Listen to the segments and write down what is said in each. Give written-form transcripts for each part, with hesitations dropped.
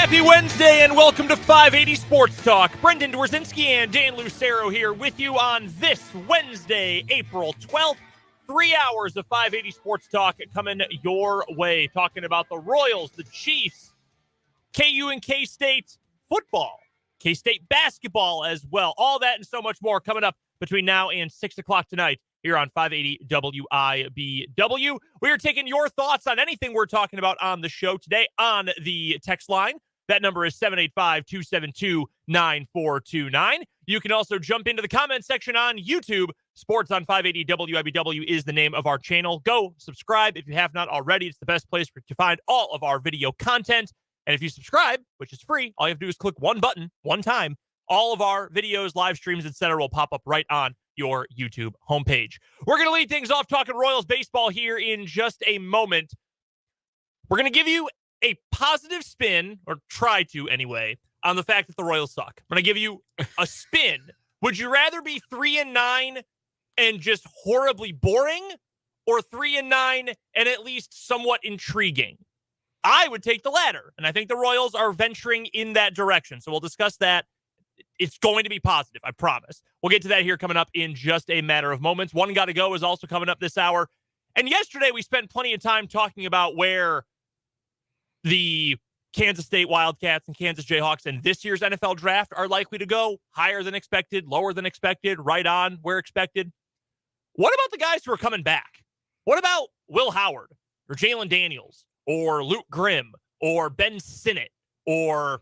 Happy Wednesday and welcome to 580 Sports Talk. Brendan Dworzinski and Dan Lucero here with you on this Wednesday, April 12th. 3 hours of 580 Sports Talk coming your way. Talking about the Royals, the Chiefs, KU and K-State football, K-State basketball as well. All that and so much more coming up between now and 6 o'clock tonight here on 580 WIBW. We are taking your thoughts on anything we're talking about on the show today on the text line. That number is 785-272-9429. You can also jump into the comment section on YouTube. Sports on 580 WIBW is the name of our channel. Go subscribe if you have not already. It's the best place to find all of our video content. And if you subscribe, which is free, all you have to do is click one button, one time. All of our videos, live streams, etc. will pop up right on your YouTube homepage. We're going to lead things off talking Royals baseball here in just a moment. We're going to give you a positive spin, or try to anyway, on the fact that the Royals suck. I'm going to give you a spin. Would you rather be 3-9 and just horribly boring, or 3-9 and at least somewhat intriguing? I would take the latter, and I think the Royals are venturing in that direction. So we'll discuss that. It's going to be positive, I promise. We'll get to that here coming up in just a matter of moments. One Gotta Go is also coming up this hour. And yesterday we spent plenty of time talking about where the Kansas State Wildcats and Kansas Jayhawks in this year's NFL draft are likely to go. Higher than expected, lower than expected, right on where expected. What about the guys who are coming back? What about Will Howard or Jalen Daniels or Luke Grimm or Ben Sinnott or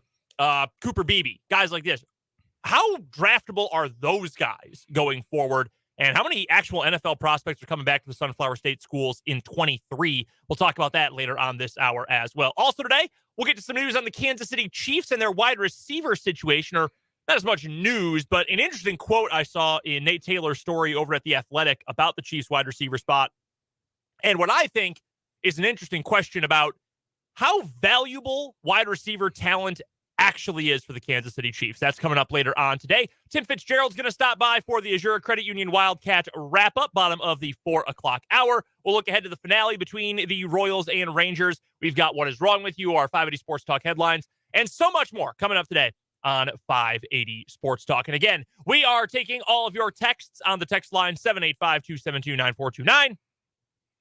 Cooper Beebe? Guys like this. How draftable are those guys going forward? And how many actual NFL prospects are coming back to the Sunflower State schools in 23? We'll talk about that later on this hour as well. Also today, we'll get to some news on the Kansas City Chiefs and their wide receiver situation, or not as much news, but an interesting quote I saw in Nate Taylor's story over at The Athletic about the Chiefs wide receiver spot. And what I think is an interesting question about how valuable wide receiver talent actually is for the Kansas City Chiefs. That's coming up later on today. Tim Fitzgerald's going to stop by for the Azure Credit Union Wildcat wrap-up, bottom of the 4 o'clock hour. We'll look ahead to the finale between the Royals and Rangers. We've got What Is Wrong With You, our 580 Sports Talk headlines, and so much more coming up today on 580 Sports Talk. And again, we are taking all of your texts on the text line 785-272-9429.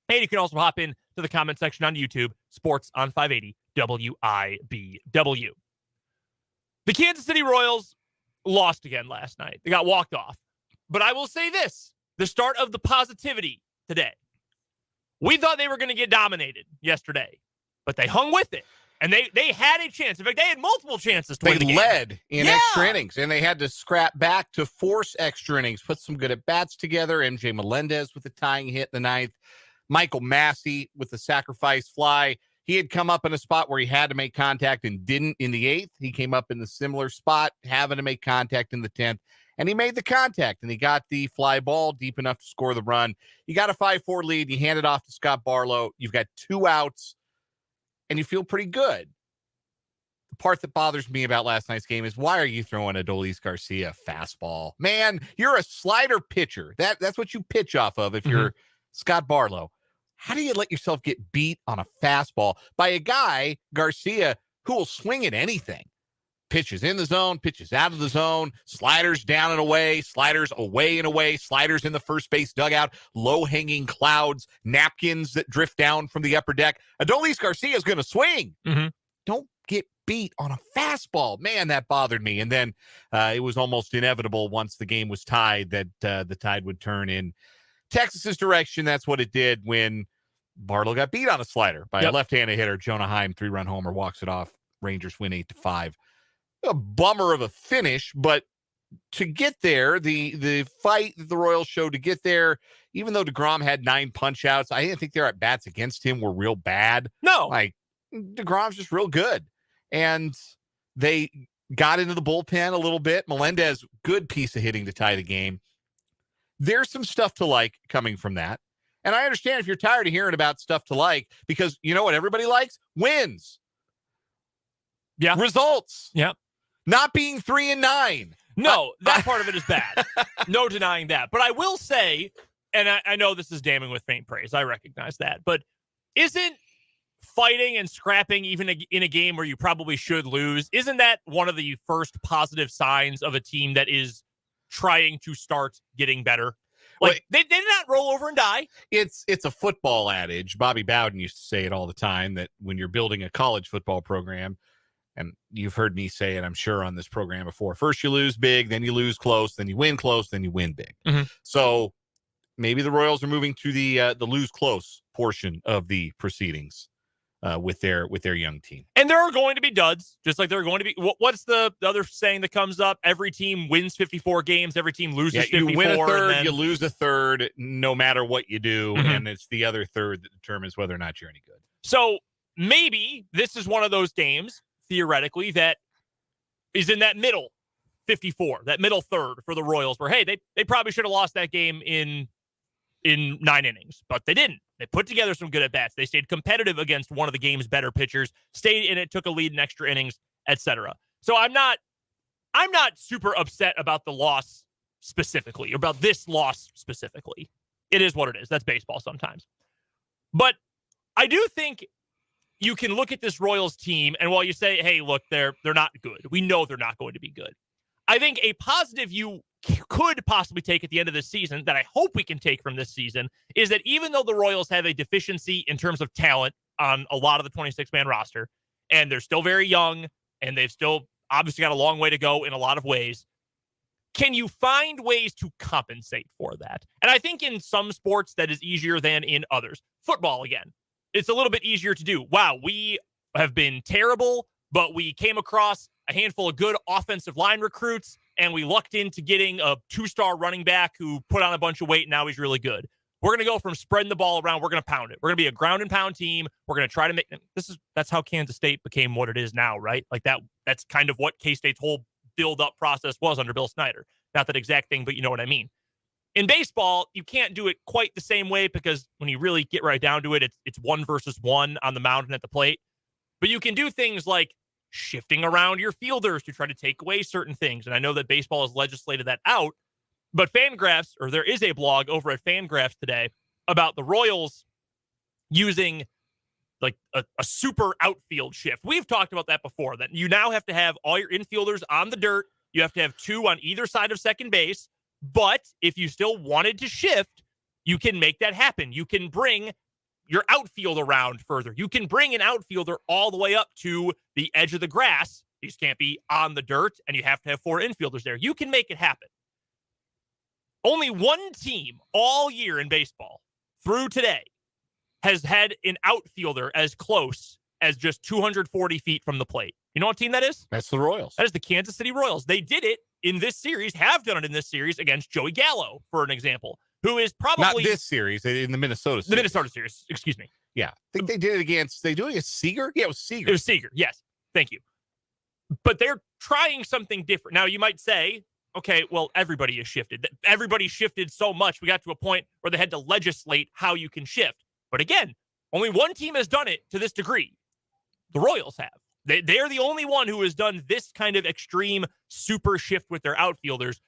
And you can also hop in to the comment section on YouTube, Sports on 580 WIBW. The Kansas City Royals lost again last night. They got walked off. But I will say this, the start of the positivity today. We thought they were going to get dominated yesterday, but they hung with it. And they had a chance. In fact, they had multiple chances to win the game. They led in extra innings, and they had to scrap back to force extra innings, put some good at-bats together. MJ Melendez with the tying hit in the ninth. Michael Massey with the sacrifice fly. He had come up in a spot where he had to make contact and didn't in the 8th. He came up in the similar spot, having to make contact in the 10th, and he made the contact, and he got the fly ball deep enough to score the run. You got a 5-4 lead. You hand it off to Scott Barlow. You've got 2 outs, and you feel pretty good. The part that bothers me about last night's game is, why are you throwing Adolis Garcia fastball? Man, you're a slider pitcher. That's what you pitch off of if you're Scott Barlow. How do you let yourself get beat on a fastball by a guy, Garcia, who will swing at anything? Pitches in the zone, pitches out of the zone, sliders down and away, sliders away and away, sliders in the first base dugout, low-hanging clouds, napkins that drift down from the upper deck. Adolis Garcia is going to swing. Don't get beat on a fastball. Man, that bothered me. And then it was almost inevitable once the game was tied that the tide would turn in Texas's direction. That's what it did when Barlow got beat on a slider by a left-handed hitter. Jonah Heim, 3-run homer, walks it off. Rangers win 8-5. A bummer of a finish, but to get there, the fight that the Royals showed to get there, even though DeGrom had 9 punch-outs, I didn't think their at-bats against him were real bad. No. Like, DeGrom's just real good. And they got into the bullpen a little bit. Melendez, good piece of hitting to tie the game. There's some stuff to like coming from that. And I understand if you're tired of hearing about stuff to like, because you know what everybody likes? Wins. Yeah. Results. Yeah. Not being 3-9. No, that part of it is bad. No denying that. But I will say, and I know this is damning with faint praise, I recognize that, but isn't fighting and scrapping even in a game where you probably should lose, isn't that one of the first positive signs of a team that is trying to start getting better? Like, they did not roll over and die. It's a football adage. Bobby Bowden used to say it all the time, that when you're building a college football program, and you've heard me say it, I'm sure, on this program before, first you lose big, then you lose close, then you win close, then you win big. Mm-hmm. So maybe the Royals are moving to the lose close portion of the proceedings with their young team. And there are going to be duds, just like there are going to be. What's the other saying that comes up? Every team wins 54 games. Every team loses 54. You win a third, you lose a third, no matter what you do. Mm-hmm. And it's the other third that determines whether or not you're any good. So maybe this is one of those games, theoretically, that is in that middle 54, that middle third for the Royals, where, hey, they probably should have lost that game in 9 innings, but they didn't. They put together some good at-bats. They stayed competitive against one of the game's better pitchers, stayed in it, took a lead in extra innings, etc. So I'm not super upset about the loss specifically, or about this loss specifically. It is what it is. That's baseball sometimes. But I do think you can look at this Royals team, and while you say, hey, look, they're not good, we know they're not going to be good. I think a positive you could possibly take at the end of this season, that I hope we can take from this season, is that even though the Royals have a deficiency in terms of talent on a lot of the 26-man roster, and they're still very young, and they've still obviously got a long way to go in a lot of ways, can you find ways to compensate for that? And I think in some sports that is easier than in others. Football, again, it's a little bit easier to do. Wow, we have been terrible, but we came across a handful of good offensive line recruits, and we lucked into getting a 2-star running back who put on a bunch of weight, and now he's really good. We're going to go from spreading the ball around. We're going to pound it. We're going to be a ground and pound team. We're going to try to make that's how Kansas State became what it is now, right? Like that's kind of what K-State's whole build-up process was under Bill Snyder. Not that exact thing, but you know what I mean. In baseball, you can't do it quite the same way, because when you really get right down to it, it's 1 versus 1 on the mound and at the plate. But you can do things like shifting around your fielders to try to take away certain things. And I know that baseball has legislated that out, but Fangraphs, or there is a blog over at Fangraphs today about the Royals using like a super outfield shift. We've talked about that before, that you now have to have all your infielders on the dirt. You have to have 2 on either side of second base. But if you still wanted to shift, you can make that happen. You can bring your outfield around further. You can bring an outfielder all the way up to the edge of the grass. You just can't be on the dirt, and you have to have 4 infielders there. You can make it happen. Only one team all year in baseball through today has had an outfielder as close as just 240 feet from the plate. You know what team that is? That's the Royals. That is the Kansas City Royals. They did it in this series, have done it in this series against Joey Gallo, for an example, who is probably not this series, in the Minnesota series. The Minnesota series, excuse me. Yeah. I think they did it against, they do it against Seager? Yeah, it was Seager. It was Seager, yes. Thank you. But they're trying something different. Now, you might say, okay, well, everybody has shifted. Everybody shifted so much, we got to a point where they had to legislate how you can shift. But again, only one team has done it to this degree. The Royals have. They're the only one who has done this kind of extreme super shift with their outfielders.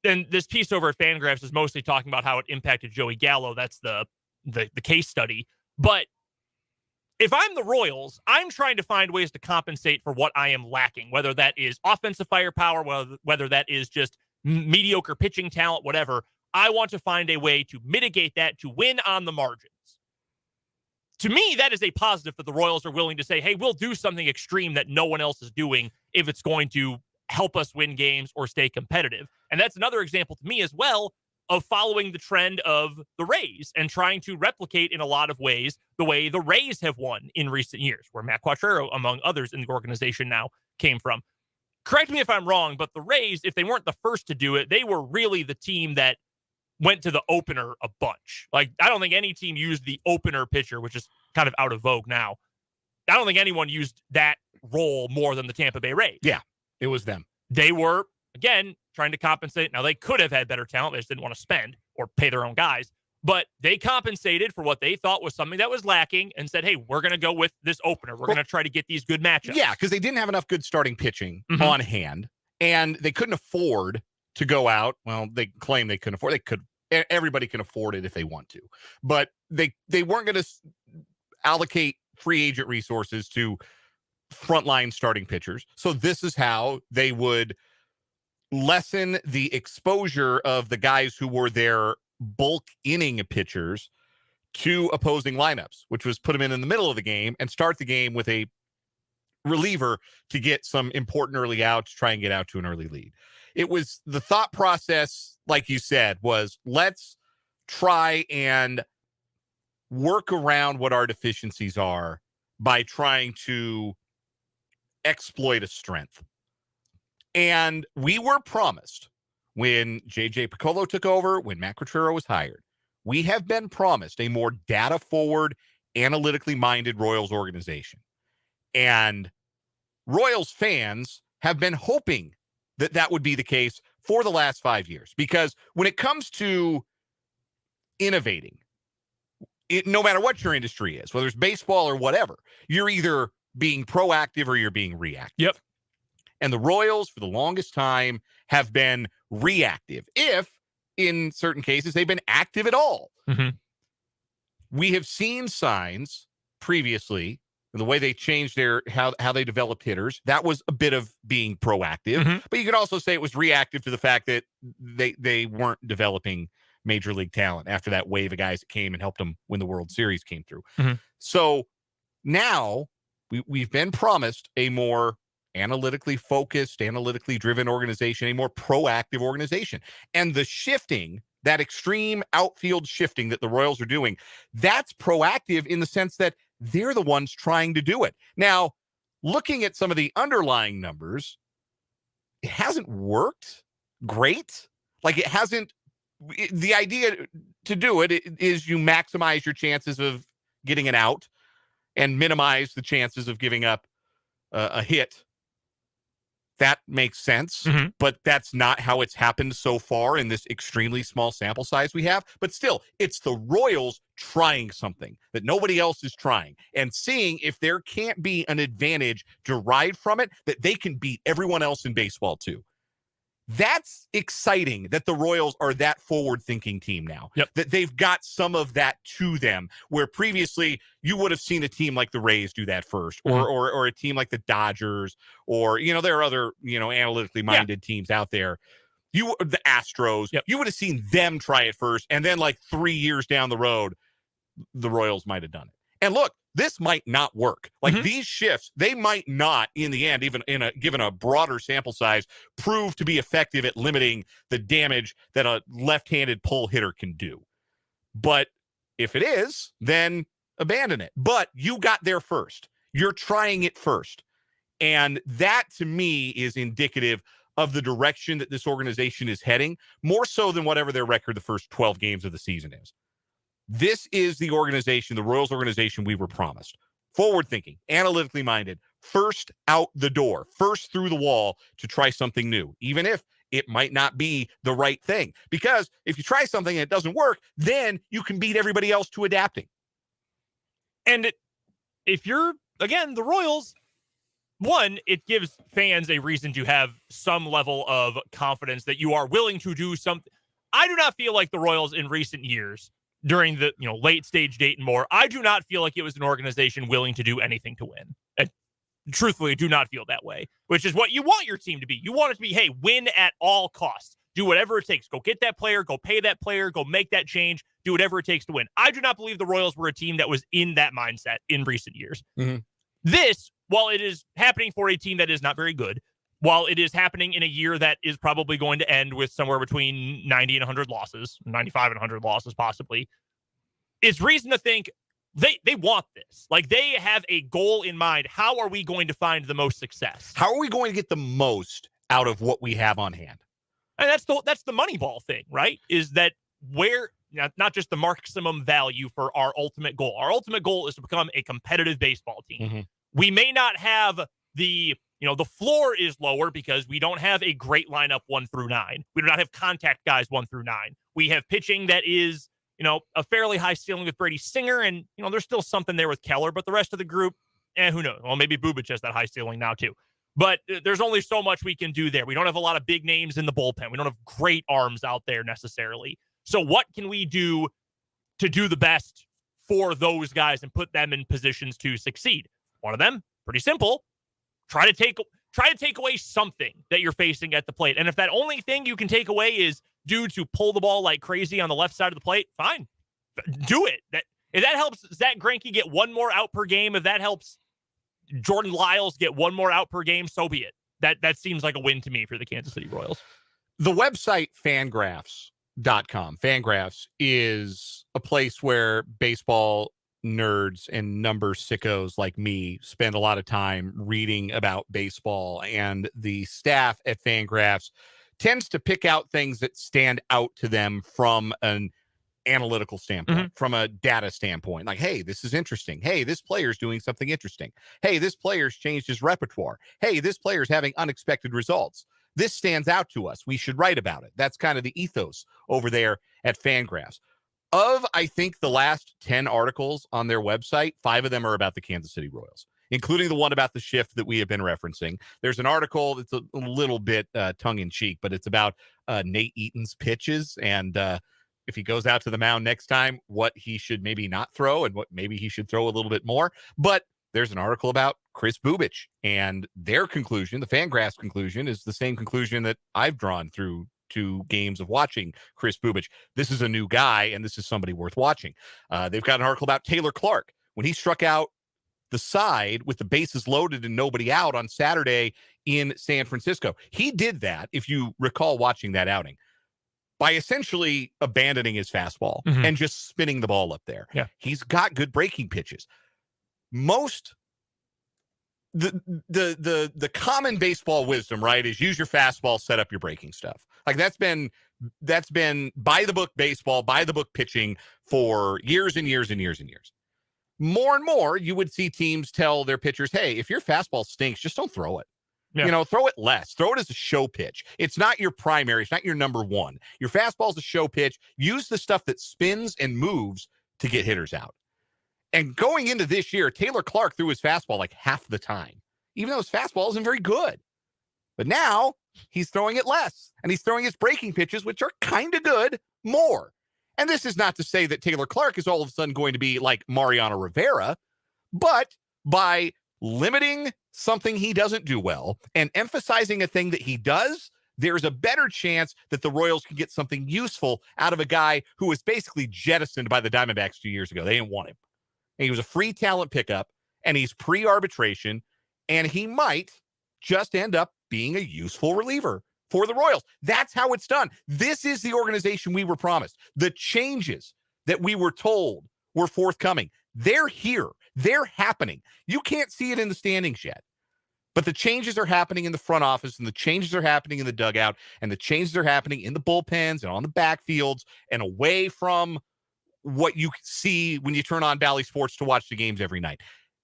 And this piece over at Fangraphs is mostly talking about how it impacted Joey Gallo. That's the case study. But if I'm the Royals, I'm trying to find ways to compensate for what I am lacking, whether that is offensive firepower, whether that is just mediocre pitching talent, whatever. I want to find a way to mitigate that, to win on the margins. To me, that is a positive that the Royals are willing to say, hey, we'll do something extreme that no one else is doing if it's going to help us win games or stay competitive. And that's another example to me as well of following the trend of the Rays and trying to replicate in a lot of ways the way the Rays have won in recent years, where Matt Quatraro, among others in the organization now, came from. Correct me if I'm wrong, but the Rays, if they weren't the first to do it, they were really the team that went to the opener a bunch. Like, I don't think any team used the opener pitcher, which is kind of out of vogue now. I don't think anyone used that role more than the Tampa Bay Rays. Yeah, it was them. They were, again, trying to compensate. Now, they could have had better talent. They just didn't want to spend or pay their own guys. But they compensated for what they thought was something that was lacking and said, hey, we're going to go with this opener. We're going to try to get these good matchups. Yeah, because they didn't have enough good starting pitching on hand, and they couldn't afford to go out. Well, they claim they couldn't afford. They could. Everybody can afford it if they want to, but they weren't going to allocate free agent resources to frontline starting pitchers. So this is how they would lessen the exposure of the guys who were their bulk inning pitchers to opposing lineups, which was put them in the middle of the game and start the game with a reliever to get some important early outs, try and get out to an early lead. It was the thought process, like you said, was let's try and work around what our deficiencies are by trying to exploit a strength. And we were promised when J.J. Piccolo took over, when Matt Quatraro was hired, we have been promised a more data-forward, analytically minded Royals organization. And Royals fans have been hoping that that would be the case for the last 5 years. Because when it comes to innovating, no matter what your industry is, whether it's baseball or whatever, you're either being proactive or you're being reactive. Yep. And the Royals, for the longest time, have been reactive, if in certain cases they've been active at all. Mm-hmm. We have seen signs previously, the way they changed their how they developed hitters. That was a bit of being proactive, Mm-hmm. but you could also say it was reactive to the fact that they weren't developing major league talent after that wave of guys that came and helped them when the World Series came through. Mm-hmm. So now we've been promised a more analytically focused, analytically driven organization, a more proactive organization. And the shifting, that extreme outfield shifting that the Royals are doing, that's proactive in the sense that they're the ones trying to do it. Now, looking at some of the underlying numbers, it hasn't worked great. Like it hasn't, the idea to do it is you maximize your chances of getting an out and minimize the chances of giving up a hit. That makes sense, Mm-hmm. but that's not how it's happened so far in this extremely small sample size we have. But still, it's the Royals trying something that nobody else is trying and seeing if there can't be an advantage derived from it that they can beat everyone else in baseball too. That's exciting that the Royals are that forward-thinking team now. Yep. That they've got some of that to them, where previously you would have seen a team like the Rays do that first, or a team like the Dodgers, or there are other analytically minded teams out there. The Astros, yep. You would have seen them try it first, and then like 3 years down the road, the Royals might have done it. And look, this might not work. Like these shifts, they might not, in the end, even given a broader sample size, prove to be effective at limiting the damage that a left-handed pull hitter can do. But if it is, then abandon it. But you got there first. You're trying it first. And that, to me, is indicative of the direction that this organization is heading, more so than whatever their record the first 12 games of the season is. This is the organization, the Royals organization we were promised. Forward-thinking, analytically minded, first out the door, first through the wall to try something new, even if it might not be the right thing. Because if you try something and it doesn't work, then you can beat everybody else to adapting. And if you're, again, the Royals, one, it gives fans a reason to have some level of confidence that you are willing to do something. I do not feel like the Royals in recent years, during the late stage date and more, I do not feel like it was an organization willing to do anything to win. And truthfully, do not feel that way, which is what you want your team to be. You want it to be, hey, win at all costs. Do whatever it takes. Go get that player. Go pay that player. Go make that change. Do whatever it takes to win. I do not believe the Royals were a team that was in that mindset in recent years. Mm-hmm. This, while it is happening for a team that is not very good, while it is happening in a year that is probably going to end with somewhere between 90 and 100 losses, 95 and 100 losses possibly, it's reason to think they want this. Like, they have a goal in mind. How are we going to find the most success? How are we going to get the most out of what we have on hand? And that's the Moneyball thing, right? Is that where, not just the maximum value for our ultimate goal. Our ultimate goal is to become a competitive baseball team. Mm-hmm. We may not have the floor is lower because we don't have a great lineup 1 through 9. We do not have contact guys 1 through 9. We have pitching that is, a fairly high ceiling with Brady Singer, and, there's still something there with Keller, but the rest of the group, who knows? Well, maybe Bubic has that high ceiling now too. But there's only so much we can do there. We don't have a lot of big names in the bullpen. We don't have great arms out there necessarily. So what can we do to do the best for those guys and put them in positions to succeed. One of them, pretty simple. Try to take away something that you're facing at the plate. And if that only thing you can take away is dudes who pull the ball like crazy on the left side of the plate, fine. Do it. If that helps Zach Greinke get one more out per game, if that helps Jordan Lyles get one more out per game, so be it. That seems like a win to me for the Kansas City Royals. The website Fangraphs.com. Fangraphs is a place where baseball nerds and number sickos like me spend a lot of time reading about baseball, and the staff at Fangraphs tends to pick out things that stand out to them from an analytical standpoint, from a data standpoint. Like, hey, this is interesting. Hey, this player's doing something interesting. Hey, this player's changed his repertoire. Hey, this player's having unexpected results. This stands out to us. We should write about it. That's kind of the ethos over there at Fangraphs. Of, I think, the last 10 articles on their website, 5 of them are about the Kansas City Royals, including the one about the shift that we have been referencing. There's an article that's a little bit tongue-in-cheek, but it's about Nate Eaton's pitches and if he goes out to the mound next time, what he should maybe not throw and what maybe he should throw a little bit more. But there's an article about Kris Bubic, and their conclusion, the Fangraphs conclusion, is the same conclusion that I've drawn through 2 games of watching Kris Bubic. This is a new guy, and this is somebody worth watching. They've got an article about Taylor Clark. When he struck out the side with the bases loaded and nobody out on Saturday in San Francisco, he did that, if you recall watching that outing, by essentially abandoning his fastball and just spinning the ball up there. Yeah. He's got good breaking pitches. The common baseball wisdom, right, is use your fastball, set up your breaking stuff. Like that's been by the book baseball, by the book pitching for years and years and years and years. More and more, you would see teams tell their pitchers, hey, if your fastball stinks, just don't throw it. Yeah. Throw it less. Throw it as a show pitch. It's not your primary. It's not your number one. Your fastball is a show pitch. Use the stuff that spins and moves to get hitters out. And going into this year, Taylor Clark threw his fastball like half the time, even though his fastball isn't very good. But now he's throwing it less, and he's throwing his breaking pitches, which are kind of good, more. And this is not to say that Taylor Clark is all of a sudden going to be like Mariano Rivera, but by limiting something he doesn't do well and emphasizing a thing that he does, there's a better chance that the Royals can get something useful out of a guy who was basically jettisoned by the Diamondbacks 2 years ago. They didn't want him. And he was a free talent pickup, and he's pre-arbitration, and he might just end up being a useful reliever for the Royals. That's how it's done. This is the organization we were promised. The changes that we were told were forthcoming. They're here. They're happening. You can't see it in the standings yet, but the changes are happening in the front office, and the changes are happening in the dugout, and the changes are happening in the bullpens and on the backfields and away from what you see when you turn on Bally Sports to watch the games every night.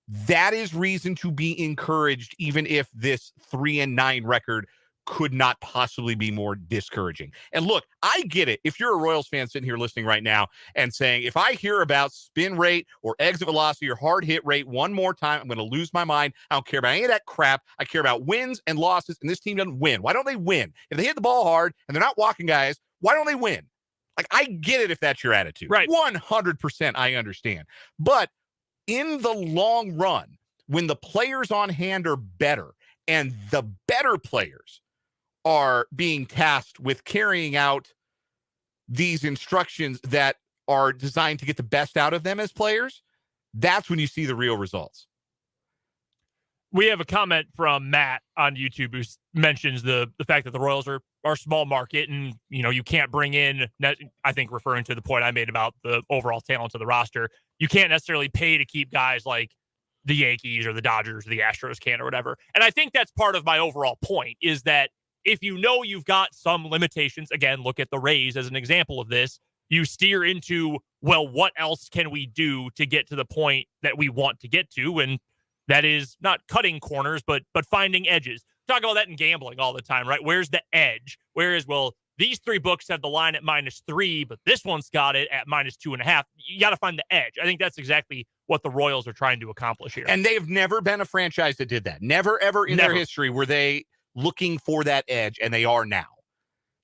That is reason to be encouraged, even if this 3-9 record could not possibly be more discouraging. And look, I get it. If you're a Royals fan sitting here listening right now and saying, if I hear about spin rate or exit velocity or hard hit rate one more time, I'm going to lose my mind. I don't care about any of that crap. I care about wins and losses, and this team doesn't win. Why don't they win? If they hit the ball hard and they're not walking guys, why don't they win? Like, I get it if that's your attitude. Right. 100% I understand. But in the long run, when the players on hand are better and the better players are being tasked with carrying out these instructions that are designed to get the best out of them as players, that's when you see the real results. We have a comment from Matt on YouTube who mentions the fact that the Royals are small market, and you can't bring in, I think referring to the point I made about the overall talent of the roster, you can't necessarily pay to keep guys like the Yankees or the Dodgers or the Astros can or whatever. And I think that's part of my overall point, is that if you've got some limitations, again, look at the Rays as an example of this, you steer into, well, what else can we do to get to the point that we want to get to? And that is not cutting corners, but finding edges. Talk about that in gambling all the time, right? Where's the edge? Whereas, well, these 3 books have the line at -3, but this one's got it at -2.5. You got to find the edge. I think that's exactly what the Royals are trying to accomplish here. And they've never been a franchise that did that. Never, ever in their history were they looking for that edge, and they are now.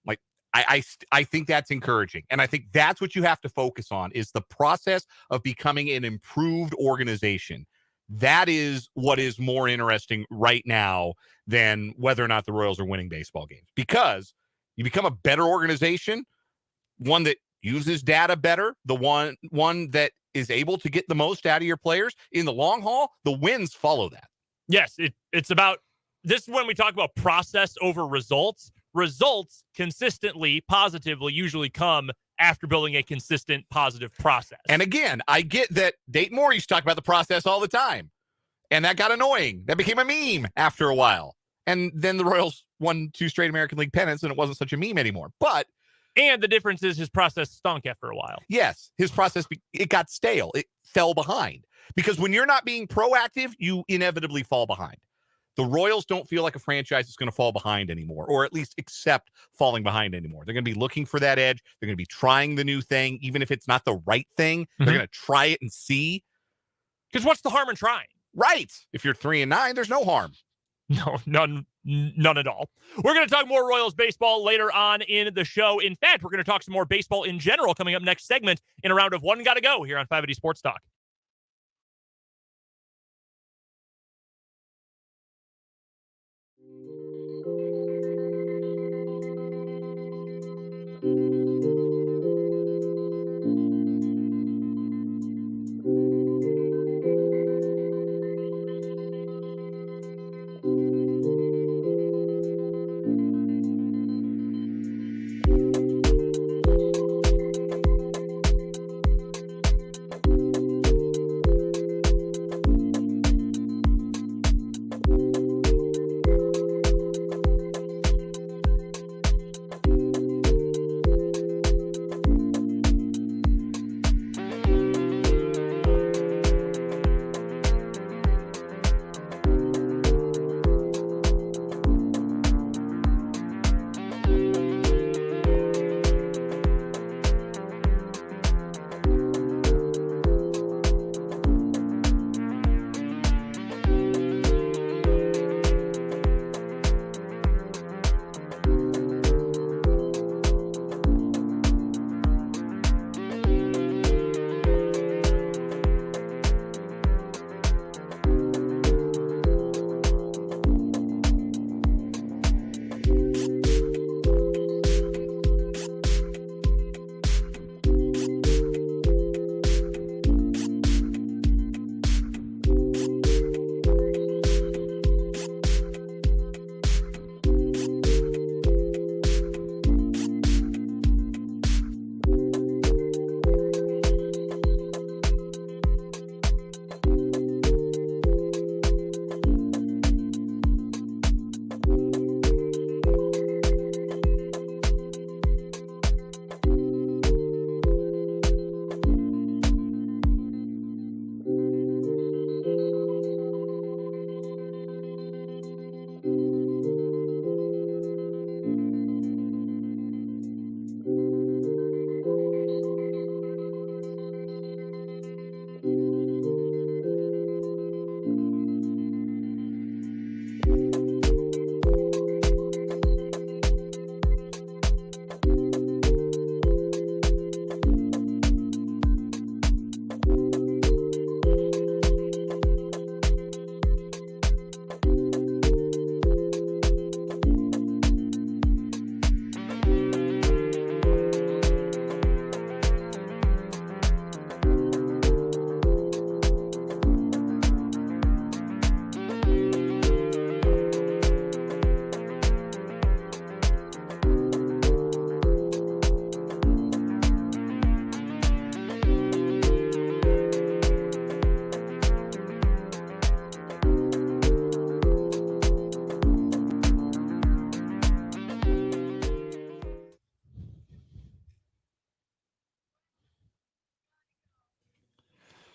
Like, I think that's encouraging. And I think that's what you have to focus on is the process of becoming an improved organization. That is what is more interesting right now than whether or not the Royals are winning baseball games, because you become a better organization, one that uses data better, the one that is able to get the most out of your players in the long haul. The wins follow that. Yes, it's about this is when we talk about process over results. Results consistently, positively, usually come after building a consistent, positive process. And again, I get that Dayton Moore used to talk about the process all the time, and that got annoying. That became a meme after a while. And then the Royals won 2 straight American League pennants, and it wasn't such a meme anymore. And the difference is his process stunk after a while. Yes, his process, it got stale. It fell behind. Because when you're not being proactive, you inevitably fall behind. The Royals don't feel like a franchise is going to fall behind anymore, or at least accept falling behind anymore. They're going to be looking for that edge. They're going to be trying the new thing, even if it's not the right thing. They're going to try it and see. Because what's the harm in trying? Right. If you're 3-9, there's no harm. No, none at all. We're going to talk more Royals baseball later on in the show. In fact, we're going to talk some more baseball in general coming up next segment in a round of One Gotta Go here on 580 Sports Talk.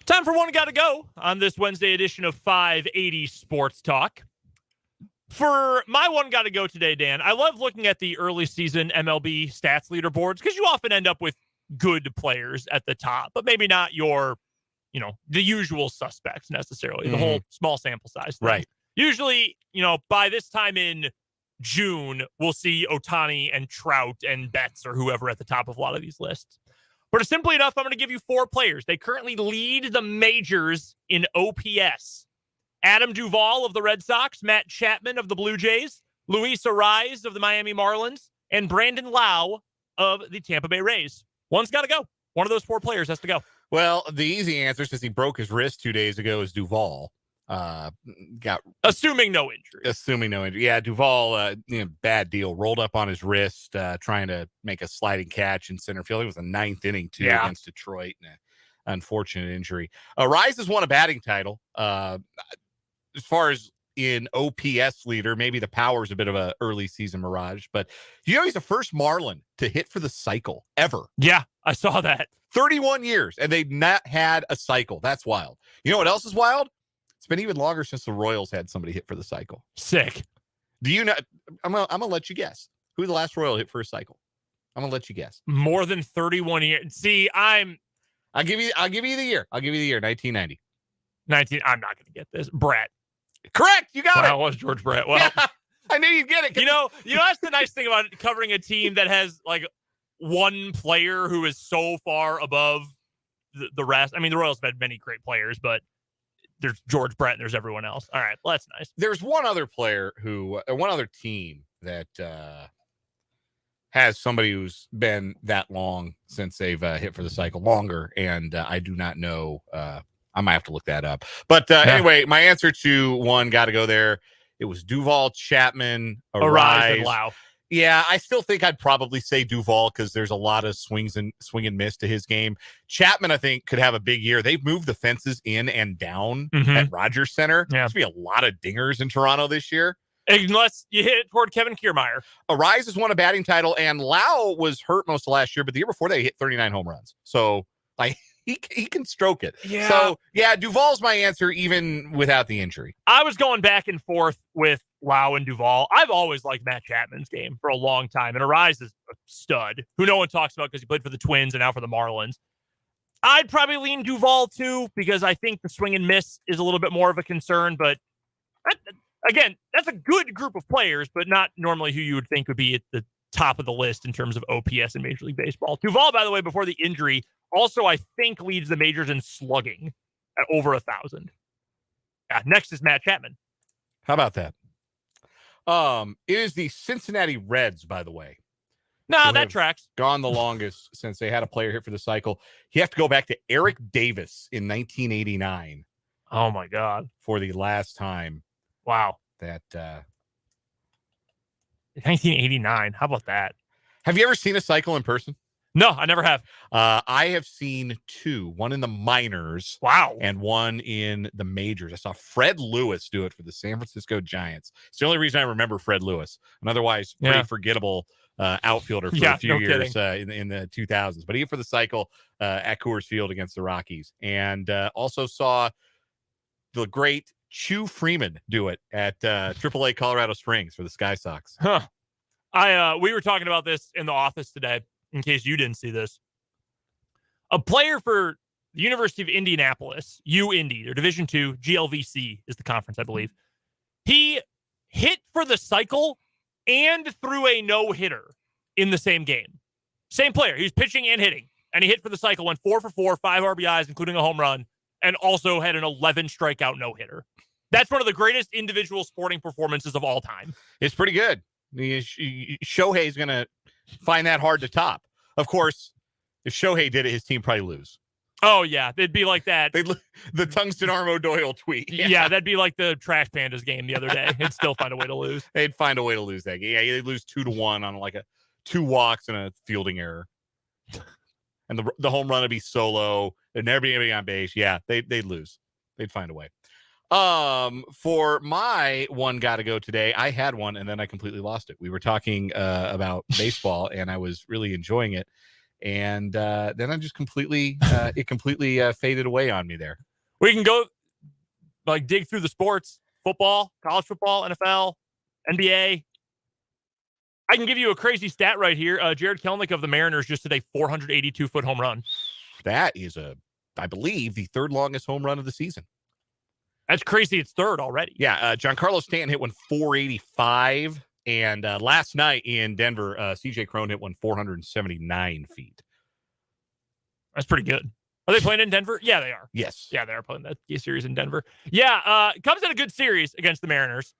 Time for One Gotta Go on this Wednesday edition of 580 Sports Talk. For my One Gotta Go today, Dan, I love looking at the early season MLB stats leaderboards because you often end up with good players at the top, but maybe not your, the usual suspects necessarily, the whole small sample size thing. Right. Usually, by this time in June, we'll see Ohtani and Trout and Betts or whoever at the top of a lot of these lists. But simply enough, I'm going to give you 4 players. They currently lead the majors in OPS. Adam Duvall of the Red Sox, Matt Chapman of the Blue Jays, Luis Arraez of the Miami Marlins, and Brandon Lau of the Tampa Bay Rays. One's got to go. One of those 4 players has to go. Well, the easy answer, since he broke his wrist 2 days ago, is Duvall. Assuming no injury. Yeah, Duvall, bad deal. Rolled up on his wrist, trying to make a sliding catch in center field. It was the 9th inning too against Detroit. And an unfortunate injury. Arraez has won a batting title. As far as in OPS leader, maybe the power is a bit of a early season mirage, but he's the first Marlin to hit for the cycle ever. Yeah, I saw that. 31 years, and they've not had a cycle. That's wild. You know what else is wild? It's been even longer since the Royals had somebody hit for the cycle. Sick. Do you know? I'm gonna let you guess who the last Royal hit for a cycle. I'm gonna let you guess. More than 31 years. See, I'll give you the year. 1990. I'm not gonna get this. Brett. Correct. You got it. That was George Brett. Well, yeah, I knew you'd get it. That's the nice thing about covering a team that has like one player who is so far above the rest. I mean, the Royals have had many great players, but there's George Brett and there's everyone else. All right. Well, that's nice. There's one other player one other team that has somebody who's been that long since they've hit for the cycle longer. And I do not know. I might have to look that up. But anyway, my answer to one got to go there. It was Duvall, Chapman, Arraez, and Lau. Yeah, I still think I'd probably say Duvall because there's a lot of swing and miss to his game. Chapman, I think, could have a big year. They've moved the fences in and down at Rogers Center. Yeah. There's going to be a lot of dingers in Toronto this year. Unless you hit it toward Kevin Kiermaier. Arraez has won a batting title, and Lau was hurt most of last year, but the year before that, he hit 39 home runs. So, he can stroke it. Yeah. So, yeah, Duvall's my answer, even without the injury. I was going back and forth with Lau and Duvall. I've always liked Matt Chapman's game for a long time, and Arraez is a stud, who no one talks about because he played for the Twins and now for the Marlins. I'd probably lean Duvall, too, because I think the swing and miss is a little bit more of a concern, but again, that's a good group of players, but not normally who you would think would be at the top of the list in terms of OPS in Major League Baseball. Duvall, by the way, before the injury, also I think leads the majors in slugging at over 1,000. Yeah, next is Matt Chapman. How about that? It is the Cincinnati Reds, by the way. No, that tracks. Gone the longest since they had a player hit for the cycle. You have to go back to Eric Davis in 1989. Oh, my God. For the last time. Wow. That 1989. How about that? Have you ever seen a cycle in person? No, I never have. I have seen 2, one in the minors. Wow. And one in the majors. I saw Fred Lewis do it for the San Francisco Giants. It's the only reason I remember Fred Lewis. An otherwise pretty forgettable outfielder for a few years in the 2000s. But he hit for the cycle at Coors Field against the Rockies. And also saw the great Chu Freeman do it at AAA Colorado Springs for the Sky Sox. Huh. We were talking about this in the office today, in case you didn't see this. A player for the University of Indianapolis, UIndy, their Division II, GLVC is the conference, I believe. He hit for the cycle and threw a no-hitter in the same game. Same player. He was pitching and hitting, and he hit for the cycle, went 4 for 4, 5 RBIs, including a home run, and also had an 11 strikeout no-hitter. That's one of the greatest individual sporting performances of all time. It's pretty good. Shohei's going to find that hard to top. Of course, if Shohei did it, his team probably lose. Oh, yeah. They'd be like that. The Tungsten Armo Doyle tweet. Yeah, that'd be like the Trash Pandas game the other day. They'd still find a way to lose. They'd find a way to lose that game. Yeah, they'd lose 2-1 on like 2 walks and a fielding error. And the home run would be solo. There'd never be anybody on base. Yeah, they'd lose. They'd find a way. For my one gotta go today, I had one and then I completely lost it. We were talking about baseball and I was really enjoying it. And then I just completely faded away on me there. We can go dig through the sports, football, college football, NFL, NBA. I can give you a crazy stat right here. Jared Kelenic of the Mariners just hit a 482-foot home run. That is I believe, the 3rd longest home run of the season. That's crazy. It's 3rd already. Yeah. Giancarlo Stanton hit one 485, And last night in Denver, CJ Cron hit one 479 feet. That's pretty good. Are they playing in Denver? Yeah, they are. Yes. Yeah, they are playing that series in Denver. Yeah, Cubs had a good series against the Mariners.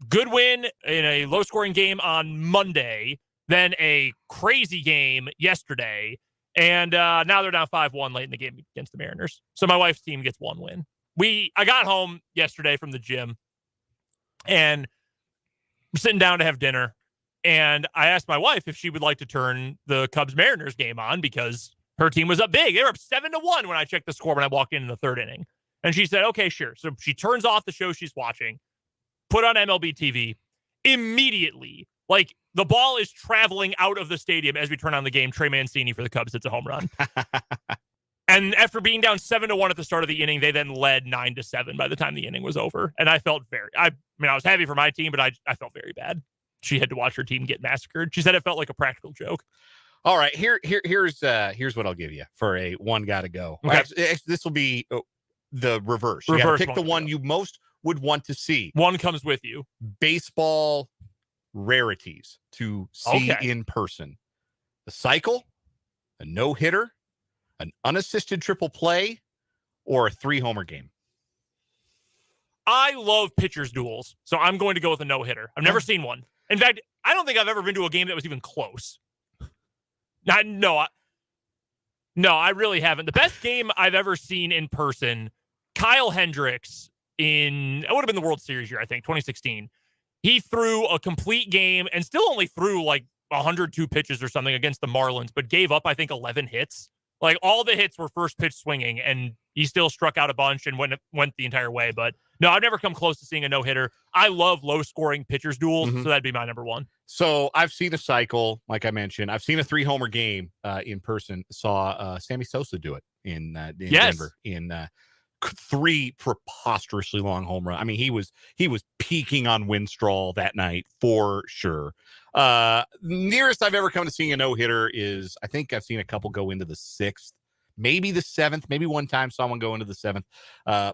Good win in a low-scoring game on Monday, then a crazy game yesterday, and now they're down 5-1 late in the game against the Mariners. So my wife's team gets one win. I got home yesterday from the gym, and I'm sitting down to have dinner, and I asked my wife if she would like to turn the Cubs-Mariners game on because her team was up big. They were up 7-1 when I checked the score when I walked in the third inning. And she said, okay, sure. So she turns off the show she's watching, put on MLB TV. Immediately, like the ball is traveling out of the stadium as we turn on the game. Trey Mancini for the Cubs hits a home run. And after being down 7-1 at the start of the inning, they then led 9-7 by the time the inning was over. And I felt I was happy for my team, but I felt very bad. She had to watch her team get massacred. She said it felt like a practical joke. All right, here's what I'll give you for a one gotta go. Okay. This will be the reverse. You gotta pick the one you most would want to see. One comes with you. Baseball rarities to see in person. A cycle, a no-hitter, an unassisted triple play, or a 3-homer game. I love pitchers duels, so I'm going to go with a no-hitter. I've never seen one. In fact, I don't think I've ever been to a game that was even close. No, I really haven't. The best game I've ever seen in person, Kyle Hendricks it would have been the World Series year, I think, 2016. He threw a complete game and still only threw like 102 pitches or something against the Marlins, but gave up, I think, 11 hits. Like all the hits were first pitch swinging, and he still struck out a bunch and went the entire way. But no, I've never come close to seeing a no-hitter. I love low-scoring pitchers duels, so that'd be my number one. So I've seen a cycle, like I mentioned. I've seen a 3-homer game in person. Saw Sammy Sosa do it in Denver in 3 preposterously long home runs. I mean, he was peaking on Winstrol that night for sure. Nearest I've ever come to seeing a no-hitter is, I think I've seen a couple go into the 6th, maybe the 7th, maybe one time saw one go into the 7th.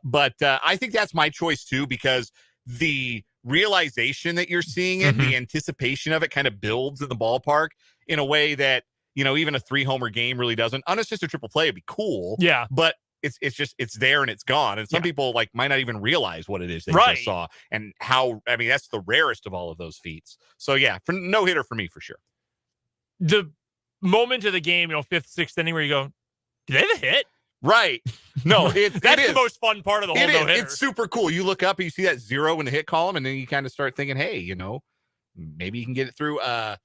But I think that's my choice too, because the realization that you're seeing it, the anticipation of it kind of builds in the ballpark in a way that, even a 3-homer game really doesn't. Unassisted triple play would be cool. Yeah. But it's there and it's gone. And some people might not even realize what it is they just saw and how, that's the rarest of all of those feats. So yeah, for no hitter for me, for sure. The moment of the game, 5th, 6th inning where you go, do they have a hit? Right. No, that's the most fun part of the whole no-hitter. It's super cool. You look up and you see that 0 in the hit column, and then you kind of start thinking, hey, maybe you can get it through. I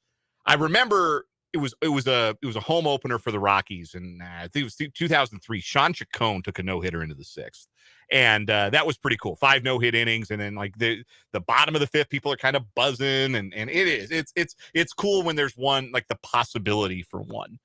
remember it was a home opener for the Rockies, and I think it was 2003. Sean Chacon took a no-hitter into the 6th, and that was pretty cool. 5 no-hit innings, and then like the bottom of the 5th, people are kind of buzzing, and it's cool when there's one, like the possibility for one.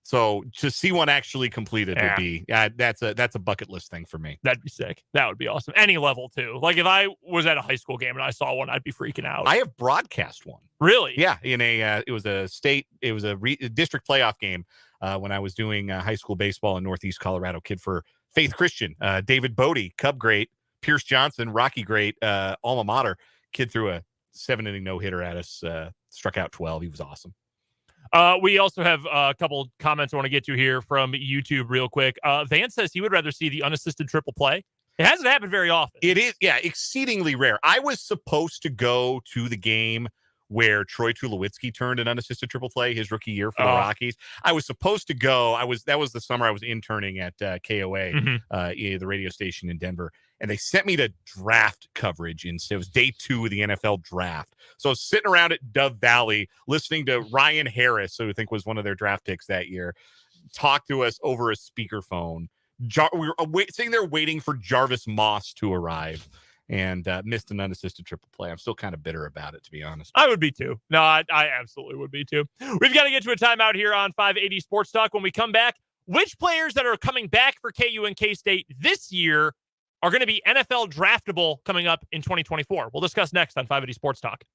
So to see one actually completed would be that's a bucket list thing for me. That'd be sick. That would be awesome. Any level too. Like if I was at a high school game and I saw one, I'd be freaking out. I have broadcast one. Really? Yeah. In it was a district playoff game when I was doing high school baseball in Northeast Colorado. Kid for Faith Christian, David Bodie, Cub great, Pierce Johnson, Rocky great, alma mater. Kid threw a 7-inning no-hitter at us, struck out 12. He was awesome. We also have a couple comments I want to get to here from YouTube real quick. Van says he would rather see the unassisted triple play. It hasn't happened very often. It is, exceedingly rare. I was supposed to go to the game where Troy Tulowitzki turned an unassisted triple play his rookie year for the Rockies. I was supposed to go. That was the summer I was interning at KOA, the radio station in Denver. And they sent me to draft coverage. And so it was day 2 of the NFL draft. So I was sitting around at Dove Valley listening to Ryan Harris, who I think was one of their draft picks that year, talk to us over a speakerphone. We were sitting there waiting for Jarvis Moss to arrive, and missed an unassisted triple play. I'm still kind of bitter about it, to be honest. I would be too. No, I absolutely would be too. We've got to get to a timeout here on 580 Sports Talk. When we come back, which players that are coming back for KU and K-State this year are going to be NFL draftable coming up in 2024? We'll discuss next on 580 Sports Talk.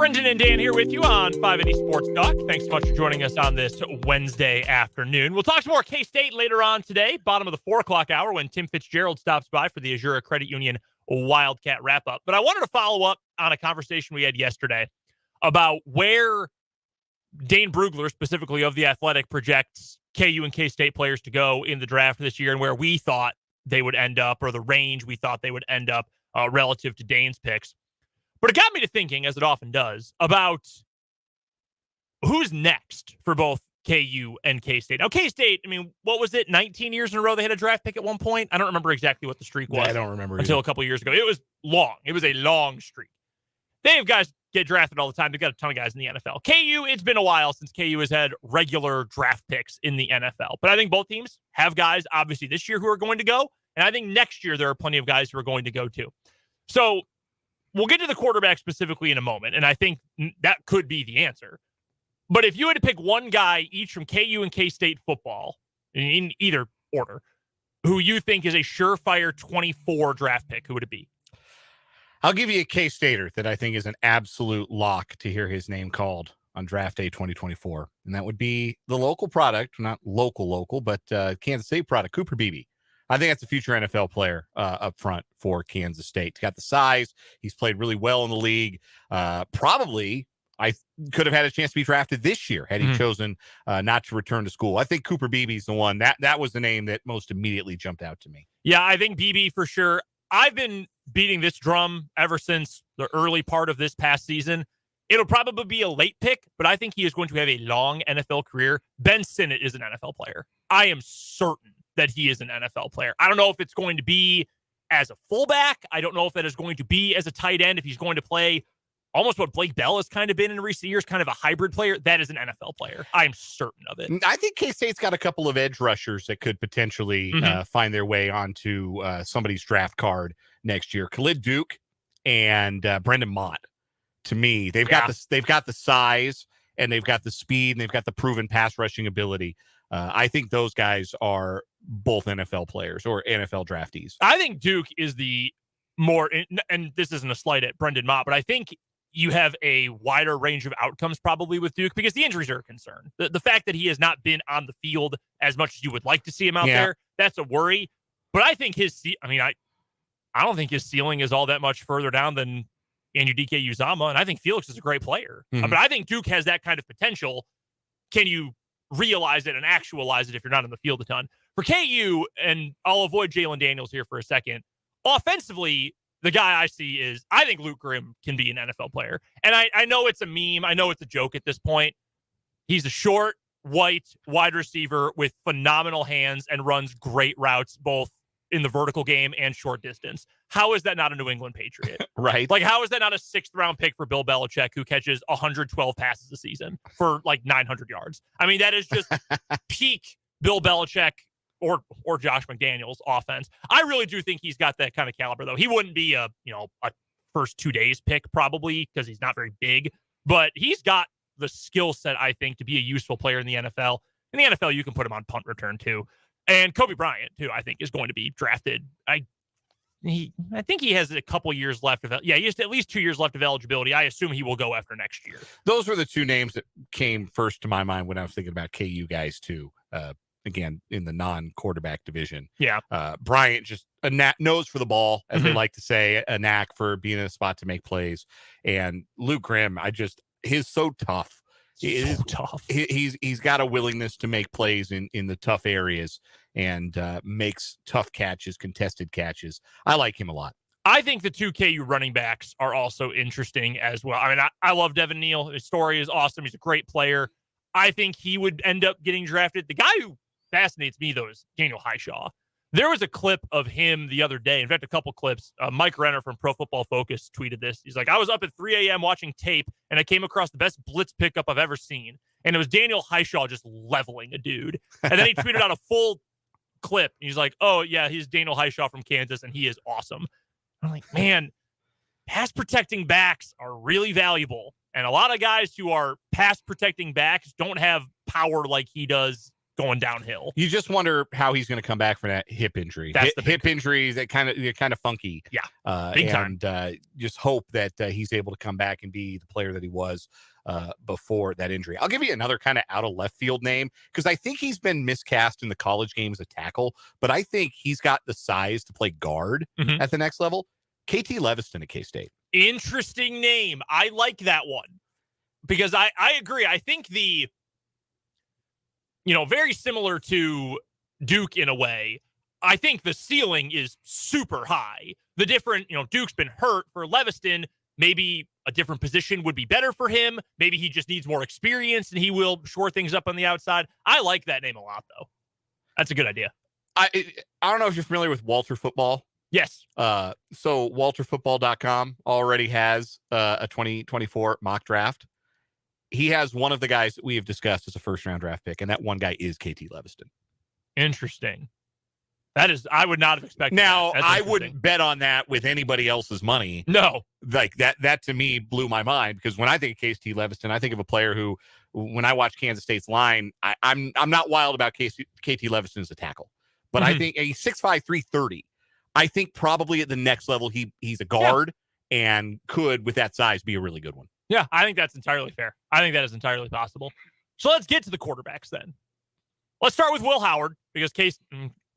Brendan and Dan here with you on 580 Sports Talk. Thanks so much for joining us on this Wednesday afternoon. We'll talk some more K-State later on today, bottom of the 4 o'clock hour when Tim Fitzgerald stops by for the Azura Credit Union Wildcat wrap-up. But I wanted to follow up on a conversation we had yesterday about where Dane Brugler, specifically of The Athletic, projects KU and K-State players to go in the draft this year and where we thought they would end up, or the range we thought they would end up relative to Dane's picks. But it got me to thinking, as it often does, about who's next for both KU and K-State. Now, K-State, I mean, what was it, 19 years in a row they had a draft pick at one point? I don't remember exactly what the streak was. I don't remember until a couple of years ago. It was long. It was a long streak. They have guys get drafted all the time. They've got a ton of guys in the NFL. KU, it's been a while since KU has had regular draft picks in the NFL. But I think both teams have guys, obviously, this year who are going to go. And I think next year there are plenty of guys who are going to go too. So we'll get to the quarterback specifically in a moment, and I think that could be the answer. But if you had to pick one guy each from KU and K-State football, in either order, who you think is a surefire 24 draft pick, who would it be? I'll give you a K-Stater that I think is an absolute lock to hear his name called on draft day 2024, and that would be the local product, not local, but Kansas State product, Cooper Beebe. I think that's a future NFL player up front for Kansas State. He's got the size. He's played really well in the league. Probably, I could have had a chance to be drafted this year had he chosen not to return to school. I think Cooper Beebe's the one. That was the name that most immediately jumped out to me. Yeah, I think Beebe for sure. I've been beating this drum ever since the early part of this past season. It'll probably be a late pick, but I think he is going to have a long NFL career. Ben Sinnott is an NFL player. I am certain that he is an NFL player. I don't know if it's going to be as a fullback. I don't know if that is going to be as a tight end, if he's going to play almost what Blake Bell has kind of been in recent years, kind of a hybrid player. That is an NFL player. I'm certain of it. I think K-State's got a couple of edge rushers that could potentially find their way onto somebody's draft card next year. Khalid Duke and Brendan Mott. To me, they've got the size, and they've got the speed, and they've got the proven pass rushing ability. I think those guys are both NFL players or NFL draftees. I think Duke is the more, and this isn't a slight at Brendan Mott, but I think you have a wider range of outcomes probably with Duke because the injuries are a concern. The fact that he has not been on the field as much as you would like to see him out there, that's a worry. But I think I don't think his ceiling is all that much further down than Andrew DK Uzama, and I think Felix is a great player. But I think Duke has that kind of potential. Can you realize it and actualize it if you're not on the field a ton? For KU, and I'll avoid Jalen Daniels here for a second, offensively, the guy I see is, I think Luke Grimm can be an NFL player. And I know it's a meme. I know it's a joke at this point. He's a short, white wide receiver with phenomenal hands and runs great routes, both in the vertical game and short distance. How is that not a New England Patriot? Right. Like, how is that not a 6th round pick for Bill Belichick, who catches 112 passes a season for like 900 yards? I mean, that is just peak Bill Belichick or Josh McDaniels offense. I really do think he's got that kind of caliber, though. He wouldn't be a first 2 days pick probably because he's not very big, but he's got the skill set, I think, to be a useful player in the NFL. In the NFL, you can put him on punt return too. And Kobe Bryant, too, I think is going to be drafted. I think he has a couple years left he has at least 2 years left of eligibility. I assume he will go after next year. Those were the two names that came first to my mind when I was thinking about KU guys too. Again, in the non-quarterback division. Yeah. Bryant just a nose for the ball, as they like to say, a knack for being in a spot to make plays. And Luke Grimm, he's so tough. Tough. He's got a willingness to make plays in the tough areas and makes tough catches, contested catches. I like him a lot. I think the two KU running backs are also interesting as well. I mean, I love Devin Neal. His story is awesome. He's a great player. I think he would end up getting drafted. The guy who fascinates me, though, is Daniel Highshaw. There was a clip of him the other day. In fact, a couple clips. Mike Renner from Pro Football Focus tweeted this. He's like, I was up at 3 a.m. watching tape, and I came across the best blitz pickup I've ever seen. And it was Daniel Highshaw just leveling a dude. And then he tweeted out a full clip. He's like, oh, yeah, he's Daniel Highshaw from Kansas, and he is awesome. I'm like, man, pass protecting backs are really valuable. And a lot of guys who are pass protecting backs don't have power like he does going downhill. You just wonder how he's going to come back from that hip injury. That's the hip injury that kind of funky. Yeah, big time. Just hope that he's able to come back and be the player that he was before that injury. I'll give you another kind of out of left field name because I think he's been miscast in the college game as a tackle, but I think he's got the size to play guard at the next level. KT Leviston at K-State. Interesting name. I like that one because I agree. I think very similar to Duke in a way. I think the ceiling is super high. The different, Duke's been hurt. For Leviston, maybe a different position would be better for him. Maybe he just needs more experience and he will shore things up on the outside. I like that name a lot, though. That's a good idea. I don't know if you're familiar with Walter Football. Yes. So walterfootball.com already has a 2024 mock draft. He has one of the guys that we have discussed as a first-round draft pick, and that one guy is KT Leviston. Interesting. I would not have expected now, that. I wouldn't bet on that with anybody else's money. No. Like, that to me blew my mind, because when I think of KT Leviston, I think of a player who, when I watch Kansas State's line, I'm not wild about KT Leviston as a tackle. But I think he's 6'5", 330. I think probably at the next level, he's a guard and could, with that size, be a really good one. Yeah, I think that's entirely fair. I think that is entirely possible. So let's get to the quarterbacks then. Let's start with Will Howard, because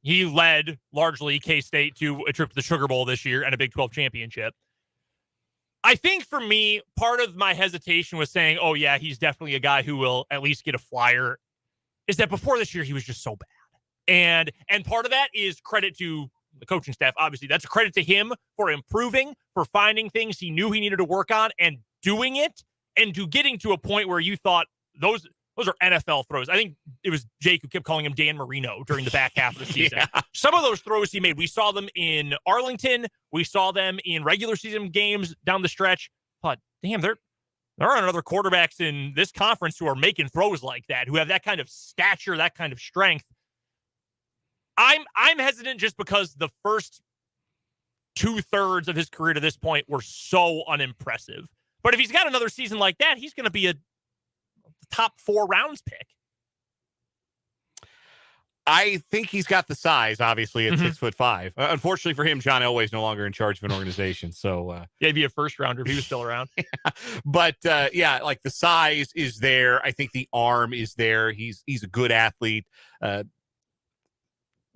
he led largely K-State to a trip to the Sugar Bowl this year and a Big 12 championship. I think for me, part of my hesitation was saying, oh yeah, he's definitely a guy who will at least get a flyer, is that before this year, he was just so bad. And part of that is credit to the coaching staff. Obviously, that's a credit to him for improving, for finding things he knew he needed to work on and doing it, and to getting to a point where you thought those are NFL throws. I think it was Jake who kept calling him Dan Marino during the back half of the season. Some of those throws he made, we saw them in Arlington. We saw them in regular season games down the stretch. But damn, there aren't other quarterbacks in this conference who are making throws like that, who have that kind of stature, that kind of strength. I'm hesitant just because the first 2/3 of his career to this point were so unimpressive. But if he's got another season like that, he's going to be a top 4 rounds pick. I think he's got the size, obviously, at 6'5". Unfortunately for him, John Elway's no longer in charge of an organization. So he'd be a first rounder if he was still around. But like the size is there. I think the arm is there. He's a good athlete.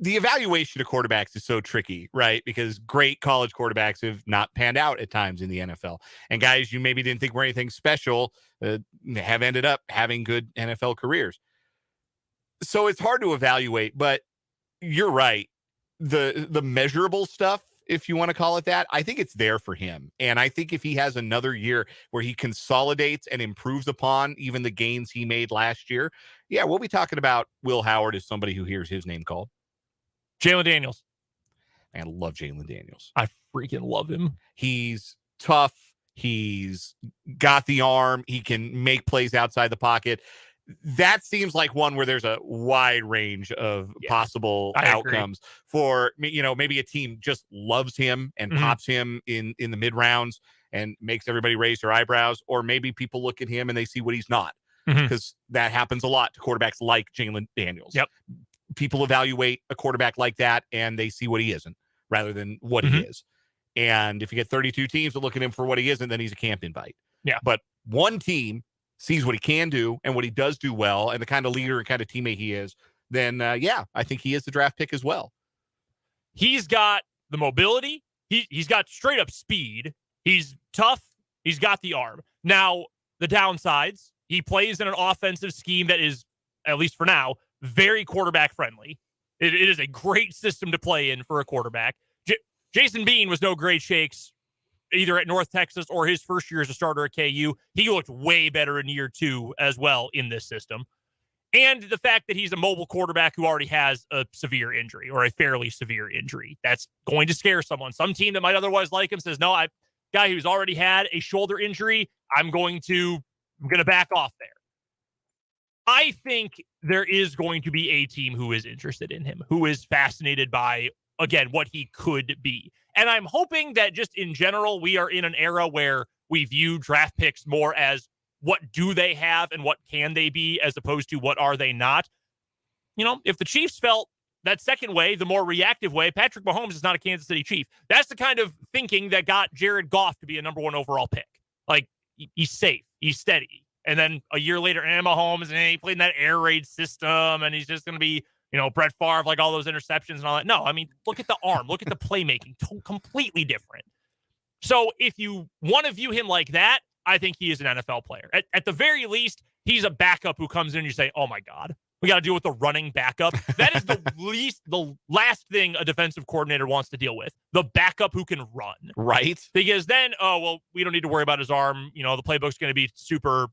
The evaluation of quarterbacks is so tricky, right? Because great college quarterbacks have not panned out at times in the NFL. And guys you maybe didn't think were anything special have ended up having good NFL careers. So it's hard to evaluate, but you're right. The measurable stuff, if you want to call it that, I think it's there for him. And I think if he has another year where he consolidates and improves upon even the gains he made last year, yeah, we'll be talking about Will Howard as somebody who hears his name called. Jalen Daniels. Man, I love Jalen Daniels. I freaking love him. He's tough. He's got the arm. He can make plays outside the pocket. That seems like one where there's a wide range of possible outcomes for, maybe a team just loves him and pops him in the mid rounds and makes everybody raise their eyebrows. Or maybe people look at him and they see what he's not, because that happens a lot to quarterbacks like Jalen Daniels. Yep. People evaluate a quarterback like that and they see what he isn't rather than what he is. And if you get 32 teams that look at him for what he isn't, then he's a camp invite. Yeah. But one team sees what he can do and what he does do well and the kind of leader and kind of teammate he is, then I think he is the draft pick as well. He's got the mobility. He's got straight up speed. He's tough. He's got the arm. Now, the downsides, he plays in an offensive scheme that is, at least for now, very quarterback friendly. It is a great system to play in for a quarterback. Jason Bean was no great shakes either at North Texas or his first year as a starter at KU. He looked way better in year 2 as well in this system. And the fact that he's a mobile quarterback who already has a severe injury or a fairly severe injury, that's going to scare someone. Some team that might otherwise like him says, no, guy who's already had a shoulder injury, I'm going to back off there. I think there is going to be a team who is interested in him, who is fascinated by, again, what he could be. And I'm hoping that just in general, we are in an era where we view draft picks more as what do they have and what can they be, as opposed to what are they not. if the Chiefs felt that second way, the more reactive way, Patrick Mahomes is not a Kansas City Chief. That's the kind of thinking that got Jared Goff to be a number 1 overall pick. Like, he's safe, he's steady. And then a year later, Mahomes, and he played in that air raid system, and he's just going to be, Brett Favre, like all those interceptions and all that. No, I mean, look at the arm, look at the playmaking, completely different. So if you want to view him like that, I think he is an NFL player. At the very least, he's a backup who comes in and you say, oh my God, we got to deal with the running backup. That is the last thing a defensive coordinator wants to deal with. The backup who can run. Right. Because then, we don't need to worry about his arm. The playbook's going to be super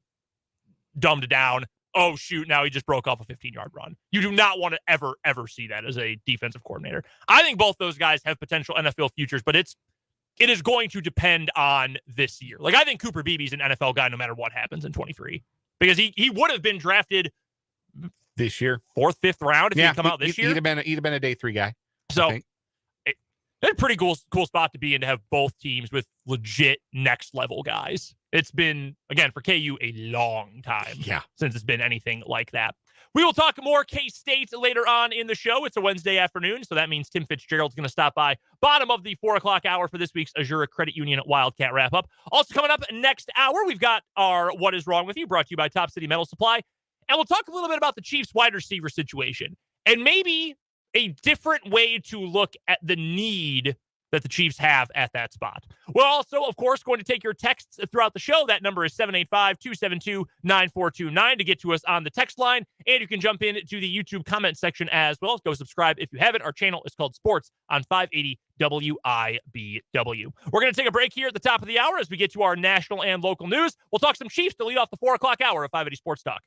dumbed down. Oh, shoot, now he just broke off a 15-yard run. You do not want to ever see that as a defensive coordinator. I think both those guys have potential NFL futures, but it is going to depend on this year. Like, I think Cooper Beebe's an NFL guy no matter what happens in 23. Because he would have been drafted this year, 4th, 5th round if he'd come out this year. He'd have been a day 3 guy. So it's a pretty cool spot to be in, to have both teams with legit next level guys. It's been, again, for KU, a long time since it's been anything like that. We will talk more K-State later on in the show. It's a Wednesday afternoon, so that means Tim Fitzgerald's going to stop by bottom of the 4 o'clock hour for this week's Azura Credit Union Wildcat wrap-up. Also coming up next hour, we've got our What Is Wrong With You, brought to you by Top City Metal Supply. And we'll talk a little bit about the Chiefs wide receiver situation and maybe a different way to look at the need that the Chiefs have at that spot. We're also, of course, going to take your texts throughout the show. That number is 785-272-9429 to get to us on the text line. And you can jump into the YouTube comment section as well. Go subscribe if you haven't. Our channel is called Sports on 580 WIBW. We're going to take a break here at the top of the hour as we get to our national and local news. We'll talk some Chiefs to lead off the 4 o'clock hour of 580 Sports Talk.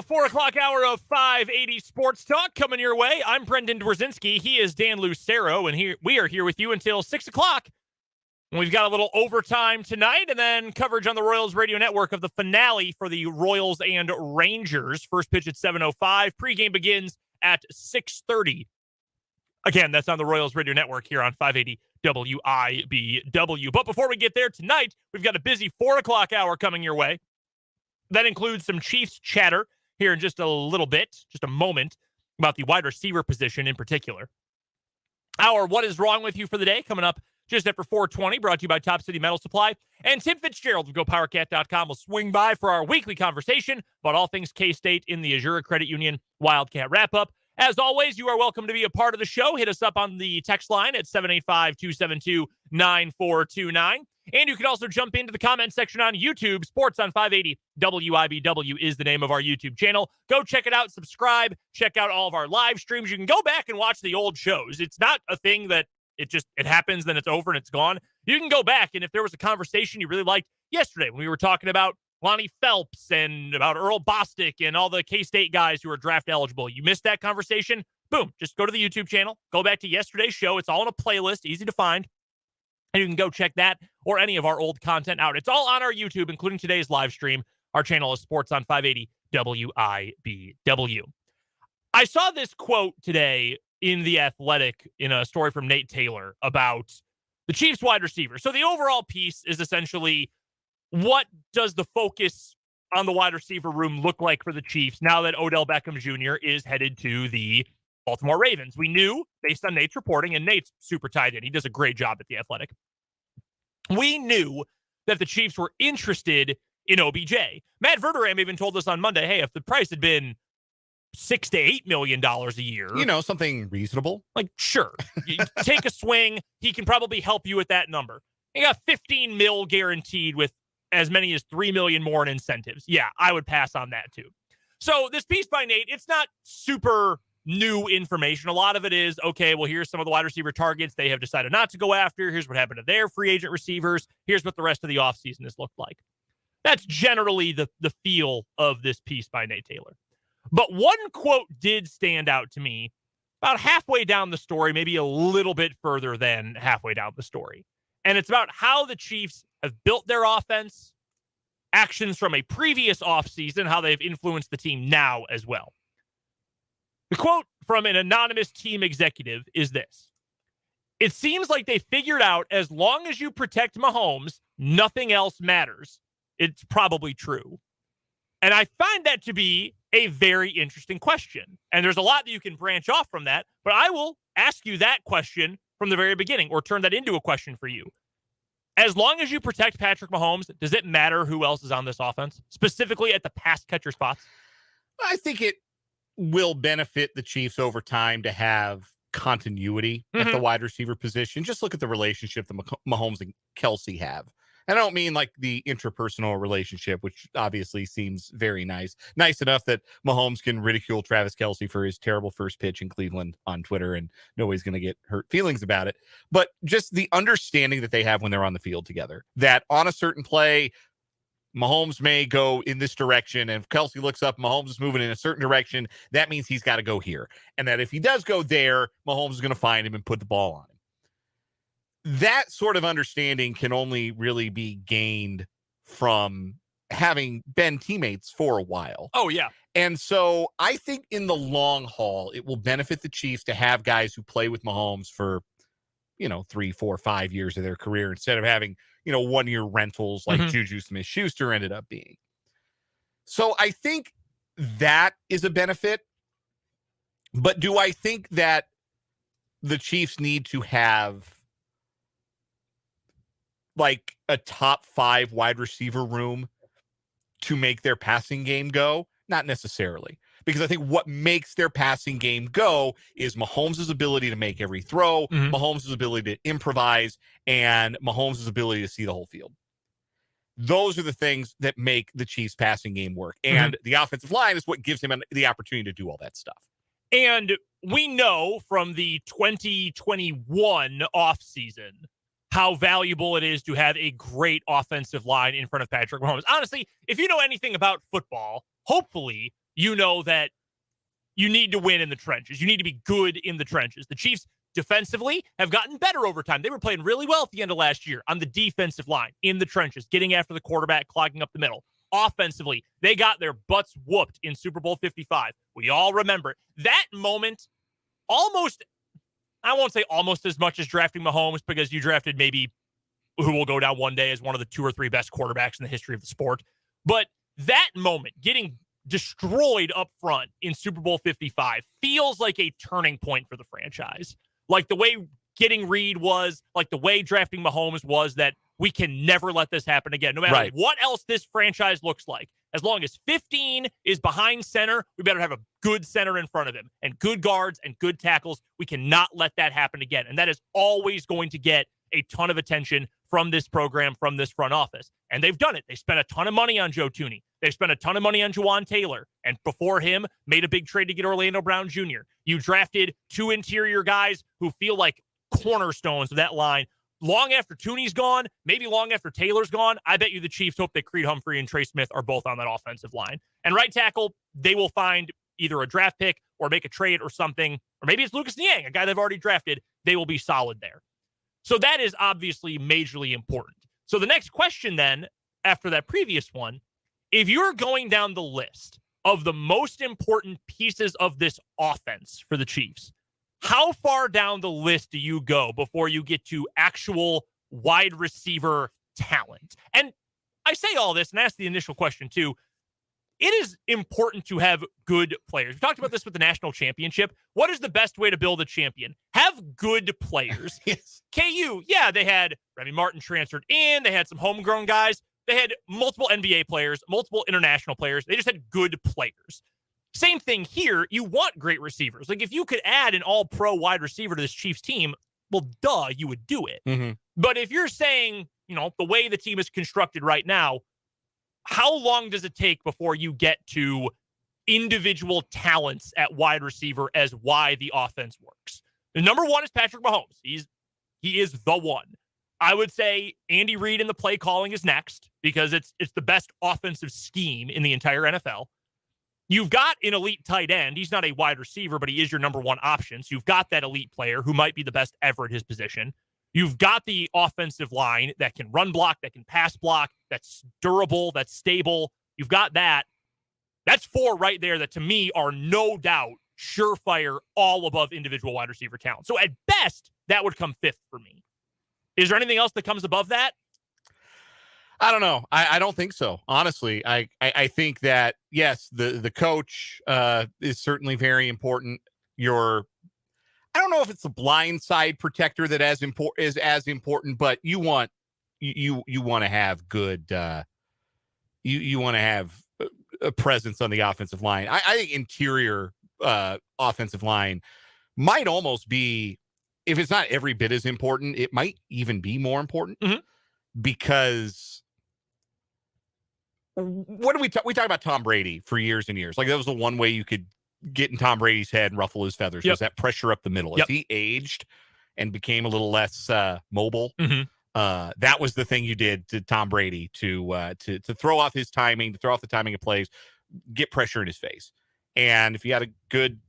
Final 4 o'clock hour of 580 Sports Talk coming your way. I'm Brendan Dworzinski. He is Dan Lucero, and we are here with you until 6 o'clock. We've got a little overtime tonight and then coverage on the Royals Radio Network of the finale for the Royals and Rangers. First pitch at 7:05. Pregame begins at 6:30. Again, that's on the Royals Radio Network here on 580 WIBW. But before we get there tonight, we've got a busy 4 o'clock hour coming your way. That includes some Chiefs chatter here in just a little bit, just a moment, about the wide receiver position in particular. Our What Is Wrong With You for the day coming up just after 4:20, brought to you by Top City Metal Supply. And Tim Fitzgerald of GoPowerCat.com will swing by for our weekly conversation about all things K-State in the Azura Credit Union Wildcat Wrap-Up. As always, you are welcome to be a part of the show. Hit us up on the text line at 785-272-9429. And you can also jump into the comment section on YouTube. Sports on 580 WIBW is the name of our YouTube channel. Go check it out, subscribe, check out all of our live streams. You can go back and watch the old shows. It's not a thing that it happens, then it's over and it's gone. You can go back, and if there was a conversation you really liked yesterday when we were talking about Lonnie Phelps and about Earl Bostic and all the K-State guys who are draft eligible, you missed that conversation, boom, just go to the YouTube channel, go back to yesterday's show. It's all in a playlist, easy to find, and you can go check that or any of our old content out. It's all on our YouTube, including today's live stream. Our channel is Sports on 580 WIBW. I saw this quote today in The Athletic in a story from Nate Taylor about the Chiefs wide receiver. So the overall piece is essentially, what does the focus on the wide receiver room look like for the Chiefs now that Odell Beckham Jr. is headed to the Baltimore Ravens? We knew, based on Nate's reporting, and Nate's super tied in. He does a great job at The Athletic. We knew that the Chiefs were interested in OBJ. Matt Verderame even told us on Monday, hey, if the price had been $6 to $8 million a year, something reasonable, like, sure, you take a swing. He can probably help you with that number. He got $15 million guaranteed with as many as $3 million more in incentives. Yeah, I would pass on that too. So this piece by Nate, it's not super new information. A lot of it is, okay, well, here's some of the wide receiver targets they have decided not to go after. Here's what happened to their free agent receivers. Here's what the rest of the offseason has looked like. That's generally the feel of this piece by Nate Taylor. But one quote did stand out to me about halfway down the story, maybe a little bit further than halfway down the story. And it's about how the Chiefs have built their offense, actions from a previous offseason, how they've influenced the team now as well. The quote from an anonymous team executive is this: "It seems like they figured out as long as you protect Mahomes, nothing else matters." It's probably true. And I find that to be a very interesting question. And there's a lot that you can branch off from that, but I will ask you that question from the very beginning, or turn that into a question for you. As long as you protect Patrick Mahomes, does it matter who else is on this offense, specifically at the pass catcher spots? I think it will benefit the Chiefs over time to have continuity at the wide receiver position. Just look at the relationship that Mahomes and Kelsey have. And I don't mean like the interpersonal relationship, which obviously seems very nice. Nice enough that Mahomes can ridicule Travis Kelsey for his terrible first pitch in Cleveland on Twitter, and nobody's going to get hurt feelings about it. But just the understanding that they have when they're on the field together, that on a certain play, Mahomes may go in this direction, and if Kelsey looks up, Mahomes is moving in a certain direction, that means he's got to go here. And that if he does go there, Mahomes is going to find him and put the ball on him. That sort of understanding can only really be gained from having been teammates for a while. Oh, yeah. And so I think in the long haul, it will benefit the Chiefs to have guys who play with Mahomes for, 3, 4, 5 years of their career instead of having, 1-year rentals like Juju Smith-Schuster ended up being. So I think that is a benefit. But do I think that the Chiefs need to have like a top 5 wide receiver room to make their passing game go? Not necessarily, because I think what makes their passing game go is Mahomes' ability to make every throw, Mahomes' ability to improvise, and Mahomes' ability to see the whole field. Those are the things that make the Chiefs passing game work. And the offensive line is what gives him the opportunity to do all that stuff. And we know from the 2021 offseason how valuable it is to have a great offensive line in front of Patrick Mahomes. Honestly, if you know anything about football, hopefully you know that you need to win in the trenches. You need to be good in the trenches. The Chiefs defensively have gotten better over time. They were playing really well at the end of last year on the defensive line, in the trenches, getting after the quarterback, clogging up the middle. Offensively, they got their butts whooped in Super Bowl 55. We all remember that moment almost, I won't say almost as much as drafting Mahomes, because you drafted maybe who will go down one day as one of the 2 or 3 best quarterbacks in the history of the sport. But that moment, getting destroyed up front in Super Bowl 55, feels like a turning point for the franchise. Like the way getting Reed was, like the way drafting Mahomes was, that we can never let this happen again. No matter what else this franchise looks like, as long as 15 is behind center, we better have a good center in front of him and good guards and good tackles. We cannot let that happen again. And that is always going to get a ton of attention from this program, from this front office. And they've done it. They spent a ton of money on Joe Thuney. They've spent a ton of money on Jawan Taylor. And before him, made a big trade to get Orlando Brown Jr. You drafted 2 interior guys who feel like cornerstones of that line. Long after Thuney's gone, maybe long after Taylor's gone, I bet you the Chiefs hope that Creed Humphrey and Trey Smith are both on that offensive line. And right tackle, they will find either a draft pick or make a trade or something. Or maybe it's Lucas Niang, a guy they've already drafted. They will be solid there. So that is obviously majorly important. So the next question then, after that previous one, if you're going down the list of the most important pieces of this offense for the Chiefs, how far down the list do you go before you get to actual wide receiver talent? And I say all this and ask the initial question too. It is important to have good players. We talked about this with the national championship. What is the best way to build a champion? Have good players. Yes. KU, yeah, they had Remy Martin transferred in. They had some homegrown guys. They had multiple NBA players, multiple international players. They just had good players. Same thing here. You want great receivers. Like if you could add an all-pro wide receiver to this Chiefs team, well, duh, you would do it. Mm-hmm. But if you're saying, the way the team is constructed right now, how long does it take before you get to individual talents at wide receiver as why the offense works? The number one is Patrick Mahomes. He is the one. I would say Andy Reid in the play calling is next, because it's the best offensive scheme in the entire NFL. You've got an elite tight end. He's not a wide receiver, but he is your number one option. So you've got that elite player who might be the best ever at his position. You've got the offensive line that can run block, that can pass block, that's durable, that's stable. You've got that. That's 4 right there that to me are no doubt surefire, all above individual wide receiver talent. So at best, that would come 5th for me. Is there anything else that comes above that? I don't know. I don't think so. Honestly, I think that, yes, the coach is certainly very important. I don't know if it's the blind side protector that is as important, but you want to have good you want to have a presence on the offensive line. I think interior offensive line might almost be, if it's not every bit as important, it might even be more important, because what do we talk about Tom Brady for years and years? Like that was the one way you could get in Tom Brady's head and ruffle his feathers, was that pressure up the middle. As he aged and became a little less mobile, that was the thing you did to Tom Brady to throw off his timing, to throw off the timing of plays, get pressure in his face. And if you had a good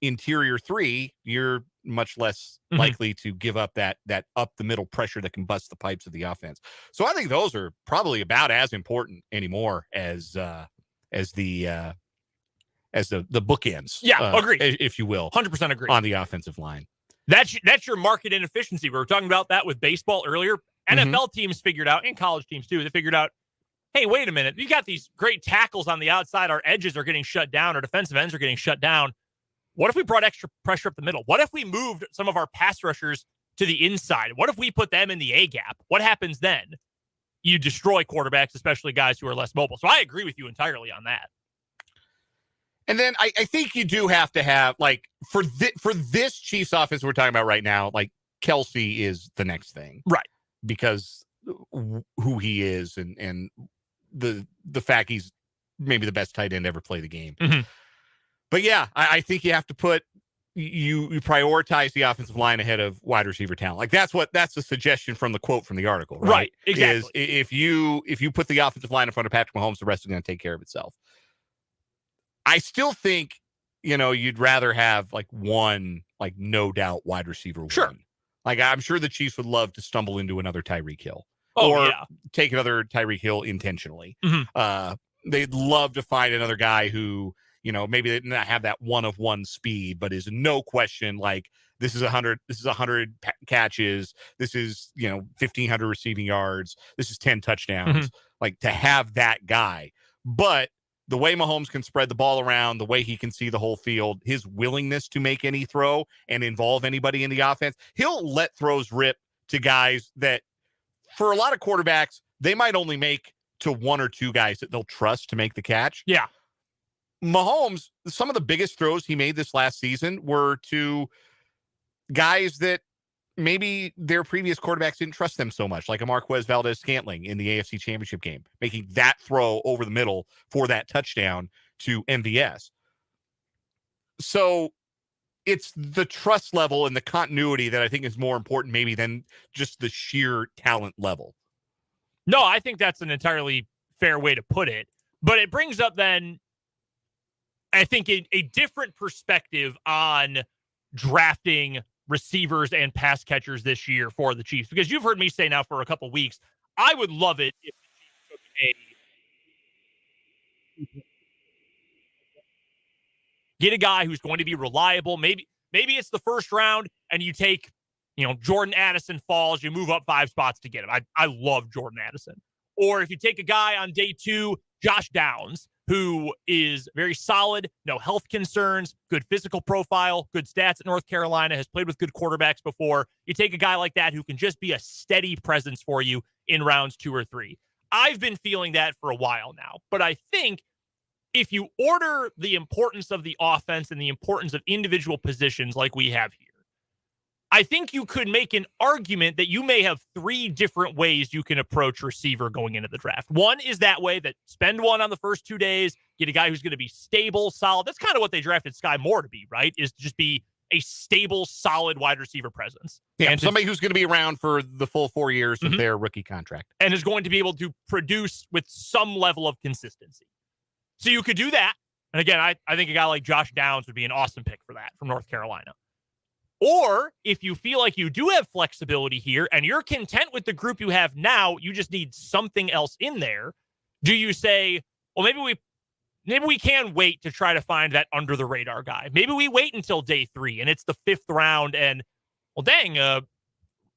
interior 3, you're much less likely to give up that up the middle pressure that can bust the pipes of the offense. So I think those are probably about as important anymore as the bookends. Yeah, agree. If you will. 100% agree. On the offensive line. That's your market inefficiency. We were talking about that with baseball earlier. NFL teams figured out, and college teams too, they figured out, hey, wait a minute. You got these great tackles on the outside. Our edges are getting shut down. Our defensive ends are getting shut down. What if we brought extra pressure up the middle? What if we moved some of our pass rushers to the inside? What if we put them in the A gap? What happens then? You destroy quarterbacks, especially guys who are less mobile. So I agree with you entirely on that. And then I think you do have to have, like, for this Chiefs offense we're talking about right now, like, Kelsey is the next thing. Right. Because who he is and the fact he's maybe the best tight end ever play the game. But yeah, I think you have to put you prioritize the offensive line ahead of wide receiver talent. Like that's the suggestion from the quote from the article, right? Exactly. Is if you put the offensive line in front of Patrick Mahomes, the rest is going to take care of itself. I still think, you'd rather have like one, like no doubt wide receiver Sure. one. Like I'm sure the Chiefs would love to stumble into another Tyreek Hill or take another Tyreek Hill intentionally. Mm-hmm. They'd love to find another guy who, maybe they did not have that one-of-one speed, but is no question like this is 100 catches, this is 1,500 receiving yards, this is 10 touchdowns. Like to have that guy. But the way Mahomes can spread the ball around, the way he can see the whole field, his willingness to make any throw and involve anybody in the offense, he'll let throws rip to guys that for a lot of quarterbacks, they might only make to one or two guys that they'll trust to make the catch. Yeah. Mahomes, some of the biggest throws he made this last season were to guys that maybe their previous quarterbacks didn't trust them so much, like a Marquez Valdez-Scantling in the AFC Championship game, making that throw over the middle for that touchdown to MVS. So it's the trust level and the continuity that I think is more important maybe than just the sheer talent level. No, I think that's an entirely fair way to put it. But it brings up then, I think, a different perspective on drafting receivers and pass catchers this year for the Chiefs. Because you've heard me say now for a couple weeks, I would love it if the Chiefs took get a guy who's going to be reliable. Maybe it's the first round and you take, Jordan Addison falls, you move up 5 spots to get him. I love Jordan Addison. Or if you take a guy on day 2, Josh Downs, who is very solid, no health concerns, good physical profile, good stats at North Carolina, has played with good quarterbacks before. You take a guy like that who can just be a steady presence for you in rounds 2 or 3. I've been feeling that for a while now, but I think if you order the importance of the offense and the importance of individual positions like we have here, I think you could make an argument that you may have 3 different ways you can approach receiver going into the draft. One is that way, that spend one on the first 2 days, get a guy who's going to be stable, solid. That's kind of what they drafted Sky Moore to be, right? Is to just be a stable, solid wide receiver presence. Yeah, and somebody who's going to be around for the full 4 years of their rookie contract. And is going to be able to produce with some level of consistency. So you could do that. And again, I think a guy like Josh Downs would be an awesome pick for that from North Carolina. Or if you feel like you do have flexibility here and you're content with the group you have now, you just need something else in there. Do you say, well, maybe we can wait to try to find that under the radar guy. Maybe we wait until day 3 and it's the 5th round and, well, dang,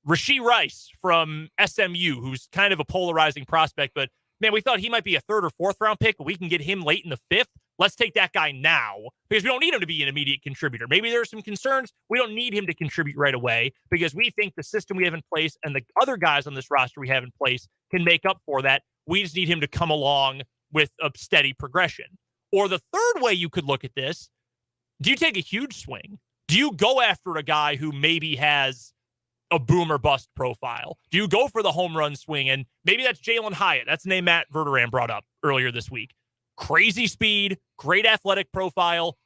Rashee Rice from SMU, who's kind of a polarizing prospect, but man, we thought he might be a 3rd or 4th round pick, but we can get him late in the 5th. Let's take that guy now because we don't need him to be an immediate contributor. Maybe there are some concerns. We don't need him to contribute right away because we think the system we have in place and the other guys on this roster we have in place can make up for that. We just need him to come along with a steady progression. Or the third way you could look at this, do you take a huge swing? Do you go after a guy who maybe has a boom or bust profile? Do you go for the home run swing? And maybe that's Jalen Hyatt. That's the name Matt Verderam brought up earlier this week. Crazy speed, great athletic profile,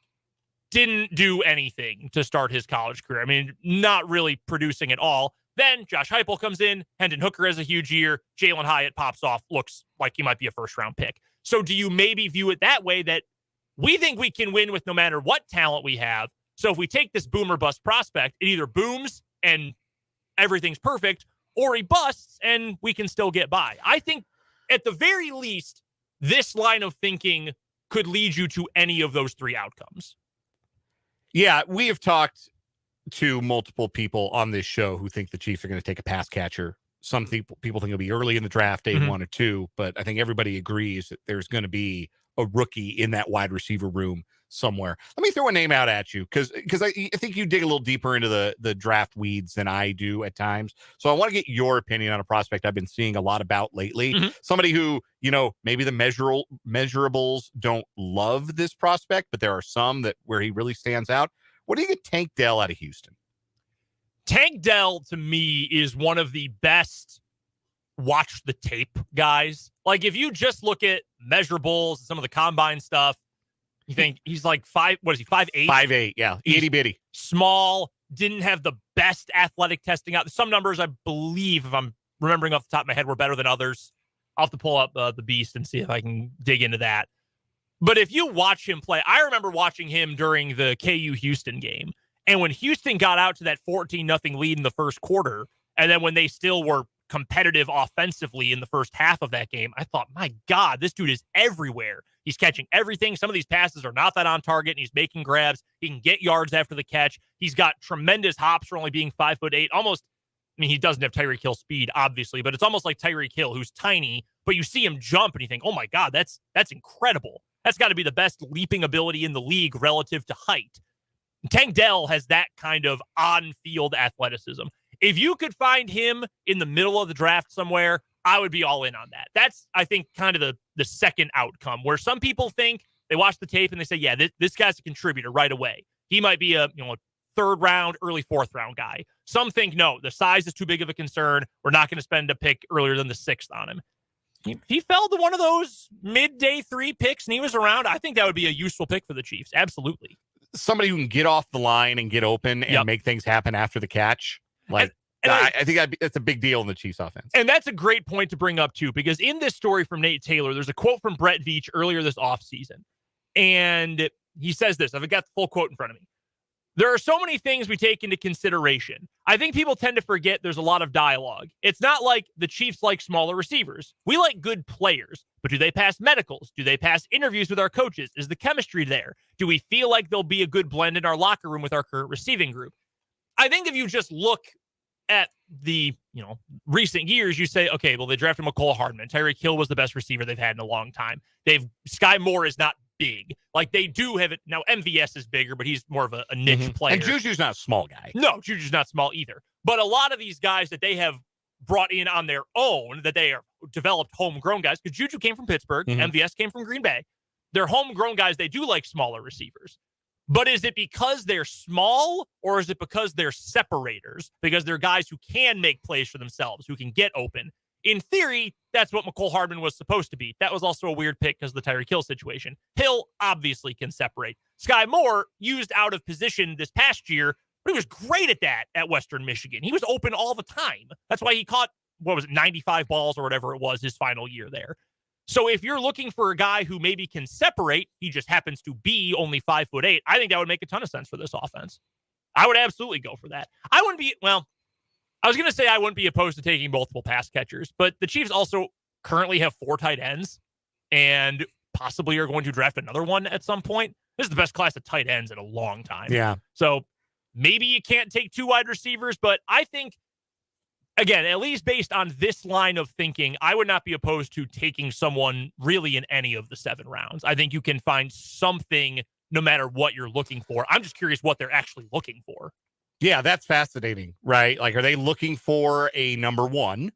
didn't do anything to start his college career. I mean, not really producing at all. Then Josh Heupel comes in, Hendon Hooker has a huge year, Jalen Hyatt pops off, looks like he might be a first-round pick. So do you maybe view it that way, that we think we can win with no matter what talent we have? So if we take this boom or bust prospect, it either booms and everything's perfect, or he busts and we can still get by. I think at the very least, this line of thinking could lead you to any of those 3 outcomes. Yeah, we have talked to multiple people on this show who think the Chiefs are going to take a pass catcher. Some people think it'll be early in the draft, day 1 or 2, but I think everybody agrees that there's going to be a rookie in that wide receiver room somewhere. Let me throw a name out at you because I think you dig a little deeper into the draft weeds than I do at times. So I want to get your opinion on a prospect I've been seeing a lot about lately. Somebody who, maybe the measurables don't love this prospect, but there are some that where he really stands out. What do you get Tank Dell out of Houston? Tank Dell, to me, is one of the best watch the tape guys. Like, if you just look at measurables, some of the combine stuff, you think he's like 5'8"? 5'8", yeah. Itty bitty. Small, didn't have the best athletic testing out. Some numbers, I believe, if I'm remembering off the top of my head, were better than others. I'll have to pull up the Beast and see if I can dig into that. But if you watch him play, I remember watching him during the KU Houston game. And when Houston got out to that 14-0 lead in the first quarter, and then when they still were competitive offensively in the first half of that game, I thought, my God, this dude is everywhere. He's catching everything. Some of these passes are not that on target, and he's making grabs. He can get yards after the catch. He's got tremendous hops for only being 5'8". Almost, I mean, he doesn't have Tyreek Hill speed, obviously, but it's almost like Tyreek Hill, who's tiny, but you see him jump and you think, oh my God, that's incredible. That's got to be the best leaping ability in the league relative to height. Tank Dell has that kind of on-field athleticism. If you could find him in the middle of the draft somewhere, I would be all in on that. That's, I think, kind of the second outcome, where some people think they watch the tape and they say, yeah, this guy's a contributor right away. He might be a third round, early fourth round guy. Some think, no, the size is too big of a concern. We're not going to spend a pick earlier than the 6th on him. He fell to one of those mid-day 3 picks and he was around. I think that would be a useful pick for the Chiefs. Absolutely. Somebody who can get off the line and get open and make things happen after the catch. Like, and I think that's a big deal in the Chiefs offense. And that's a great point to bring up, too, because in this story from Nate Taylor, there's a quote from Brett Veach earlier this offseason. And he says this. I've got the full quote in front of me. There are so many things we take into consideration. I think people tend to forget there's a lot of dialogue. It's not like the Chiefs like smaller receivers. We like good players, but do they pass medicals? Do they pass interviews with our coaches? Is the chemistry there? Do we feel like there'll be a good blend in our locker room with our current receiving group? I think if you just look at the recent years, you say, okay, well, they drafted McCole Hardman. Tyreek Hill was the best receiver they've had in a long time. Sky Moore is not big. Like, they do have it. Now, MVS is bigger, but he's more of a niche player. And Juju's not a small guy. No, Juju's not small either. But a lot of these guys that they have brought in on their own, that they are developed homegrown guys, because Juju came from Pittsburgh, MVS came from Green Bay. They're homegrown guys. They do like smaller receivers. But is it because they're small, or is it because they're separators? Because they're guys who can make plays for themselves, who can get open. In theory, that's what McCole Hardman was supposed to be. That was also a weird pick because of the Tyreek Hill situation. Hill obviously can separate. Sky Moore used out of position this past year, but he was great at that at Western Michigan. He was open all the time. That's why he caught, 95 balls or whatever it was his final year there. So if you're looking for a guy who maybe can separate, he just happens to be only 5'8", I think that would make a ton of sense for this offense. I would absolutely go for that. I was going to say I wouldn't be opposed to taking multiple pass catchers, but the Chiefs also currently have 4 tight ends and possibly are going to draft another one at some point. This is the best class of tight ends in a long time. Yeah. So maybe you can't take 2 wide receivers, but I think, again, at least based on this line of thinking, I would not be opposed to taking someone really in any of the 7 rounds. I think you can find something no matter what you're looking for. I'm just curious what they're actually looking for. Yeah, that's fascinating, right? Like, are they looking for a number 1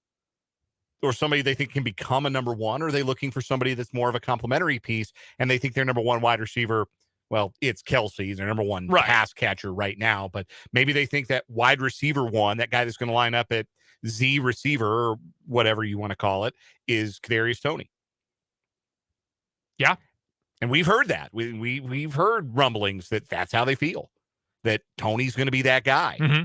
or somebody they think can become a number 1? Or are they looking for somebody that's more of a complementary piece and they think their number 1 wide receiver, well, it's Kelsey, he's their number 1 pass catcher right now, but maybe they think that wide receiver 1, that guy that's going to line up at Z receiver or whatever you want to call it, is Kadarius Toney. Yeah. And we've heard that. We've heard rumblings that that's how they feel, that Toney's going to be that guy. Mm-hmm.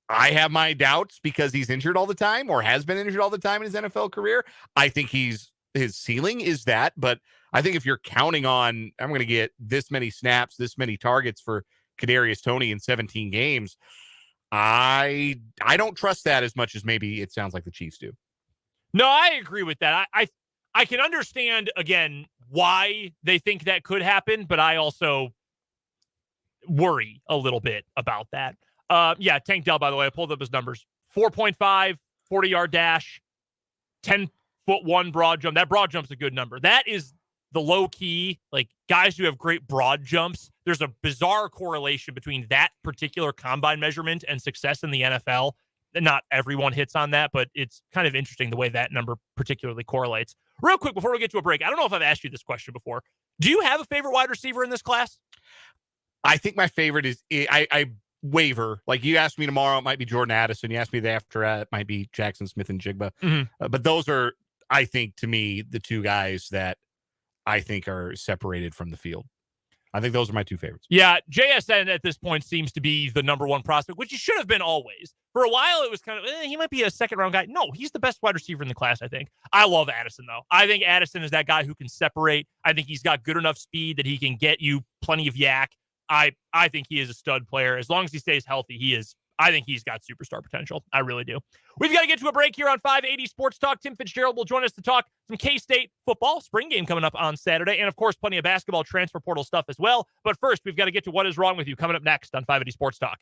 I have my doubts because he's injured all the time or has been injured all the time in his NFL career. I think his ceiling is that, but I think if you're counting on, I'm going to get this many snaps, this many targets for Kadarius Toney in 17 games, I don't trust that as much as maybe it sounds like the Chiefs do. No, I agree with that. I can understand, again, why they think that could happen, but I also worry a little bit about that. Tank Dell, by the way, I pulled up his numbers. 4.5, 40-yard dash, 10'1" broad jump. That broad jump's a good number. That is the low key, like, guys who have great broad jumps. There's a bizarre correlation between that particular combine measurement and success in the NFL. Not everyone hits on that, but it's kind of interesting the way that number particularly correlates. Real quick, before we get to a break, I don't know if I've asked you this question before. Do you have a favorite wide receiver in this class? I think my favorite is, I waver. Like, you asked me tomorrow, it might be Jordan Addison. You asked me the day after that, it might be Jackson Smith and Jigba. Mm-hmm. But those are, I think, to me, the 2 guys that I think are separated from the field. I think those are my two favorites. Yeah, JSN at this point seems to be the number one prospect, which he should have been always. For a while, it was kind of, he might be a second-round guy. No, he's the best wide receiver in the class, I think. I love Addison, though. I think Addison is that guy who can separate. I think he's got good enough speed that he can get you plenty of yak. I think he is a stud player. As long as he stays healthy, I think he's got superstar potential. I really do. We've got to get to a break here on 580 Sports Talk. Tim Fitzgerald will join us to talk some K-State football, spring game coming up on Saturday, and, of course, plenty of basketball transfer portal stuff as well. But first, we've got to get to What Is Wrong With You coming up next on 580 Sports Talk.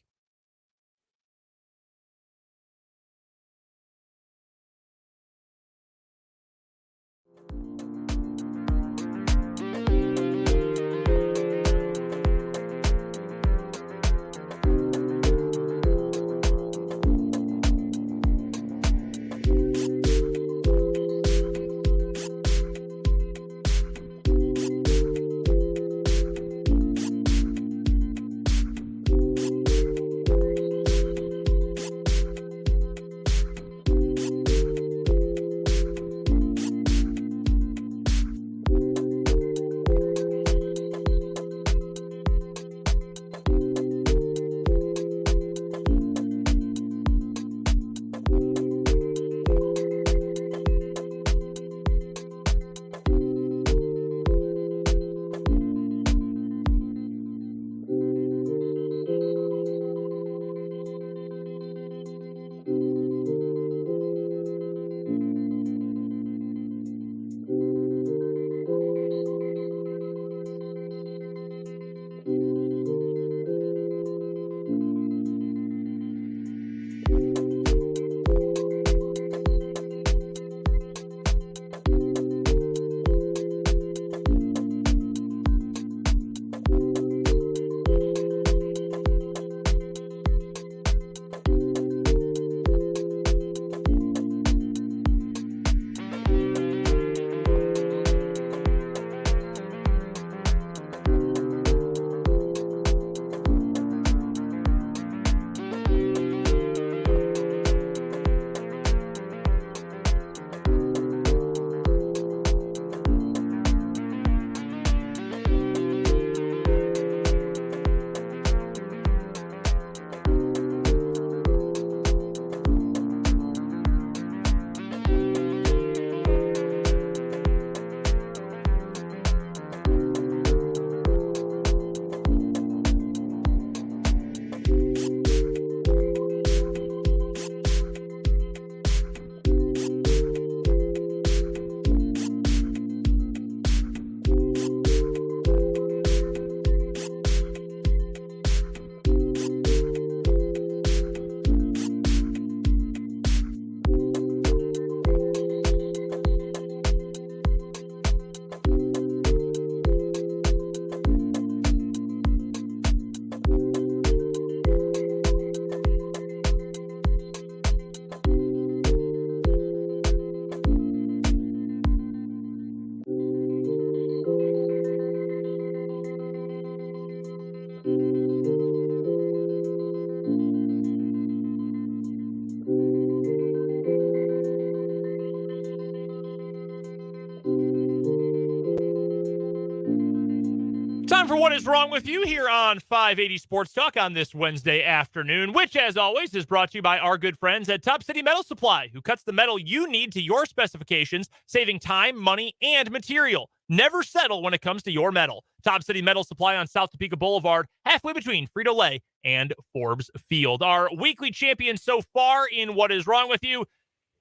Time for What Is Wrong With You here on 580 Sports Talk on this Wednesday afternoon, which, as always, is brought to you by our good friends at Top City Metal Supply, who cuts the metal you need to your specifications, saving time, money, and material. Never settle when it comes to your metal. Top City Metal Supply on South Topeka Boulevard, halfway between Frito-Lay and Forbes Field. Our weekly champion so far in What Is Wrong With You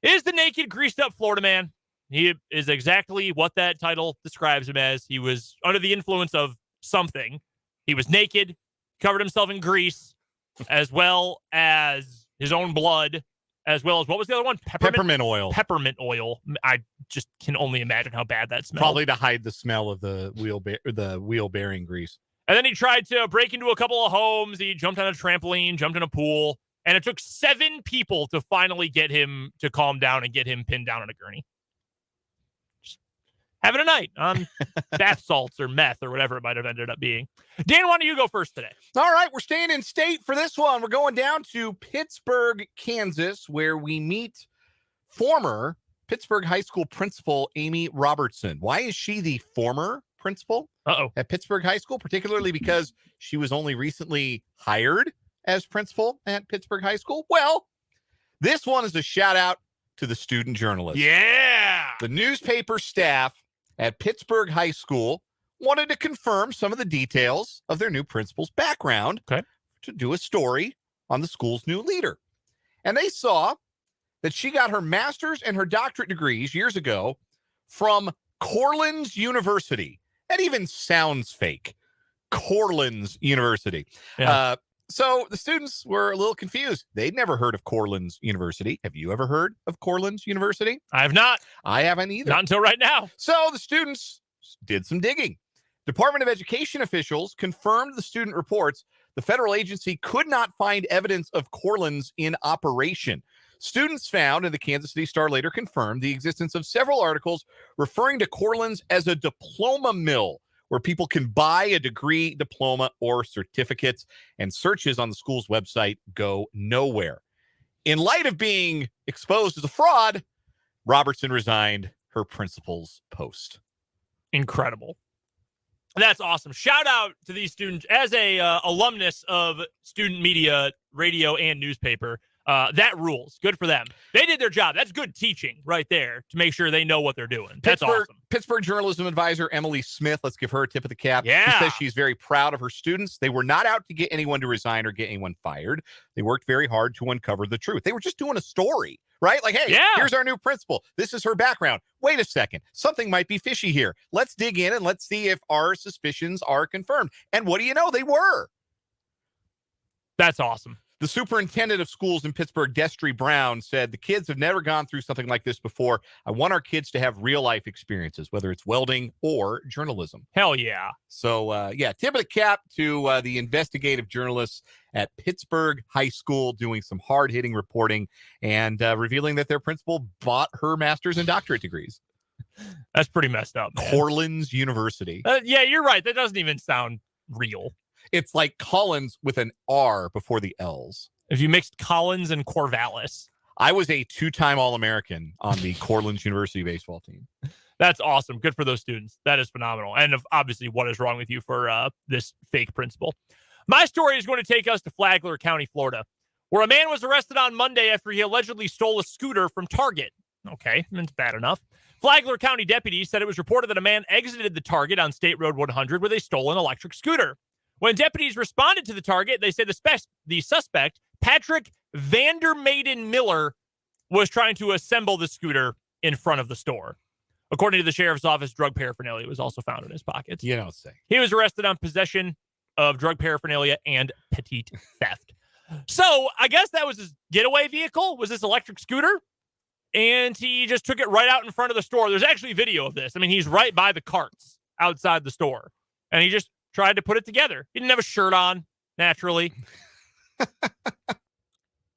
is the naked, greased-up Florida man. He is exactly what that title describes him as. He was under the influence of something. He was naked, covered himself in grease, as well as his own blood, as well as, what was the other one? Peppermint oil. Peppermint oil. I just can only imagine how bad that smells. Probably to hide the smell of the wheel bearing grease. And then he tried to break into a couple of homes. He jumped on a trampoline, jumped in a pool, and it took 7 people to finally get him to calm down and get him pinned down on a gurney. Having a night on bath salts or meth or whatever it might have ended up being. Dan, why don't you go first today? All right, we're staying in state for this one. We're going down to Pittsburgh, Kansas, where we meet former Pittsburgh High School principal Amy Robertson. Why is she the former principal at Pittsburgh High School, particularly because she was only recently hired as principal at Pittsburgh High School? Well, this one is a shout out to the student journalist. Yeah. The newspaper staff at Pittsburgh High School wanted to confirm some of the details of their new principal's background to do a story on the school's new leader. And they saw that she got her master's and her doctorate degrees years ago from Cortland University. That even sounds fake. Cortland University. Yeah. So the students were a little confused. They'd never heard of Cortland University. Have you ever heard of Cortland University? I have not. I haven't either. Not until right now. So the students did some digging. Department of Education officials confirmed the student reports. The federal agency could not find evidence of Cortland's in operation. Students found, and the Kansas City Star later confirmed, the existence of several articles referring to Cortland's as a diploma mill, where people can buy a degree, diploma, or certificates, and searches on the school's website go nowhere. In light of being exposed as a fraud, Robertson resigned her principal's post. Incredible. That's awesome. Shout out to these students. As a alumnus of student media, radio, and newspaper, that rules. Good for them. They did their job. That's good teaching right there to make sure they know what they're doing. That's awesome. Pittsburgh journalism advisor Emily Smith, let's give her a tip of the cap. Yeah. She says she's very proud of her students. They were not out to get anyone to resign or get anyone fired. They worked very hard to uncover the truth. They were just doing a story, right? Like, hey, here's our new principal. This is her background. Wait a second. Something might be fishy here. Let's dig in and let's see if our suspicions are confirmed. And what do you know? They were. That's awesome. The superintendent of schools in Pittsburgh, Destry Brown, said, the kids have never gone through something like this before. I want our kids to have real life experiences, whether it's welding or journalism. Hell yeah. So, tip of the cap to the investigative journalists at Pittsburgh High School doing some hard-hitting reporting and revealing that their principal bought her master's and doctorate degrees. That's pretty messed up, man. Cortland University. Yeah, you're right. That doesn't even sound real. It's like Collins with an R before the L's. If you mixed Collins and Corvallis. I was a 2-time All-American on the Cortland University baseball team. That's awesome. Good for those students. That is phenomenal. And obviously, what is wrong with you for this fake principal? My story is going to take us to Flagler County, Florida, where a man was arrested on Monday after he allegedly stole a scooter from Target. Okay, it's bad enough. Flagler County deputies said it was reported that a man exited the Target on State Road 100 with a stolen electric scooter. When deputies responded to the target, they said the suspect, Patrick Vandermaiden Miller, was trying to assemble the scooter in front of the store. According to the sheriff's office, drug paraphernalia was also found in his pockets. You don't say. He was arrested on possession of drug paraphernalia and petite theft. So I guess that was his getaway vehicle, was this electric scooter. And he just took it right out in front of the store. There's actually video of this. I mean, he's right by the carts outside the store. And he just tried to put it together. He didn't have a shirt on, naturally.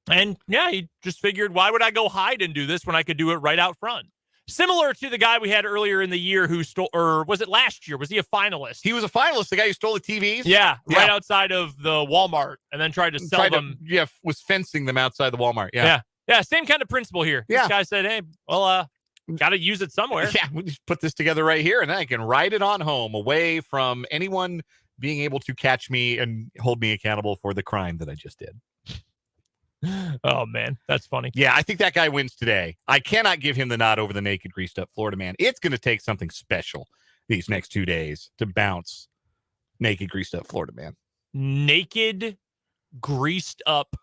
And yeah, he just figured, why would I go hide and do this when I could do it right out front? Similar to the guy we had earlier in the year who stole, or was it last year? Was he a finalist? He was a finalist, the guy who stole the TVs? Yeah, right outside of the Walmart and then tried to sell them. Was fencing them outside the Walmart. Yeah, same kind of principle here. Yeah. This guy said, hey, well, got to use it somewhere. Yeah, we just put this together right here, and then I can ride it on home away from anyone being able to catch me and hold me accountable for the crime that I just did. Oh, man, that's funny. Yeah, I think that guy wins today. I cannot give him the nod over the naked, greased-up Florida man. It's going to take something special these next 2 days to bounce naked, greased-up Florida man. Naked, greased-up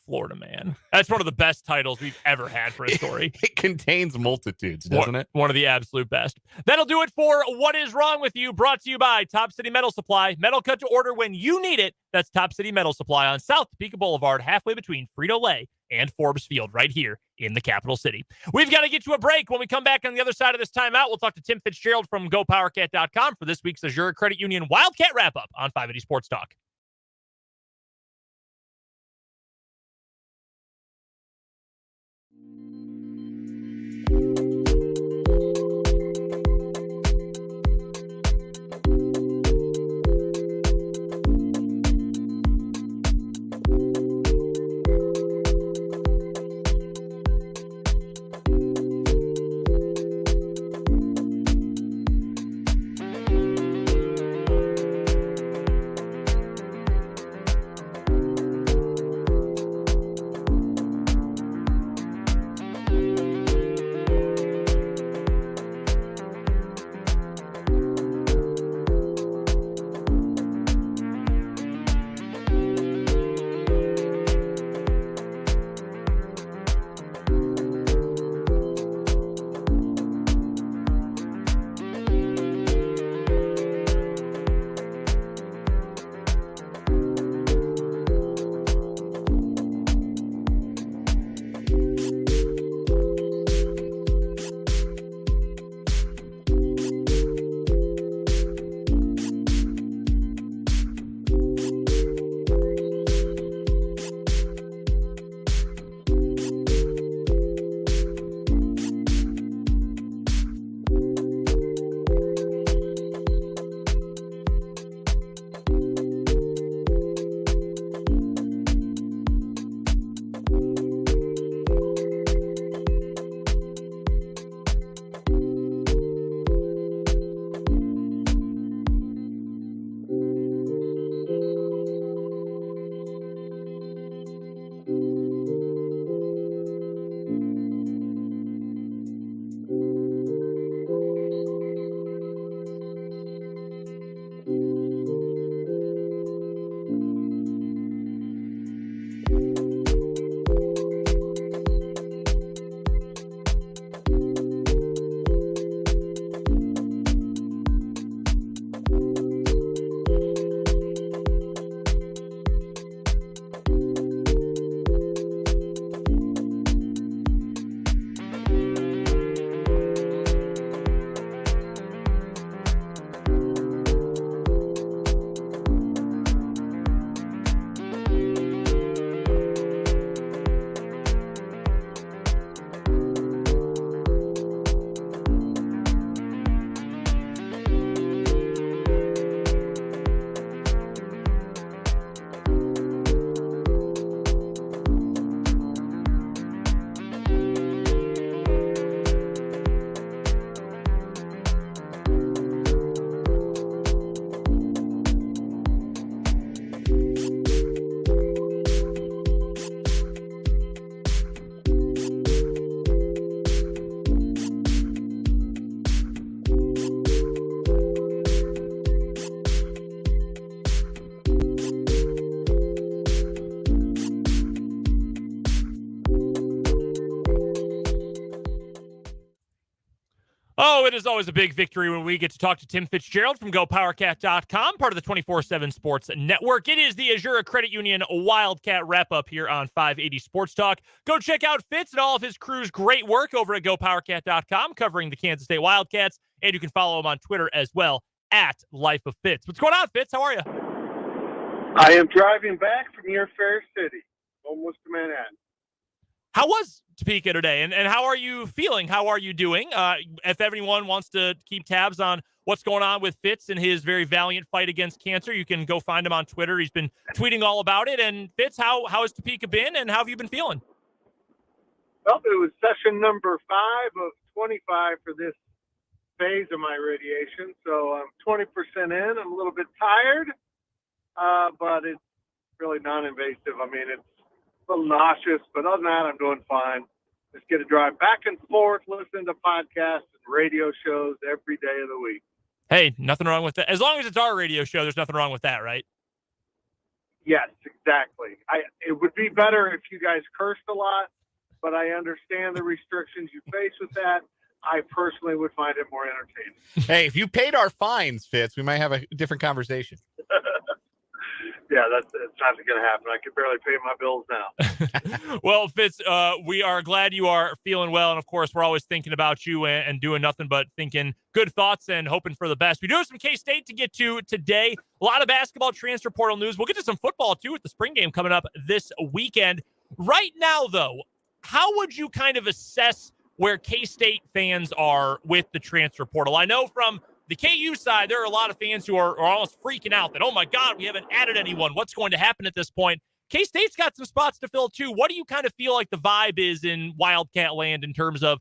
Florida man. That's one of the best titles we've ever had for a story. It contains multitudes, doesn't it? One of the absolute best. That'll do it for What Is Wrong With You, brought to you by Top City Metal Supply. Metal cut to order when you need it. That's Top City Metal Supply on South Topeka Boulevard, halfway between Frito-Lay and Forbes Field, right here in the capital city. We've got to get to a break. When we come back on the other side of this timeout, we'll talk to Tim Fitzgerald from GoPowerCat.com for this week's Azure Credit Union Wildcat Wrap-Up on 580 Sports Talk. Oh, it is always a big victory when we get to talk to Tim Fitzgerald from GoPowerCat.com, part of the 24/7 Sports Network. It is the Azura Credit Union Wildcat wrap-up here on 580 Sports Talk. Go check out Fitz and all of his crew's great work over at GoPowerCat.com, covering the Kansas State Wildcats, and you can follow him on Twitter as well, at Life of Fitz. What's going on, Fitz? How are you? I am driving back from your fair city, almost to Manhattan. How was Topeka today, and how are you feeling? How are you doing? If everyone wants to keep tabs on what's going on with Fitz and his very valiant fight against cancer, you can go find him on Twitter. He's been tweeting all about it. And Fitz, how has Topeka been, and how have you been feeling? Well, it was session number 5 of 25 for this phase of my radiation, so I'm 20% in. I'm a little bit tired, but it's really non-invasive. I mean, it's a little nauseous, but other than that, I'm doing fine. Just get to drive back and forth, listen to podcasts and radio shows every day of the week. Hey, nothing wrong with that. As long as it's our radio show, there's nothing wrong with that, right? Yes, exactly. It would be better if you guys cursed a lot, but I understand the restrictions you face with that. I personally would find it more entertaining. Hey, if you paid our fines, Fitz, we might have a different conversation. Yeah, it's not going to happen. I can barely pay my bills now. Well, Fitz, we are glad you are feeling well. And, of course, we're always thinking about you and doing nothing but thinking good thoughts and hoping for the best. We do have some K-State to get to today. A lot of basketball transfer portal news. We'll get to some football, too, with the spring game coming up this weekend. Right now, though, how would you kind of assess where K-State fans are with the transfer portal? I know from the KU side, there are a lot of fans who are almost freaking out that, oh, my God, we haven't added anyone. What's going to happen at this point? K-State's got some spots to fill, too. What do you kind of feel like the vibe is in Wildcat land in terms of,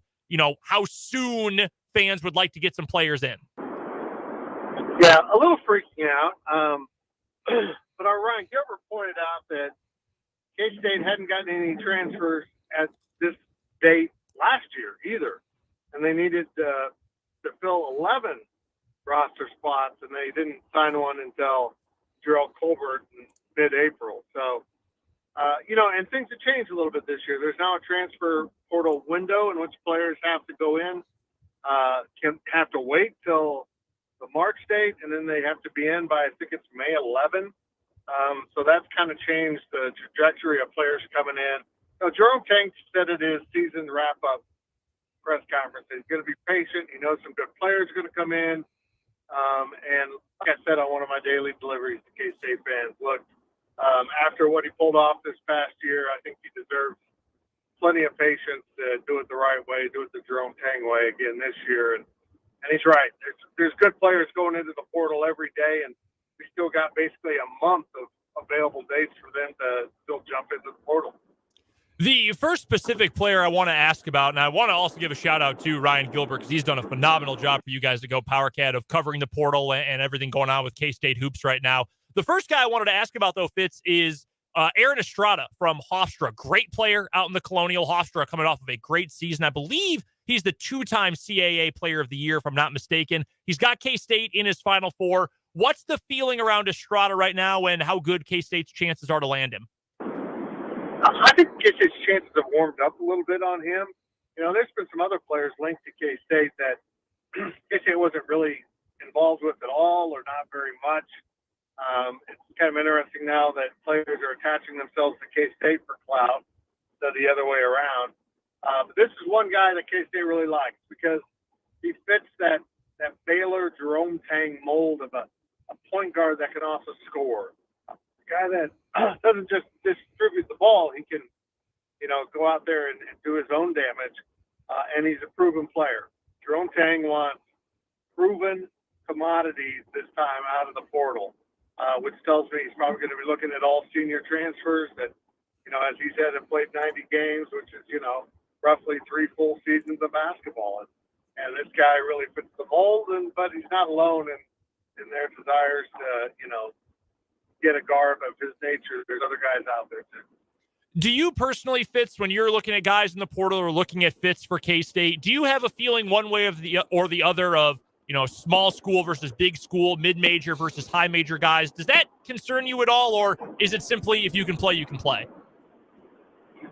how soon fans would like to get some players in? Yeah, a little freaking out. But our Ryan Gilbert pointed out that K-State hadn't gotten any transfers at this date last year either. And they needed to fill 11 roster spots, and they didn't sign one until Gerald Colbert in mid-April. So, and things have changed a little bit this year. There's now a transfer portal window in which players have to go in, can have to wait till the March date, and then they have to be in by, I think it's May 11. So that's kind of changed the trajectory of players coming in. So Jerome Tang said at his season wrap-up press conference, he's going to be patient. He knows some good players are going to come in. And like I said on one of my daily deliveries to K-State fans, look, after what he pulled off this past year, I think he deserves plenty of patience to do it the right way, do it the Jerome Tang way again this year. And he's right. There's good players going into the portal every day, and we still got basically a month of available dates for them to still jump into the portal. The first specific player I want to ask about, and I want to also give a shout out to Ryan Gilbert because he's done a phenomenal job for you guys to go PowerCat of covering the portal and everything going on with K-State hoops right now. The first guy I wanted to ask about, though, Fitz, is Aaron Estrada from Hofstra. Great player out in the Colonial. Hofstra coming off of a great season. I believe he's the 2-time CAA Player of the Year, if I'm not mistaken. He's got K-State in his Final Four. What's the feeling around Estrada right now, and how good K-State's chances are to land him? I think K-State's chances have warmed up a little bit on him. There's been some other players linked to K-State that K-State wasn't really involved with at all or not very much. It's kind of interesting now that players are attaching themselves to K-State for clout instead of the other way around. But this is one guy that K-State really likes because he fits that Baylor Jerome Tang mold of a point guard that can also score. A guy that doesn't just distribute the ball. He can, go out there and do his own damage. And he's a proven player. Jerome Tang wants proven commodities this time out of the portal, which tells me he's probably going to be looking at all senior transfers that, as he said, have played 90 games, which is, roughly 3 full seasons of basketball. And this guy really fits the mold, but he's not alone in their desires to, get a guard of his nature. There's other guys out there too. Do you personally, Fitz, when you're looking at guys in the portal or looking at Fitz for K-State, do you have a feeling one way or the other of, small school versus big school, mid-major versus high major guys? Does that concern you at all, or is it simply if you can play, you can play?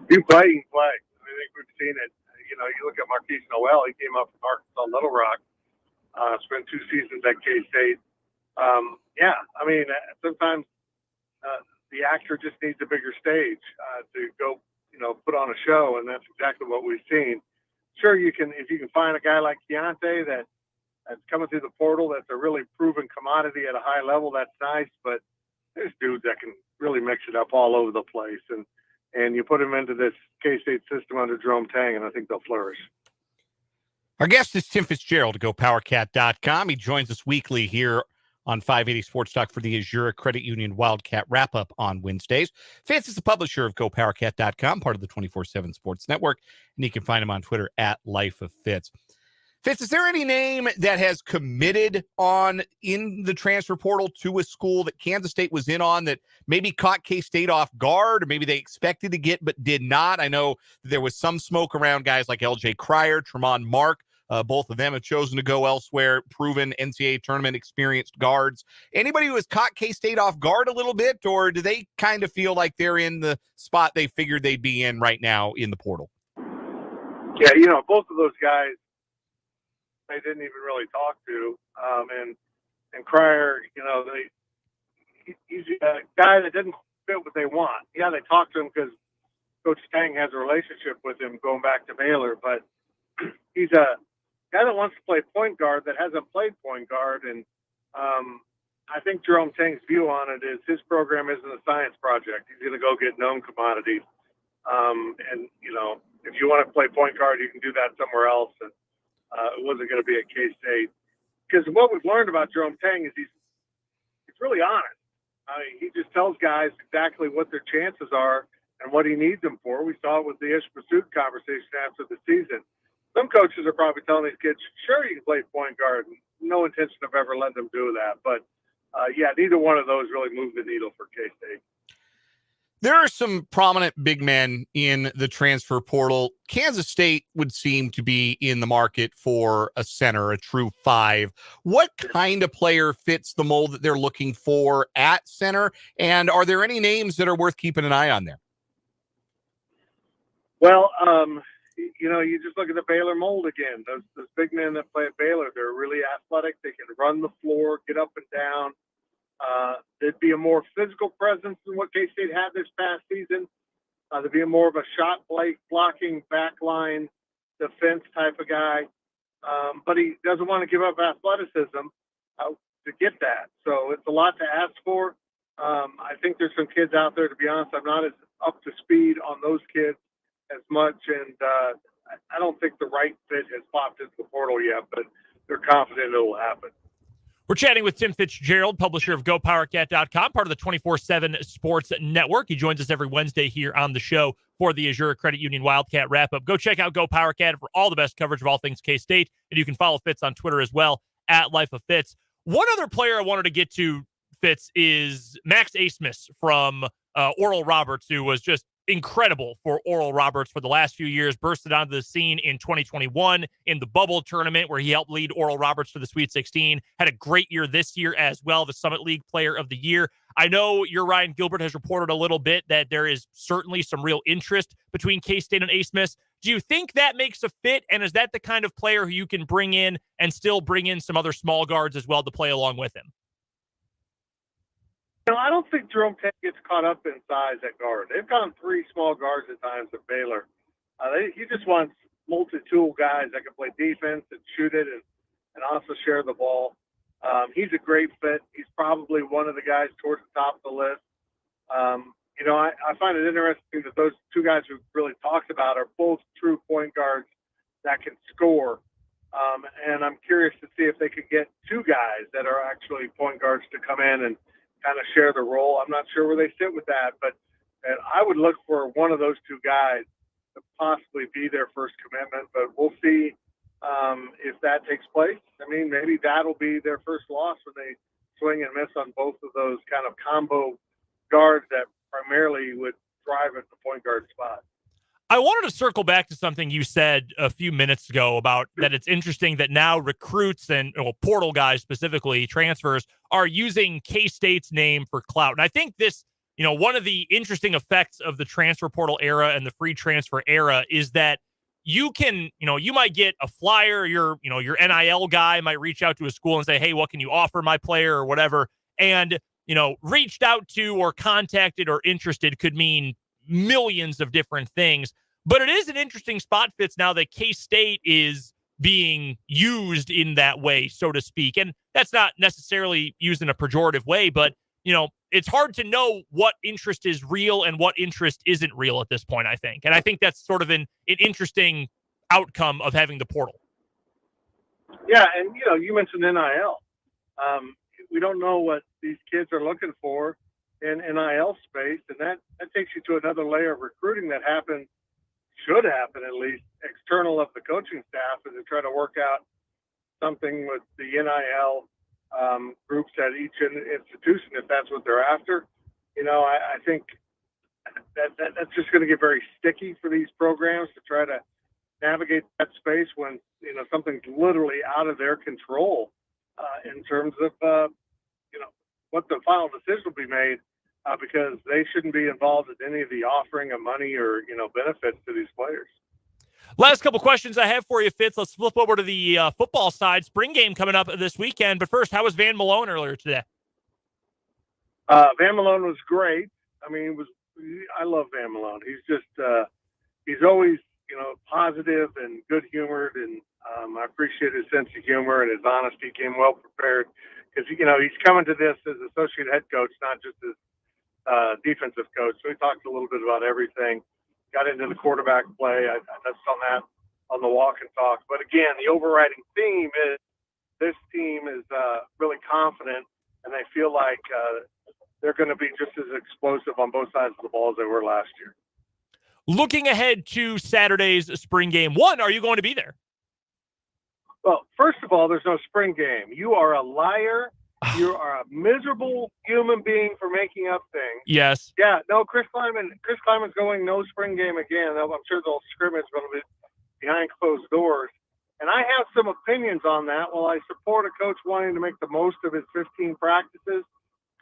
You play, you can play. I think we've seen it. you look at Marquise Noel. He came up from Arkansas Little Rock, spent 2 seasons at K-State. Sometimes the actor just needs a bigger stage to go, put on a show, and that's exactly what we've seen. Sure, if you can find a guy like Keontae that's coming through the portal, that's a really proven commodity at a high level, that's nice, but there's dudes that can really mix it up all over the place, and you put them into this K-State system under Jerome Tang, and I think they'll flourish. Our guest is Tim Fitzgerald of GoPowerCat.com. He joins us weekly here on 580 Sports Talk for the Azura Credit Union Wildcat Wrap-Up on Wednesdays. Fitz is the publisher of GoPowerCat.com, part of the 24/7 Sports Network, and you can find him on Twitter at Life of Fitz. Fitz, is there any name that has committed on in the transfer portal to a school that Kansas State was in on that maybe caught K-State off guard, or maybe they expected to get but did not? I know there was some smoke around guys like L.J. Cryer, Tremont Mark. Both of them have chosen to go elsewhere, proven NCAA tournament experienced guards. Anybody who has caught K-State off guard a little bit, or do they kind of feel like they're in the spot they figured they'd be in right now in the portal? Yeah, both of those guys, they didn't even really talk to. And Cryer, he's a guy that didn't fit what they want. Yeah, they talked to him because Coach Tang has a relationship with him going back to Baylor, but he's a guy that wants to play point guard that hasn't played point guard. And I think Jerome Tang's view on it is his program isn't a science project. He's going to go get known commodities. If you want to play point guard, you can do that somewhere else. And it wasn't going to be at K-State. Because what we've learned about Jerome Tang is he's really honest. He just tells guys exactly what their chances are and what he needs them for. We saw it with the Ish Pursuit conversation after the season. Some coaches are probably telling these kids, sure, you can play point guard. No intention of ever letting them do that. But, neither one of those really moved the needle for K-State. There are some prominent big men in the transfer portal. Kansas State would seem to be in the market for a center, a true 5. What kind of player fits the mold that they're looking for at center? And are there any names that are worth keeping an eye on there? Well, you just look at the Baylor mold again. Those big men that play at Baylor, they're really athletic. They can run the floor, get up and down. There'd be a more physical presence than what K-State had this past season. There'd be more of a shot blocking backline defense type of guy. But he doesn't want to give up athleticism to get that. So it's a lot to ask for. I think there's some kids out there, to be honest, I'm not as up to speed on those kids as much. And I don't think the right fit has popped into the portal yet, but they're confident it will happen. We're chatting with Tim Fitzgerald, publisher of GoPowerCat.com, part of the 24/7 Sports Network. He joins us every Wednesday here on the show for the Azura Credit Union Wildcat Wrap-Up. Go check out GoPowerCat for all the best coverage of all things K-State, and you can follow Fitz on Twitter as well, at Life of Fitz. One other player I wanted to get to, Fitz, is Max Abmas from Oral Roberts, who was just incredible for Oral Roberts for the last few years, bursted onto the scene in 2021 in the bubble tournament where he helped lead Oral Roberts to the Sweet 16, had a great year this year as well, the Summit League Player of the Year. I know your Ryan Gilbert has reported a little bit that there is certainly some real interest between K-State and Abmas. Do you think that makes a fit, and is that the kind of player who you can bring in and still bring in some other small guards as well to play along with him? I don't think Jerome Tang gets caught up in size at guard. They've gone 3 small guards at times at Baylor. He just wants multi-tool guys that can play defense and shoot it and also share the ball. He's a great fit. He's probably one of the guys towards the top of the list. I find it interesting that those 2 guys we've really talked about are both true point guards that can score. And I'm curious to see if they could get 2 guys that are actually point guards to come in and kind of share the role. I'm not sure where they sit with that, but I would look for one of those 2 guys to possibly be their first commitment, but we'll see if that takes place. I mean, maybe that'll be their first loss when they swing and miss on both of those kind of combo guards that primarily would thrive at the point guard spot. I wanted to circle back to something you said a few minutes ago about that it's interesting that now recruits and portal guys, specifically transfers, are using K-State's name for clout. And I think this, one of the interesting effects of the transfer portal era and the free transfer era is that you can, you might get a flyer, your NIL guy might reach out to a school and say, hey, what can you offer my player or whatever? And, reached out to or contacted or interested could mean millions of different things. But it is an interesting spot, Fitz, now that K-State is being used in that way, so to speak. And that's not necessarily used in a pejorative way, but, it's hard to know what interest is real and what interest isn't real at this point, I think. And I think that's sort of an interesting outcome of having the portal. Yeah, and, you mentioned NIL. We don't know what these kids are looking for in NIL space, and that takes you to another layer of recruiting that should happen at least, external of the coaching staff, as they try to work out something with the NIL groups at each institution, if that's what they're after. I think that's just going to get very sticky for these programs to try to navigate that space when, something's literally out of their control in terms of, what the final decision will be made, because they shouldn't be involved in any of the offering of money or, benefits to these players. Last couple questions I have for you, Fitz. Let's flip over to the football side. Spring game coming up this weekend. But first, how was Van Malone earlier today? Van Malone was great. I mean, I love Van Malone. He's just he's always, positive and good-humored, and I appreciate his sense of humor and his honesty. Came well prepared because, he's coming to this as associate head coach, not just as defensive coach. So he talked a little bit about everything. Got into the quarterback play. I touched on that on the walk and talk. But again, the overriding theme is this team is really confident, and they feel like they're going to be just as explosive on both sides of the ball as they were last year. Looking ahead to Saturday's spring game, are you going to be there? Well, first of all, there's no spring game. You are a liar. You are a miserable human being for making up things. Yes. Yeah. No, Chris Kleiman's going no spring game again. I'm sure they'll scrimmage a little bit behind closed doors. And I have some opinions on that. While I support a coach wanting to make the most of his 15 practices,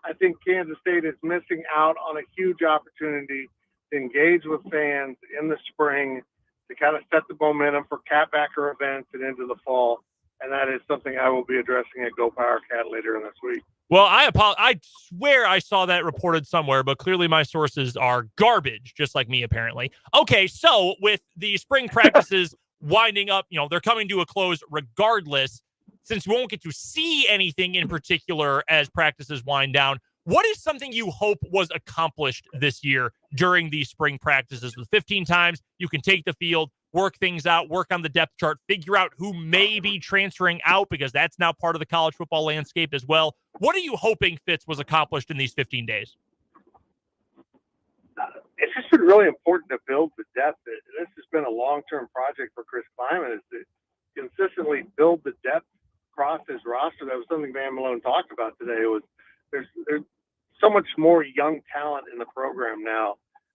I think Kansas State is missing out on a huge opportunity to engage with fans in the spring, to kind of set the momentum for catbacker events and into the fall. And that is something I will be addressing at Go Power Cat later in this week. Well, I swear I saw that reported somewhere, but clearly my sources are garbage, just like me, apparently. Okay, so with the spring practices winding up, they're coming to a close regardless. Since we won't get to see anything in particular as practices wind down, what is something you hope was accomplished this year during these spring practices? With 15 times, you can take the field, work things out, work on the depth chart, figure out who may be transferring out, because that's now part of the college football landscape as well. What are you hoping, Fitz, was accomplished in these 15 days? It's just been really important to build the depth. This has been a long-term project for Chris Klieman, is to consistently build the depth across his roster. That was something Van Malone talked about today. It was there's so much more young talent in the program now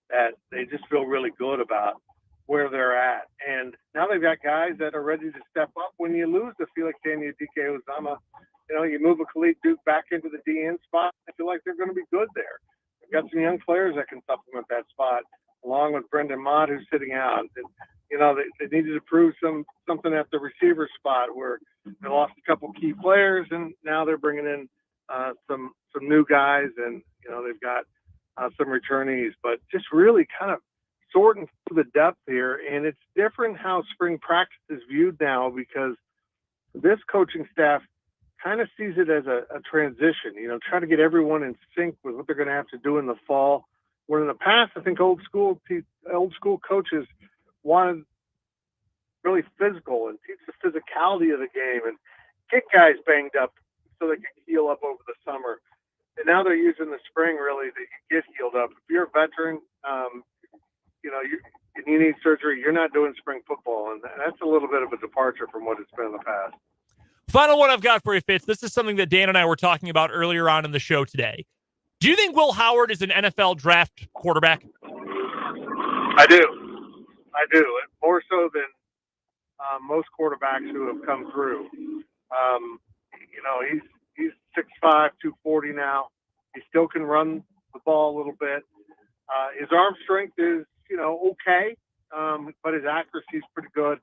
that they just feel really good about where they're at. And now they've got guys that are ready to step up. When you lose to Felix Dike Uzama, you move a Khalid Duke back into the DN spot, I feel like they're going to be good there. They've got some young players that can supplement that spot, along with Brendan Mott, who's sitting out. And, they needed to prove something at the receiver spot where they lost a couple key players, and now they're bringing in some new guys, and they've got some returnees, but just really kind of sorting through the depth here. And it's different how spring practice is viewed now, because this coaching staff kind of sees it as a transition, trying to get everyone in sync with what they're going to have to do in the fall. Where in the past, I think old school coaches wanted really physical and teach the physicality of the game and get guys banged up so they can heal up over the summer. And now they're using the spring really to get healed up. If you're a veteran, you need surgery, you're not doing spring football. And that's a little bit of a departure from what it's been in the past. Final one I've got for you, Fitz. This is something that Dan and I were talking about earlier on in the show today. Do you think Will Howard is an NFL draft quarterback? I do. More so than most quarterbacks who have come through. He's 6'5", 240 now. He still can run the ball a little bit. His arm strength is, okay. but his accuracy is pretty good.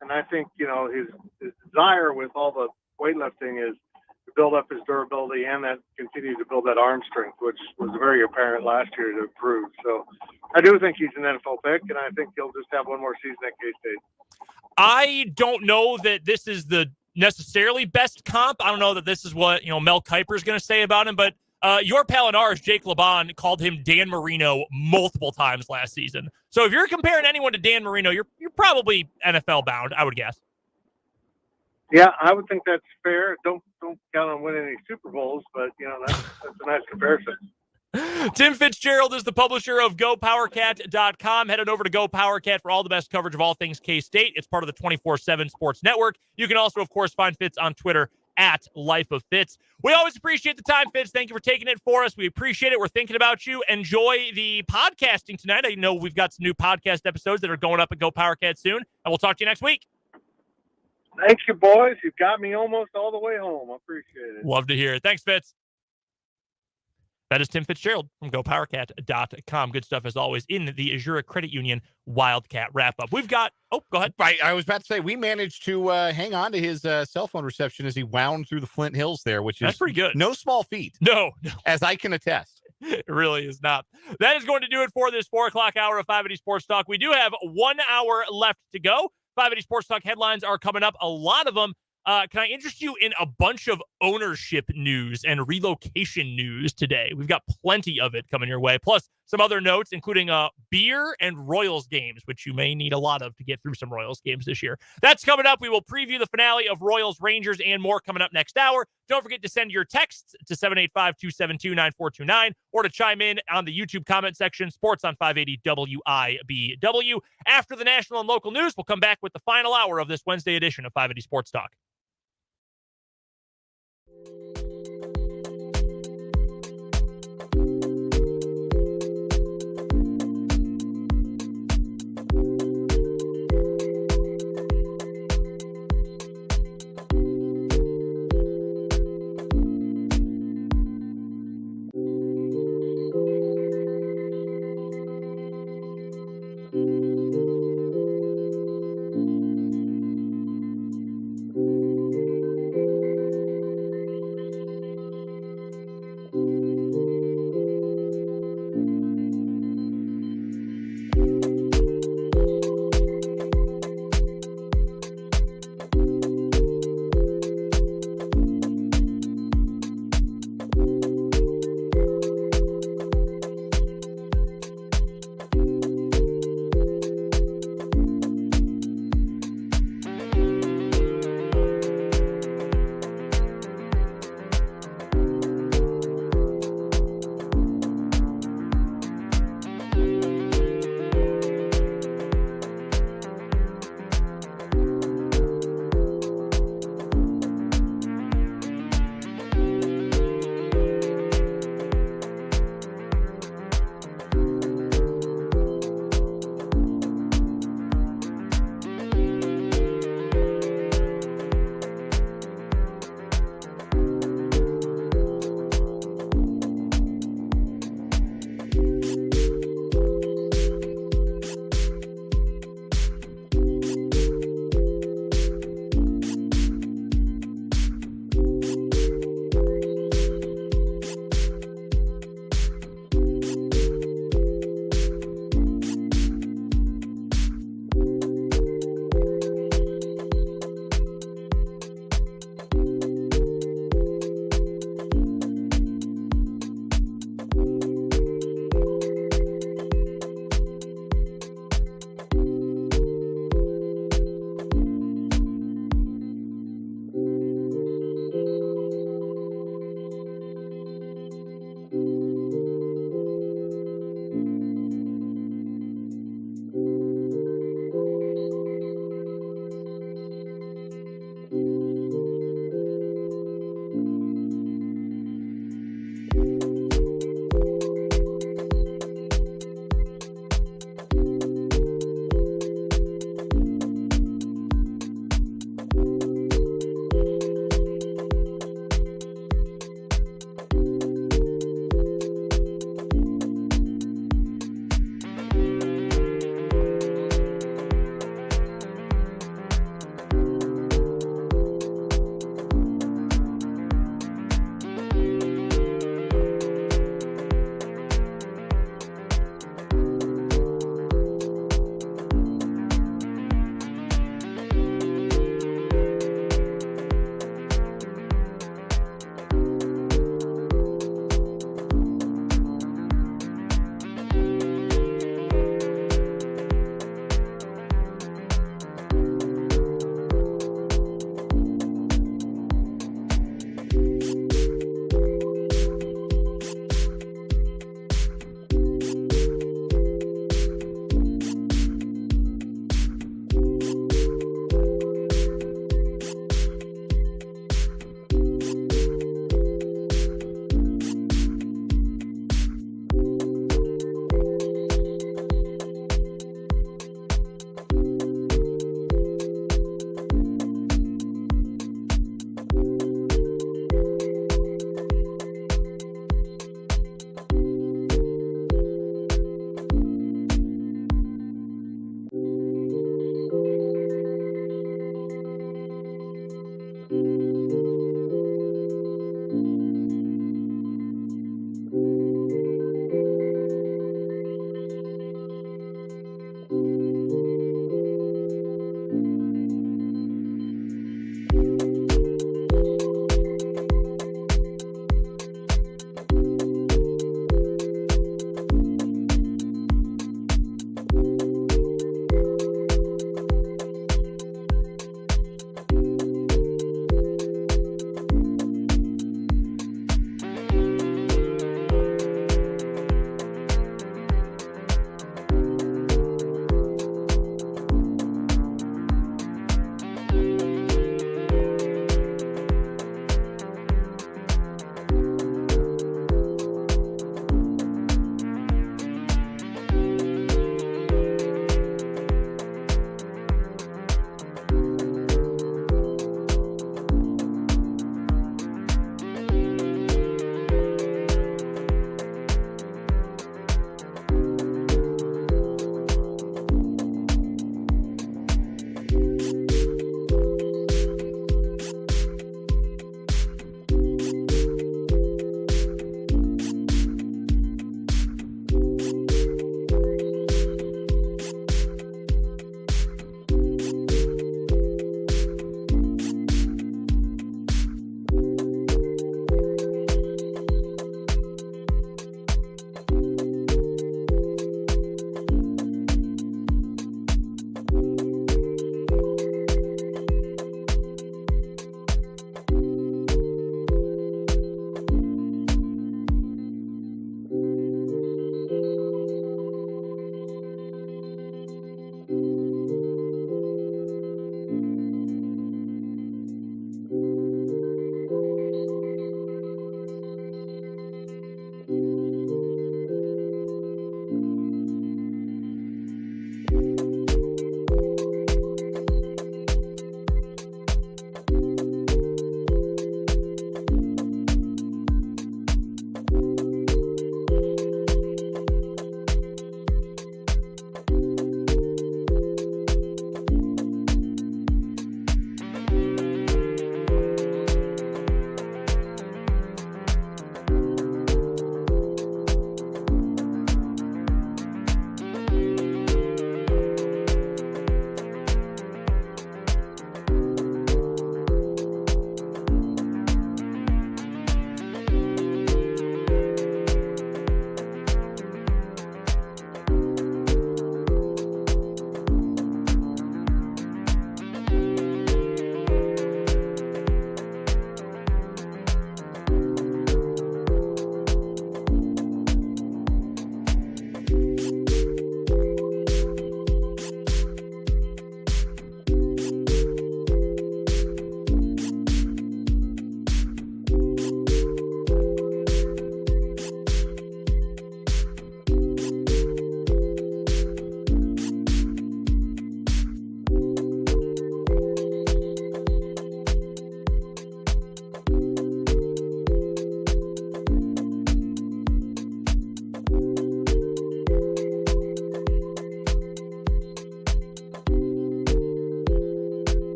And I think, his desire with all the weightlifting is to build up his durability and that continue to build that arm strength, which was very apparent last year to improve. So I do think he's an NFL pick, and I think he'll just have one more season at K-State. I don't know that this is the necessarily best comp. I don't know that this is what, Mel Kiper is going to say about him, but your pal and ours, Jake Laban, called him Dan Marino multiple times last season. So if you're comparing anyone to Dan Marino, you're probably NFL bound, I would guess. Yeah, I would think that's fair. Don't count on winning any Super Bowls, but that's a nice comparison. Tim Fitzgerald is the publisher of GoPowerCat.com. Head on over to GoPowerCat for all the best coverage of all things K-State. It's part of the 24/7 Sports Network. You can also, of course, find Fitz on Twitter at Life of Fitz. We always appreciate the time, Fitz. Thank you for taking it for us. We appreciate it. We're thinking about you. Enjoy the podcasting tonight. I know we've got some new podcast episodes that are going up at GoPowerCat soon, and we'll talk to you next week. Thank you, boys. You got me almost all the way home. I appreciate it. Love to hear it. Thanks, Fitz. That is Tim Fitzgerald from GoPowerCat.com. Good stuff, as always, in the Azura Credit Union Wildcat wrap-up. We've got... Oh, go ahead. Right. I was about to say, we managed to hang on to his cell phone reception as he wound through the Flint Hills there, which is That's pretty good. No small feat. No. As I can attest. It really is not. That is going to do it for this 4 o'clock hour of 580 Sports Talk. We do have 1 hour left to go. 580 Sports Talk headlines are coming up. A lot of them. Can I interest you in a bunch of ownership news and relocation news today? We've got plenty of it coming your way. Plus some other notes, including beer and Royals games, which you may need a lot of to get through some Royals games this year. That's coming up. We will preview the finale of Royals Rangers and more coming up next hour. Don't forget to send your texts to 785-272-9429 or to chime in on the YouTube comment section, Sports on 580 WIBW. After the national and local news, we'll come back with the final hour of this Wednesday edition of 580 Sports Talk.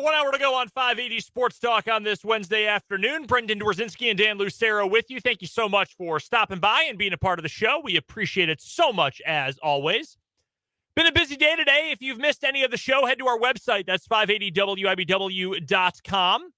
about 1 hour to go on 580 Sports Talk on this Wednesday afternoon. Brendan Dworzinski and Dan Lucero with you. Thank you so much for stopping by and being a part of the show. We appreciate it so much, as always. Been a busy day today. If you've missed any of the show, head to our website. That's 580WIBW.com.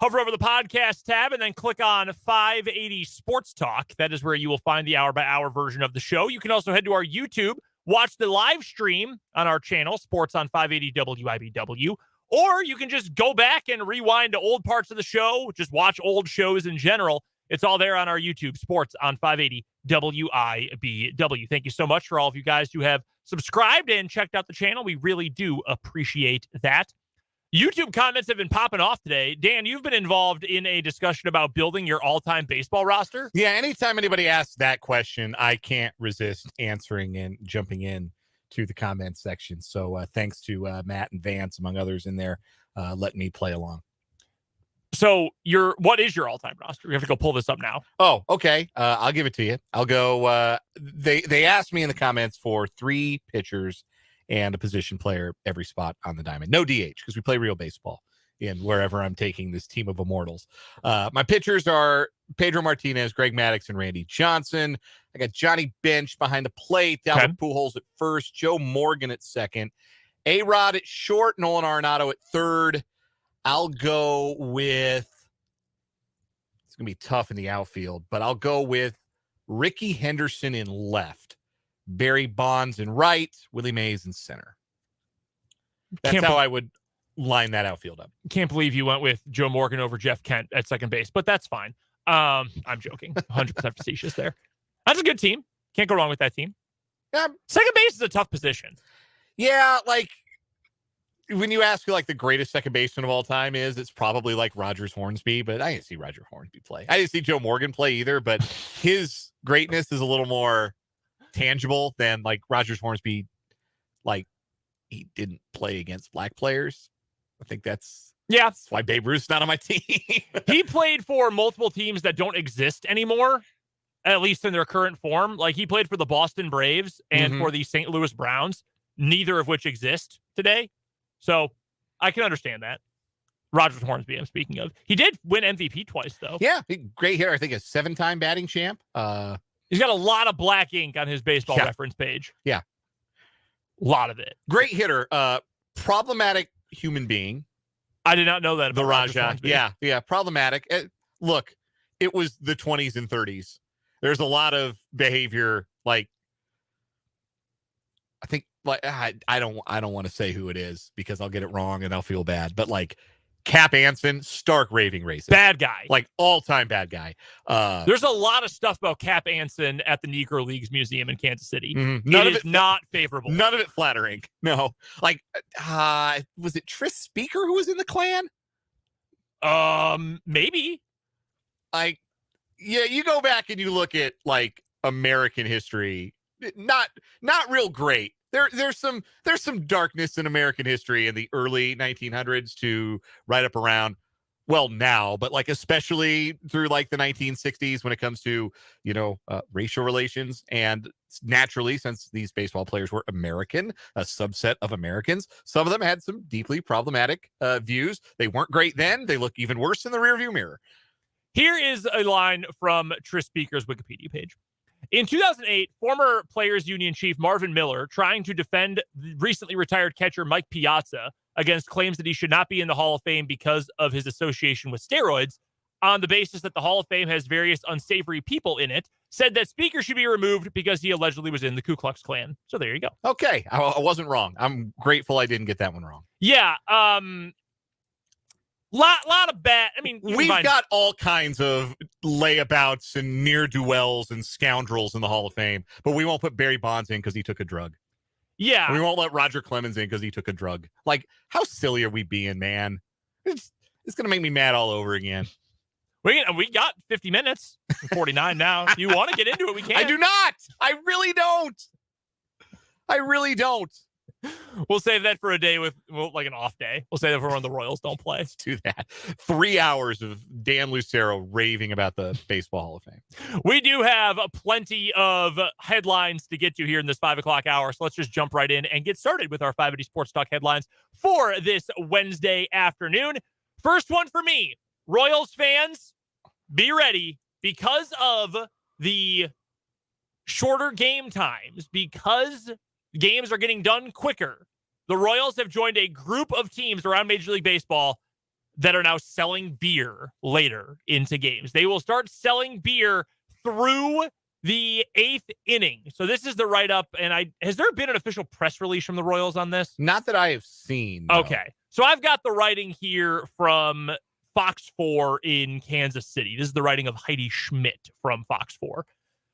Hover over the podcast tab and then click on 580 Sports Talk. That is where you will find the hour-by-hour version of the show. You can also head to our YouTube, watch the live stream on our channel, Sports on 580 WIBW, or you can just go back and rewind to old parts of the show, just watch old shows in general. It's all there on our YouTube, Sports on 580 WIBW. Thank you so much for all of you guys who have subscribed and checked out the channel. We really do appreciate that. YouTube comments have been popping off today. Dan, you've been involved in a discussion about building your all-time baseball roster. Yeah, anytime anybody asks that question, I can't resist answering and jumping in to the comment section. So thanks to Matt and Vance, among others in there, letting me play along. So what is your all-time roster? We have to go pull this up now. Oh, okay. I'll give it to you. I'll go. They asked me in the comments for 3 pitchers and a position player every spot on the diamond. No DH, because we play real baseball in wherever I'm taking this team of immortals. My pitchers are Pedro Martinez, Greg Maddux, and Randy Johnson. I got Johnny Bench behind the plate, Albert Pujols at first, Joe Morgan at second, A-Rod at short, Nolan Arenado at third. I'll go with, it's going to be tough in the outfield, but I'll go with Ricky Henderson in left, Barry Bonds in right, Willie Mays in center. That's how I would line that outfield up. Can't believe you went with Joe Morgan over Jeff Kent at second base, but that's fine. I'm joking. 100% facetious there. That's a good team. Can't go wrong with that team. Yeah. Second base is a tough position. Yeah, like when you ask who like the greatest second baseman of all time is, it's probably like Rogers Hornsby, but I didn't see Roger Hornsby play. I didn't see Joe Morgan play either, but his greatness is a little more tangible than like Rogers Hornsby. Like he didn't play against black players. I think that's why Babe Ruth's not on my team. He played for multiple teams that don't exist anymore, at least in their current form. Like he played for the Boston Braves and for the St. Louis Browns, neither of which exist today. So I can understand that. Rogers Hornsby, I'm speaking of. He did win MVP twice, though. Yeah, great hitter. I think a 7-time batting champ. He's got a lot of black ink on his baseball reference page. Yeah. A lot of it. Great hitter. Problematic human being. I did not know that about the Raja. Hornsby. Yeah. Problematic. Look, it was the 20s and 30s. There's a lot of behavior like I think like I don't want to say who it is because I'll get it wrong and I'll feel bad. But like Cap Anson, stark raving racist. Bad guy. Like all-time bad guy. There's a lot of stuff about Cap Anson at the Negro Leagues Museum in Kansas City. None of it not favorable. None of it flattering. No. Like was it Tris Speaker who was in the Klan? Maybe. Like, yeah, you go back and you look at like American history, not real great. There's some darkness in American history in the early 1900s to right up around now, but like especially through like the 1960s when it comes to racial relations. And naturally, since these baseball players were American, a subset of Americans, some of them had some deeply problematic views. They weren't great then. They look even worse in the rearview mirror. Here is a line from Tris Speaker's Wikipedia page. In 2008, former Players Union chief Marvin Miller, trying to defend recently retired catcher Mike Piazza against claims that he should not be in the Hall of Fame because of his association with steroids, on the basis that the Hall of Fame has various unsavory people in it, said that Speaker should be removed because he allegedly was in the Ku Klux Klan. So there you go. Okay, I wasn't wrong. I'm grateful I didn't get that one wrong. Yeah, lot of bad. I mean, we've got all kinds of layabouts and ne'er-do-wells and scoundrels in the Hall of Fame, but we won't put Barry Bonds in because he took a drug. Yeah. We won't let Roger Clemens in because he took a drug. Like, how silly are we being, man? It's going to make me mad all over again. We got 50 minutes, 49 now. If you want to get into it, we can. I do not. I really don't. We'll save that for a day with like an off day. We'll say that for when the Royals don't play. Let's do that. 3 hours of Dan Lucero raving about the Baseball Hall of Fame. We do have plenty of headlines to get to here in this 5 o'clock hour. So let's just jump right in and get started with our 580 Sports Talk headlines for this Wednesday afternoon. First one for me, Royals fans, be ready because of the shorter game times, because games are getting done quicker. The Royals have joined a group of teams around Major League Baseball that are now selling beer later into games. They will start selling beer through the 8th inning. So this is the write-up, and has there been an official press release from the Royals on this? Not that I have seen. No. Okay. So I've got the writing here from Fox 4 in Kansas City. This is the writing of Heidi Schmidt from Fox 4.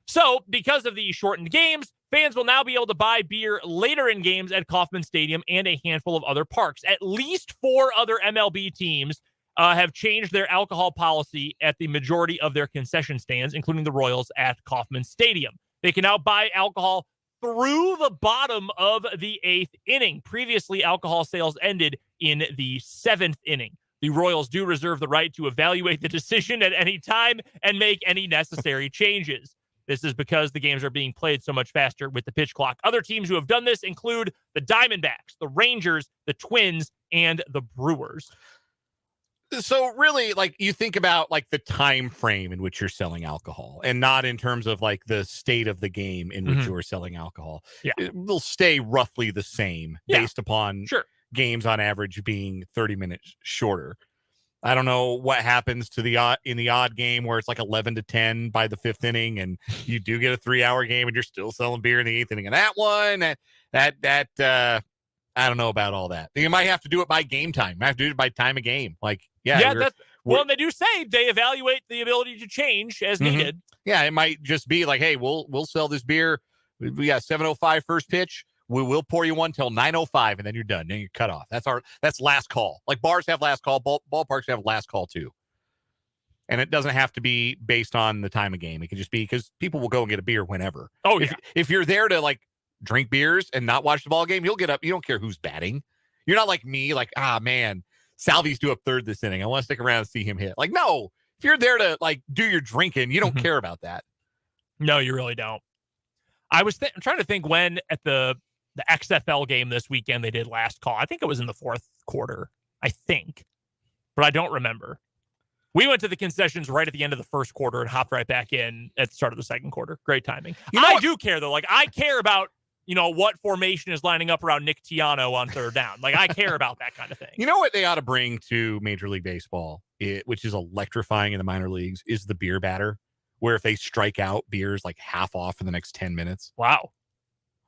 So because of the shortened games, fans will now be able to buy beer later in games at Kauffman Stadium and a handful of other parks. At least 4 other MLB teams have changed their alcohol policy at the majority of their concession stands, including the Royals at Kauffman Stadium. They can now buy alcohol through the bottom of the 8th inning. Previously, alcohol sales ended in the 7th inning. The Royals do reserve the right to evaluate the decision at any time and make any necessary changes. This is because the games are being played so much faster with the pitch clock. Other teams who have done this include the Diamondbacks, the Rangers, the Twins, and the Brewers. So really, like, you think about like the time frame in which you're selling alcohol and not in terms of like the state of the game in which you're selling alcohol. Yeah. It will stay roughly the same based upon games on average being 30 minutes shorter. I don't know what happens to the odd game where it's like 11-10 by the 5th inning, and you do get a 3-hour game, and you're still selling beer in the 8th inning. And that one, that I don't know about all that. You might have to do it by game time. You might have to do it by time of game. Like, well, they do say they evaluate the ability to change as needed. Yeah, it might just be like, hey, we'll sell this beer. We got 7:05 first pitch. We will pour you one till 9:05, and then you're done. Then you're cut off. That's last call. Like bars have last call, ballparks have last call too. And it doesn't have to be based on the time of game. It can just be because people will go and get a beer whenever. Oh, yeah. If you're there to like drink beers and not watch the ball game, you'll get up. You don't care who's batting. You're not like me, like, man, Salvi's due up third this inning. I want to stick around and see him hit. Like, no, if you're there to like do your drinking, you don't care about that. No, you really don't. I was trying to think when at the XFL game this weekend they did last call. I think it was in the 4th quarter, I think, but I don't remember. We went to the concessions right at the end of the 1st quarter and hopped right back in at the start of the 2nd quarter. Great timing. I do care though. Like I care about, what formation is lining up around Nick Tiano on 3rd down. Like I care about that kind of thing. You know what they ought to bring to Major League Baseball, which is electrifying in the minor leagues, is the beer batter, where if they strike out, beer's like half off in the next 10 minutes. Wow.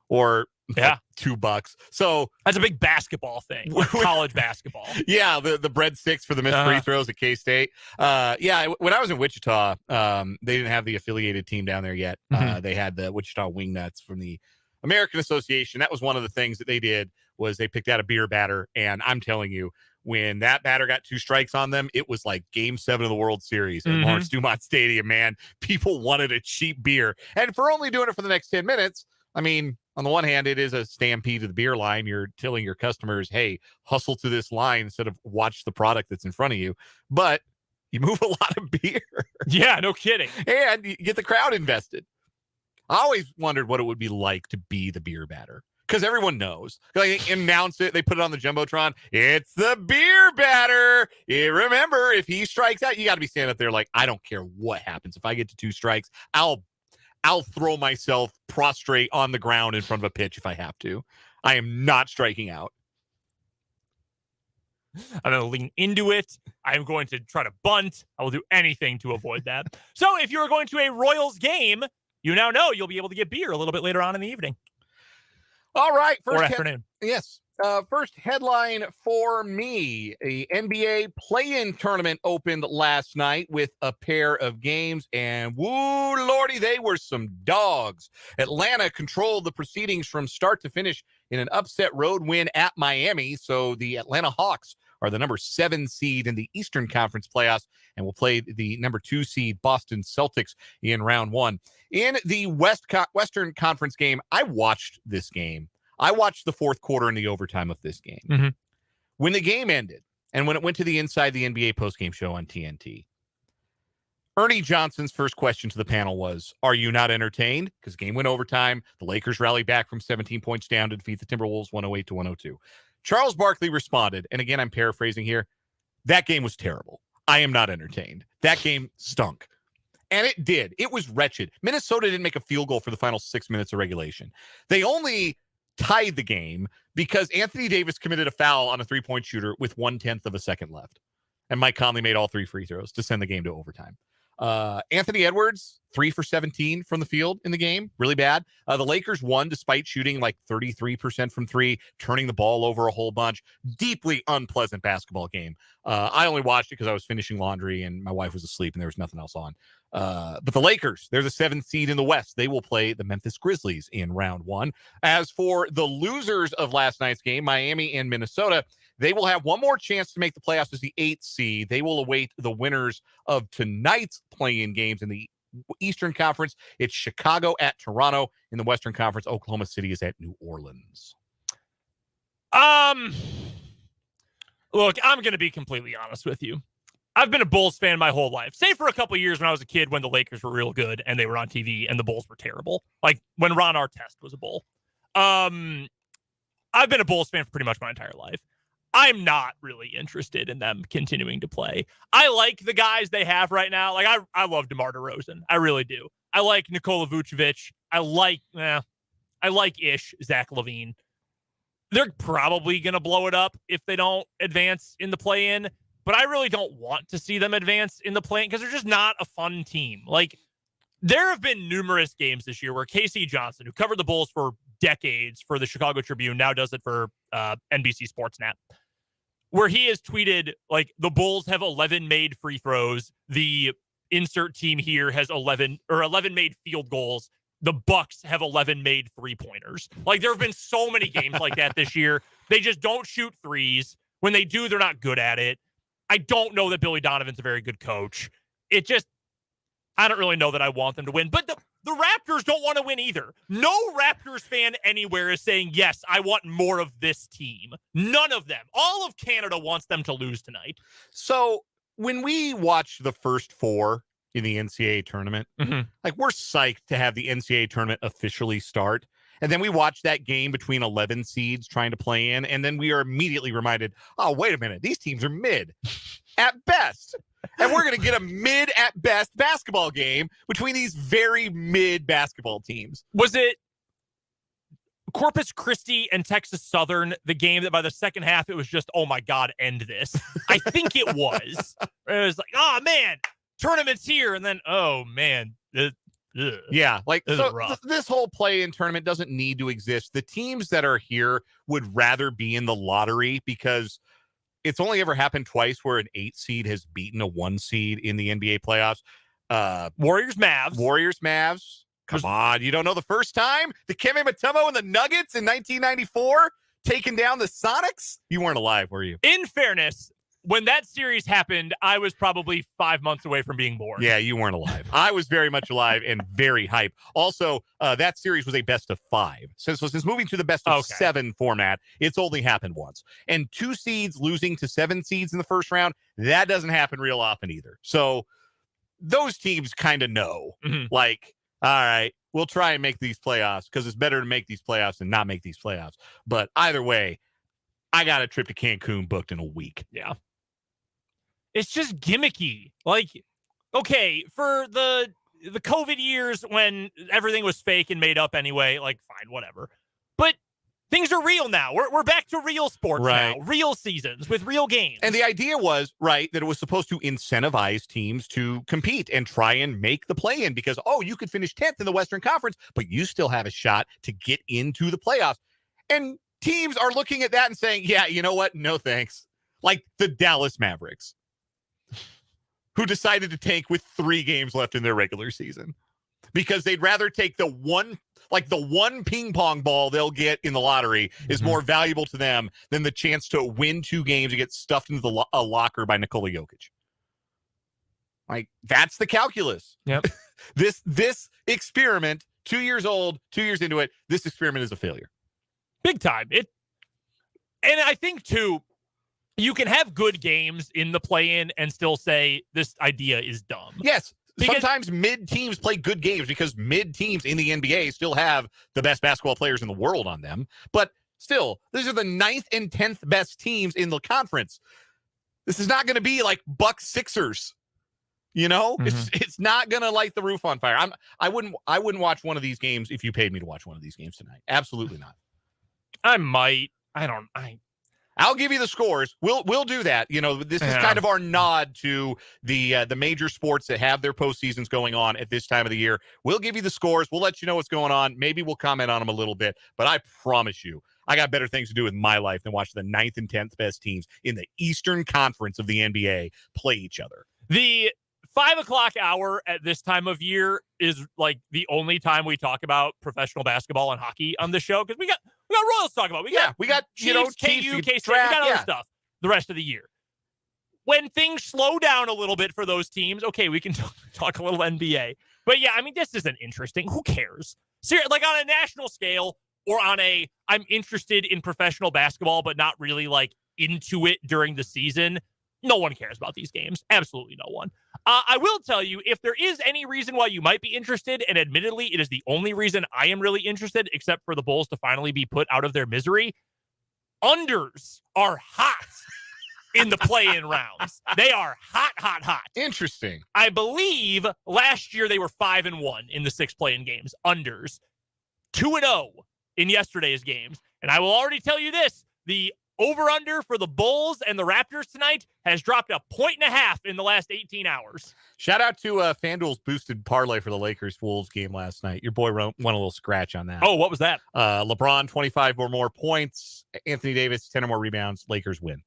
Or like $2. So that's a big basketball thing, like college basketball. Yeah, the breadsticks for the missed free throws at K-State. When I was in Wichita, they didn't have the affiliated team down there yet. They had the Wichita Wingnuts from the American Association. That was one of the things that they did, was they picked out a beer batter. And I'm telling you, when that batter got 2 strikes on them, it was like Game 7 of the World Series at Lawrence Dumont Stadium, man. People wanted a cheap beer. And for only doing it for the next 10 minutes, I mean, on the one hand, it is a stampede to the beer line. You're telling your customers, hey, hustle to this line instead of watch the product that's in front of you. But you move a lot of beer. Yeah, no kidding. And you get the crowd invested. I always wondered what it would be like to be the beer batter, because everyone knows. Like, they announce it, they put it on the Jumbotron. It's the beer batter. Remember, if he strikes out, you got to be standing up there like, I don't care what happens. If I get to 2 strikes, I'll throw myself prostrate on the ground in front of a pitch if I have to. I am not striking out. I'm going to lean into it. I'm going to try to bunt. I will do anything to avoid that. So if you're going to a Royals game, you now know you'll be able to get beer a little bit later on in the evening. All right. Or afternoon. Yes. First headline for me, a NBA play-in tournament opened last night with a pair of games, and woo lordy, they were some dogs. Atlanta controlled the proceedings from start to finish in an upset road win at Miami, so the Atlanta Hawks are the number 7 seed in the Eastern Conference playoffs and will play the number 2 seed Boston Celtics in round 1. In the Western Conference game, I watched this game. I watched the fourth quarter and the overtime of this game. Mhm. When the game ended and when it went to the Inside the NBA postgame show on TNT, Ernie Johnson's first question to the panel was, are you not entertained? Because the game went overtime. The Lakers rallied back from 17 points down to defeat the Timberwolves 108-102. Charles Barkley responded, and again, I'm paraphrasing here, that game was terrible. I am not entertained. That game stunk. And it did. It was wretched. Minnesota didn't make a field goal for the final 6 minutes of regulation. They only tied the game because Anthony Davis committed a foul on a three-point shooter with 1/10 of a second left. And Mike Conley made all 3 free throws to send the game to overtime. Anthony Edwards, 3 for 17 from the field in the game. Really bad. The Lakers won despite shooting like 33% from 3, turning the ball over a whole bunch. Deeply unpleasant basketball game. I only watched it because I was finishing laundry and my wife was asleep and there was nothing else on. But the Lakers, they're the 7th seed in the West. They will play the Memphis Grizzlies in round 1. As for the losers of last night's game, Miami and Minnesota, they will have one more chance to make the playoffs as the 8th seed. They will await the winners of tonight's play-in games in the Eastern Conference. It's Chicago at Toronto. In the Western Conference, Oklahoma City is at New Orleans. Look, I'm going to be completely honest with you. I've been a Bulls fan my whole life, save for a couple of years when I was a kid when the Lakers were real good and they were on TV and the Bulls were terrible, like when Ron Artest was a Bull. I've been a Bulls fan for pretty much my entire life. I'm not really interested in them continuing to play. I like the guys they have right now. Like I love DeMar DeRozan. I really do. I like Nikola Vucevic. I like Zach LaVine. They're probably going to blow it up if they don't advance in the play-in, but I really don't want to see them advance in the play-in because they're just not a fun team. Like, there have been numerous games this year where Casey Johnson, who covered the Bulls for decades for the Chicago Tribune, now does it for NBC Sportsnet, where he has tweeted, like, the Bulls have 11 made free throws. The insert team here has 11 made field goals. The Bucks have 11 made three-pointers. Like, there have been so many games like that this year. They just don't shoot threes. When they do, they're not good at it. I don't know that Billy Donovan's a very good coach. I don't really know that I want them to win. But the Raptors don't want to win either. No Raptors fan anywhere is saying, yes, I want more of this team. None of them. All of Canada wants them to lose tonight. So when we watch the first 4 in the NCAA tournament, like, we're psyched to have the NCAA tournament officially start. And then we watch that game between 11 seeds trying to play in. And then we are immediately reminded, oh, wait a minute. These teams are mid at best. And we're going to get a mid at best basketball game between these very mid basketball teams. Was it Corpus Christi and Texas Southern, the game that by the second half, it was just, oh my God, end this? I think it was. It was like, oh man, tournament's here. And then, oh man. Yeah, like, so rough. This whole play-in tournament doesn't need to exist. The teams that are here would rather be in the lottery because it's only ever happened twice where an 8 seed has beaten a 1 seed in the NBA playoffs. Warriors-Mavs. Come on, you don't know the first time? The Kemi Mutombo and the Nuggets in 1994 taking down the Sonics? You weren't alive, were you? In fairness, when that series happened, I was probably 5 months away from being born. Yeah, you weren't alive. I was very much alive and very hype. Also, that series was a best of 5. Since moving to the best of 7 format, it's only happened once. And 2 seeds losing to 7 seeds in the first round, that doesn't happen real often either. So those teams kind of know, like, all right, we'll try and make these playoffs because it's better to make these playoffs than not make these playoffs. But either way, I got a trip to Cancun booked in a week. Yeah. It's just gimmicky. Like, okay, for the COVID years when everything was fake and made up anyway, like, fine, whatever. But things are real now. We're back to real sports now, real seasons with real games. And the idea was, that it was supposed to incentivize teams to compete and try and make the play-in because, you could finish 10th in the Western Conference, but you still have a shot to get into the playoffs. And teams are looking at that and saying, yeah, you know what? No, thanks. Like the Dallas Mavericks, who decided to tank with 3 games left in their regular season because they'd rather take the one ping pong ball they'll get in the lottery is more valuable to them than the chance to win 2 games and get stuffed into a locker by Nikola Jokic. Like, that's the calculus. Yep. This experiment, 2 years old, 2 years into it, this experiment is a failure. Big time. And I think, too, you can have good games in the play-in and still say this idea is dumb. Yes. Because sometimes mid teams play good games because mid teams in the NBA still have the best basketball players in the world on them. But still, these are the 9th and 10th best teams in the conference. This is not going to be like Bucks Sixers. You know, it's not going to light the roof on fire. I wouldn't watch one of these games if you paid me to watch one of these games tonight. Absolutely not. I might. I'll give you the scores. We'll do that. You know, this is kind of our nod to the major sports that have their postseasons going on at this time of the year. We'll give you the scores. We'll let you know what's going on. Maybe we'll comment on them a little bit, but I promise you, I got better things to do with my life than watch the 9th and 10th best teams in the Eastern Conference of the NBA play each other. The 5 o'clock hour at this time of year is like the only time we talk about professional basketball and hockey on the show, because we got Royals to talk about. We got Chiefs, KU, K-State, we got other stuff the rest of the year. When things slow down a little bit for those teams, okay, we can talk a little NBA. But yeah, I mean, this isn't interesting. Who cares? Seriously, like on a national scale or on I'm interested in professional basketball, but not really like into it during the season. No one cares about these games. Absolutely no one. I will tell you, if there is any reason why you might be interested, and admittedly, it is the only reason I am really interested, except for the Bulls to finally be put out of their misery, unders are hot in the play-in rounds. They are hot, hot, hot. Interesting. I believe last year they were 5-1 in the 6 play-in games. Unders. 2-0 in yesterday's games. And I will already tell you this, the over-under for the Bulls and the Raptors tonight has dropped 1.5 points in the last 18 hours. Shout out to FanDuel's boosted parlay for the Lakers-Wolves game last night. Your boy won a little scratch on that. Oh, what was that? LeBron, 25 or more points. Anthony Davis, 10 or more rebounds. Lakers win.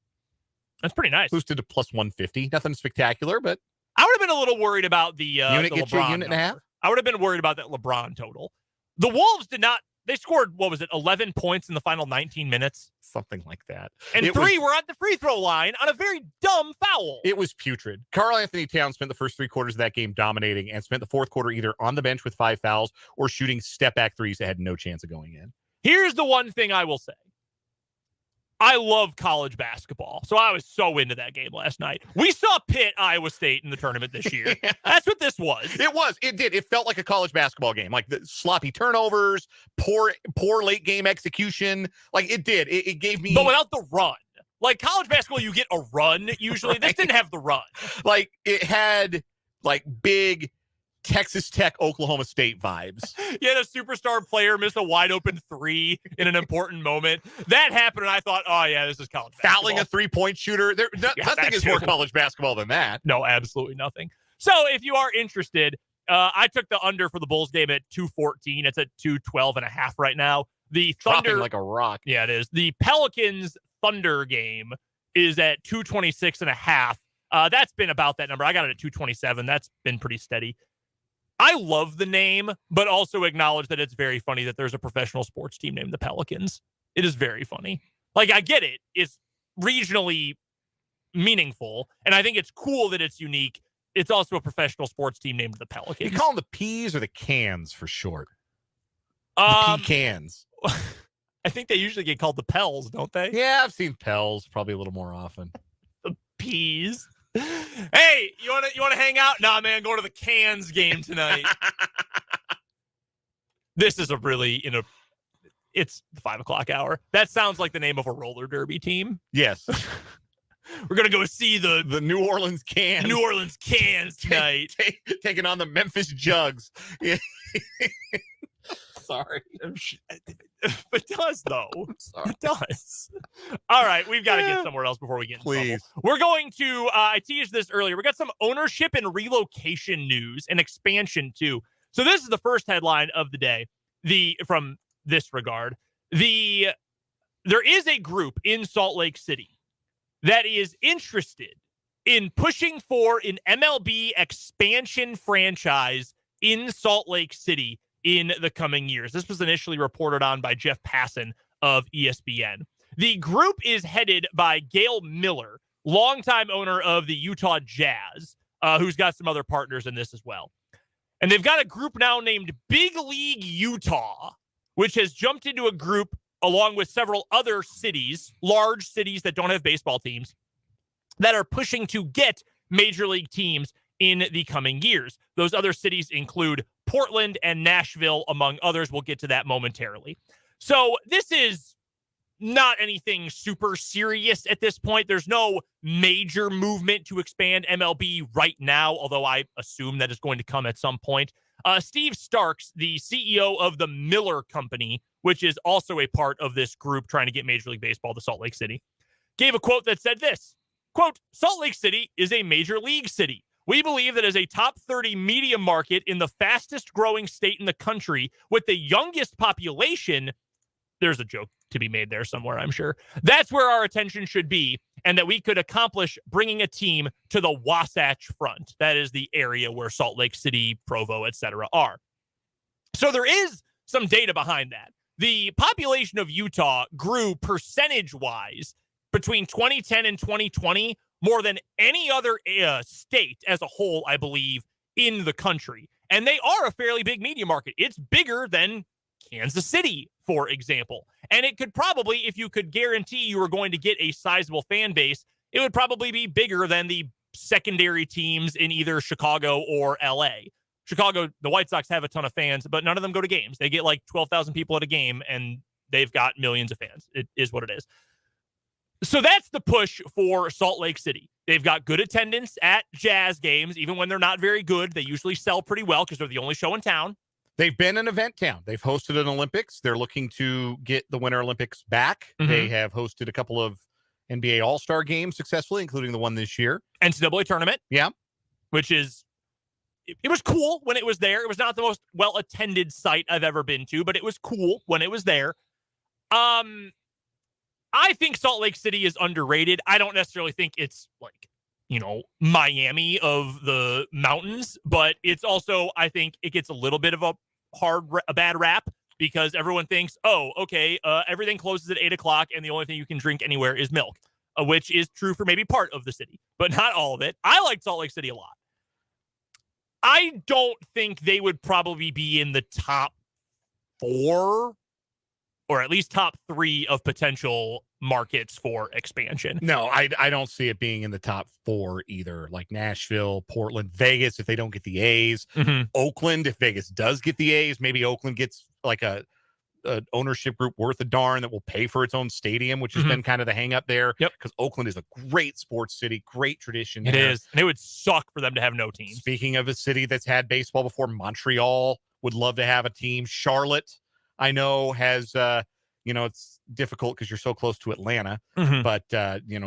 That's pretty nice. Boosted to plus 150. Nothing spectacular, but I would have been a little worried about the unit the get LeBron you a unit and a half. I would have been worried about that LeBron total. The Wolves did not. They scored, 11 points in the final 19 minutes? Something like that. And 3 were at the free throw line on a very dumb foul. It was putrid. Karl Anthony Towns spent the first 3 quarters of that game dominating and spent the fourth quarter either on the bench with 5 fouls or shooting step-back threes that had no chance of going in. Here's the one thing I will say. I love college basketball, so I was so into that game last night. We saw Pitt, Iowa State in the tournament this year. Yeah. That's what this was. It was. It did. It felt like a college basketball game. Like the sloppy turnovers, poor late game execution. Like it did. It gave me. But without the run. Like college basketball, you get a run usually. Right. This didn't have the run. Like it had like big Texas Tech, Oklahoma State vibes. You had a superstar player miss a wide open 3 in an important moment. That happened, and I thought, oh, yeah, this is college basketball. Fouling a 3-point shooter. Nothing is more college basketball than that. No, absolutely nothing. So if you are interested, I took the under for the Bulls game at 214. It's at 212.5 right now. The Thunder, dropping like a rock. Yeah, it is. The Pelicans Thunder game is at 226.5. That's been about that number. I got it at 227. That's been pretty steady. I love the name, but also acknowledge that it's very funny that there's a professional sports team named the Pelicans. It is very funny. Like, I get it. It's regionally meaningful, and I think it's cool that it's unique. It's also a professional sports team named the Pelicans. You call them the Peas or the Cans for short? The Pecans. I think they usually get called the Pels, don't they? Yeah, I've seen Pels probably a little more often. The Peas. Hey, you want to hang out? Nah, man, going to the Cans game tonight. This is it's the 5 o'clock hour. That sounds like the name of a roller derby team. Yes. We're going to go see the New Orleans Cans. New Orleans Cans tonight. Taking on the Memphis Jugs. Yeah. Sorry. It does, though. It does. All right, we've got to get somewhere else before we get in trouble. We're going to, I teased this earlier, we got some ownership and relocation news and expansion, too. So this is the first headline of the day from this regard. There is a group in Salt Lake City that is interested in pushing for an MLB expansion franchise in Salt Lake City in the coming years. This was initially reported on by Jeff Passan of ESPN. The group is headed by Gail Miller, longtime owner of the Utah Jazz, who's got some other partners in this as well. And they've got a group now named Big League Utah, which has jumped into a group along with several other cities, large cities that don't have baseball teams, that are pushing to get major league teams in the coming years. Those other cities include Portland and Nashville, among others. We'll get to that momentarily. So this is not anything super serious at this point. There's no major movement to expand MLB right now, although I assume that is going to come at some point. Steve Starks, the CEO of the Miller Company, which is also a part of this group trying to get Major League Baseball to Salt Lake City, gave a quote that said this, quote, "Salt Lake City is a major league city. We believe that as a top 30 media market in the fastest growing state in the country with the youngest population," there's a joke to be made there somewhere, I'm sure, "that's where our attention should be, and that we could accomplish bringing a team to the Wasatch Front." That is the area where Salt Lake City, Provo, etc. are. So there is some data behind that. The population of Utah grew percentage-wise between 2010 and 2020 more than any other state as a whole, I believe, in the country. And they are a fairly big media market. It's bigger than Kansas City, for example. And it could probably, if you could guarantee you were going to get a sizable fan base, it would probably be bigger than the secondary teams in either Chicago or LA. Chicago, the White Sox have a ton of fans, but none of them go to games. They get like 12,000 people at a game, and they've got millions of fans. It is what it is. So that's the push for Salt Lake City. They've got good attendance at Jazz games. Even when they're not very good, they usually sell pretty well because they're the only show in town. They've been an event town. They've hosted an Olympics. They're looking to get the Winter Olympics back. Mhm. They have hosted a couple of NBA All-Star games successfully, including the one this year. NCAA tournament. Yeah. Which is, it was cool when it was there. It was not the most well-attended site I've ever been to, but it was cool when it was there. I think Salt Lake City is underrated. I don't necessarily think it's like, Miami of the mountains, but it's also, I think it gets a little bit of a bad rap because everyone thinks, oh, okay, everything closes at 8:00 and the only thing you can drink anywhere is milk, which is true for maybe part of the city, but not all of it. I like Salt Lake City a lot. I don't think they would probably be in the top 4 or at least top 3 of potential markets for expansion. No, I don't see it being in the top 4 either. Like Nashville, Portland, Vegas, if they don't get the A's. Mm-hmm. Oakland, if Vegas does get the A's, maybe Oakland gets like a ownership group worth a darn that will pay for its own stadium, which has been kind of the hang up there. Yep. Because Oakland is a great sports city, great tradition. It there. is. And it would suck for them to have no team. Speaking of a city that's had baseball before, Montreal would love to have a team. Charlotte, I know, has it's difficult because you're so close to Atlanta, but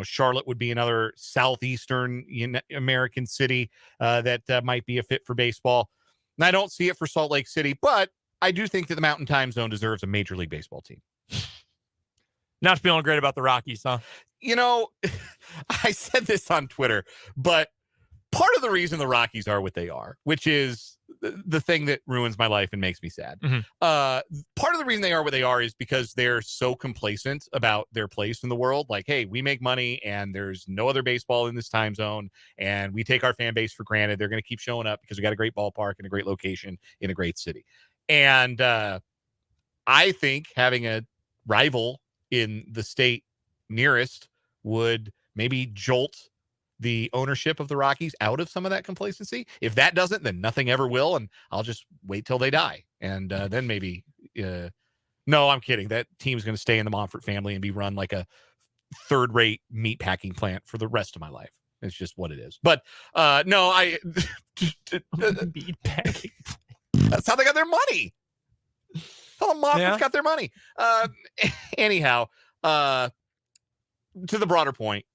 Charlotte would be another southeastern American city that might be a fit for baseball. And I don't see it for Salt Lake City, but I do think that the Mountain Time Zone deserves a Major League Baseball team. Not feeling great about the Rockies, huh? I said this on Twitter, but part of the reason the Rockies are what they are, which is the thing that ruins my life and makes me sad. Part of the reason they are what they are is because they're so complacent about their place in the world. Like, hey, we make money and there's no other baseball in this time zone, and we take our fan base for granted. They're going to keep showing up because we got a great ballpark and a great location in a great city. And I think having a rival in the state nearest would maybe jolt the ownership of the Rockies out of some of that complacency. If that doesn't, then nothing ever will, and I'll just wait till they die. And then maybe, no, I'm kidding. That team's going to stay in the Monfort family and be run like a third-rate meat packing plant for the rest of my life. It's just what it is. But no, Meat packing. That's how they got their money. That's how the Monforts got their money. Anyhow, to the broader point,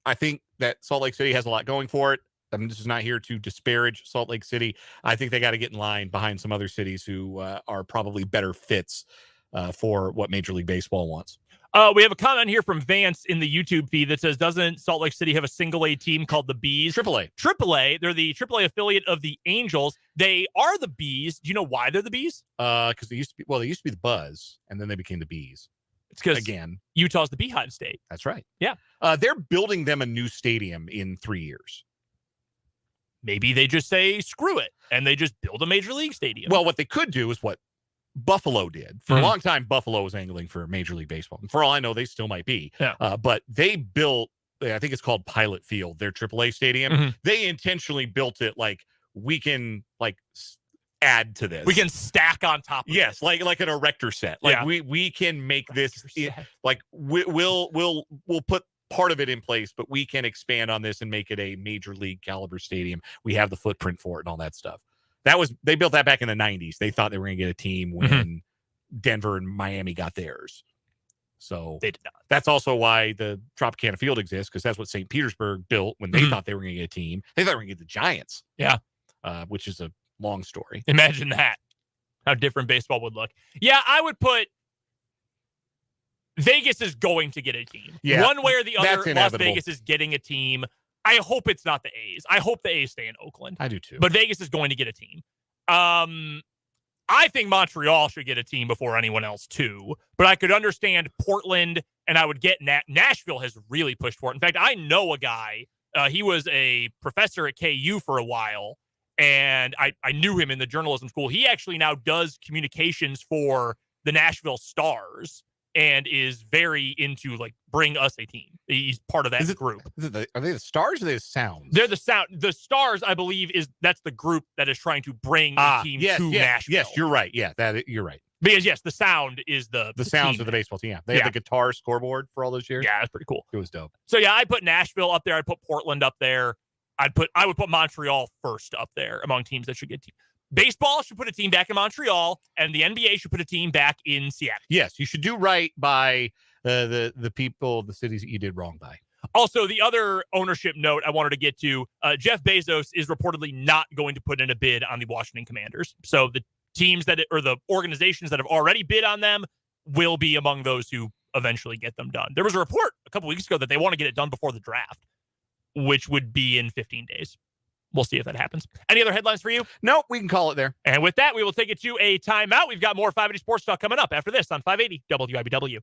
I think that Salt Lake City has a lot going for it. I'm just not here to disparage Salt Lake City. I think they got to get in line behind some other cities who are probably better fits for what Major League Baseball wants. We have a comment here from Vance in the YouTube feed that says, doesn't Salt Lake City have a single A team called the Bees? AAA. They're the AAA affiliate of the Angels. They are the Bees. Do you know why they're the Bees? Because they used to be the Buzz, and then they became the Bees. It's because again, Utah's the Beehive State. That's right. Yeah. They're building them a new stadium in 3 years. Maybe they just say, screw it, and they just build a Major League stadium. Well, what they could do is what Buffalo did. For a Mhm. long time, Buffalo was angling for Major League Baseball. And for all I know, they still might be. Yeah. But they built, I think it's called Pilot Field, their AAA stadium. Mhm. They intentionally built it like we can add to this. We can stack on top of Yes, it. like an erector set. Like Yeah. we can make this Set. like we'll put part of it in place, but we can expand on this and make it a major league caliber stadium. We have the footprint for it and all that stuff. They built that back in the 90s. They thought they were going to get a team when Denver and Miami got theirs. So They did not. that's also why the Tropicana Field exists, because that's what St. Petersburg built when they thought they were going to get a team. They thought they were going to get the Giants. Yeah. Which is a long story. Imagine that. How different baseball would look. Yeah, I would put Vegas is going to get a team. Yeah, One way or the other, that's Las inevitable. Vegas is getting a team. I hope it's not the A's. I hope the A's stay in Oakland. I do too. But Vegas is going to get a team. I think Montreal should get a team before anyone else too. But I could understand Portland, and I would get Nashville has really pushed for it. In fact, I know a guy. He was a professor at KU for a while, and I knew him in the journalism school. He actually now does communications for the Nashville Stars and is very into bring us a team. He's part of that group. Are they the Stars or are they the Sounds? They're the Sound. The Stars, I believe, that's the group that is trying to bring a team to Nashville. Yes, you're right. Yeah, you're right. Because yes, the Sound is the Sounds team. of the baseball team. Yeah, they had the guitar scoreboard for all those years. Yeah, that's pretty cool. It was dope. So yeah, I'd put Nashville up there. I'd put Portland up there. I would put Montreal first up there among teams that should get teams. Baseball should put a team back in Montreal, and the NBA should put a team back in Seattle. Yes, you should do right by the people, the cities that you did wrong by. Also, the other ownership note I wanted to get to, Jeff Bezos is reportedly not going to put in a bid on the Washington Commanders. So the teams or the organizations that have already bid on them will be among those who eventually get them done. There was a report a couple weeks ago that they want to get it done before the draft, which would be in 15 days. We'll see if that happens. Any other headlines for you? Nope, we can call it there. And with that, we will take it to a timeout. We've got more 580 Sports Talk coming up after this on 580 WIBW.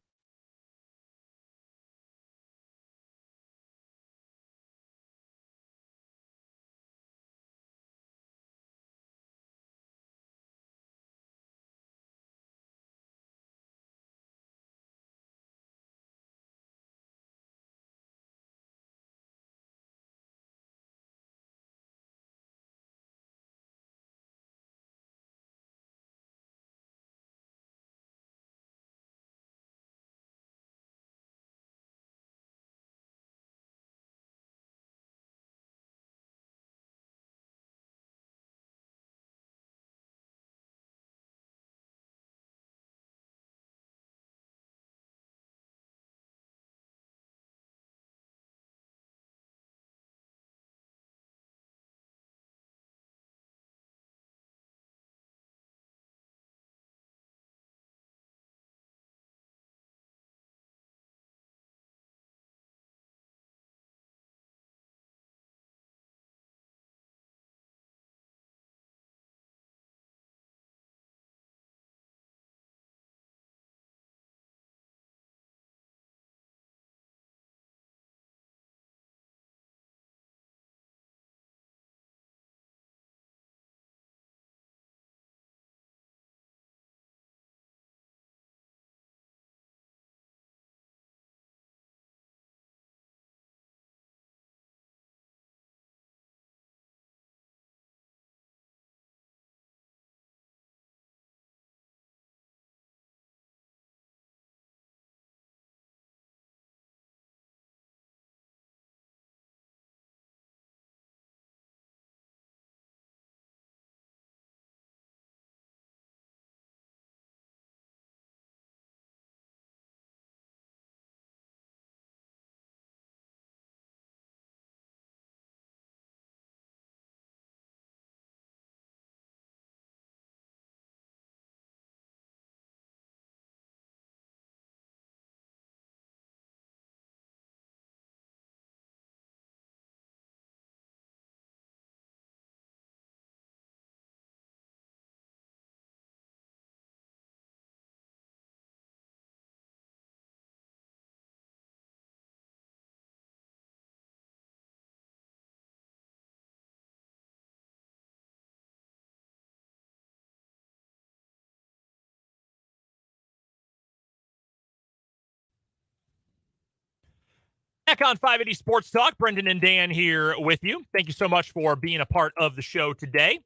Back on 580 Sports Talk, Brendan and Dan here with you. Thank you so much for being a part of the show today.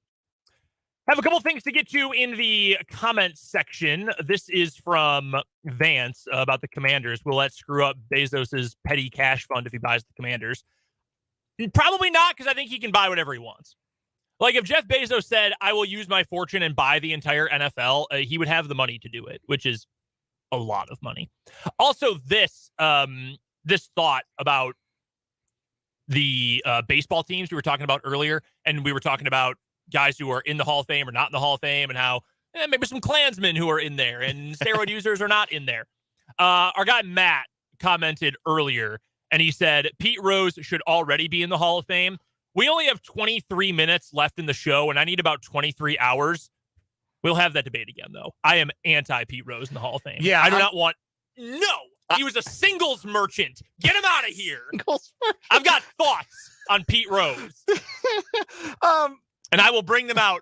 Have a couple things to get to in the comments section. This is from Vance about the Commanders. Will that screw up Bezos's petty cash fund if he buys the Commanders? Probably not, because I think he can buy whatever he wants. Like if Jeff Bezos said, I will use my fortune and buy the entire NFL, he would have the money to do it, which is a lot of money. Also, this thought about the baseball teams we were talking about earlier, and we were talking about guys who are in the Hall of Fame or not in the Hall of Fame, and how maybe some Klansmen who are in there and steroid users are not in there. Our guy Matt commented earlier, and he said Pete Rose should already be in the Hall of Fame. We only have 23 minutes left in the show, and I need about 23 hours. We'll have that debate again, though. I am anti-Pete Rose in the Hall of Fame. Yeah, I do not want... No! He was a singles merchant. Get him out of here. I've got thoughts on Pete Rose. And I will bring them out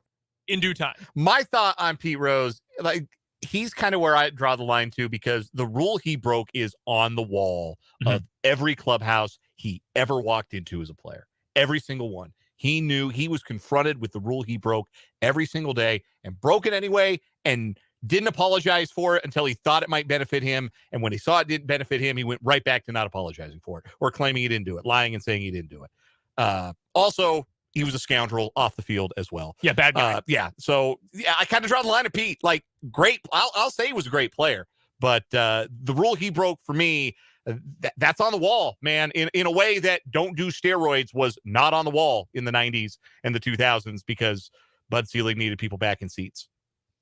in due time. My thought on Pete Rose, like, he's kind of where I draw the line too, because the rule he broke is on the wall of every clubhouse he ever walked into as a player. Every single one. He knew he was confronted with the rule he broke every single day and broke it anyway and didn't apologize for it until he thought it might benefit him. And when he saw it didn't benefit him, he went right back to not apologizing for it or claiming he didn't do it, lying and saying he didn't do it. Also, he was a scoundrel off the field as well. Yeah, bad guy. So I kind of draw the line of Pete. Like, great. I'll say he was a great player, but the rule he broke for me, that's on the wall, man. In a way that don't do steroids was not on the wall in the 90s and the 2000s because Bud Selig needed people back in seats.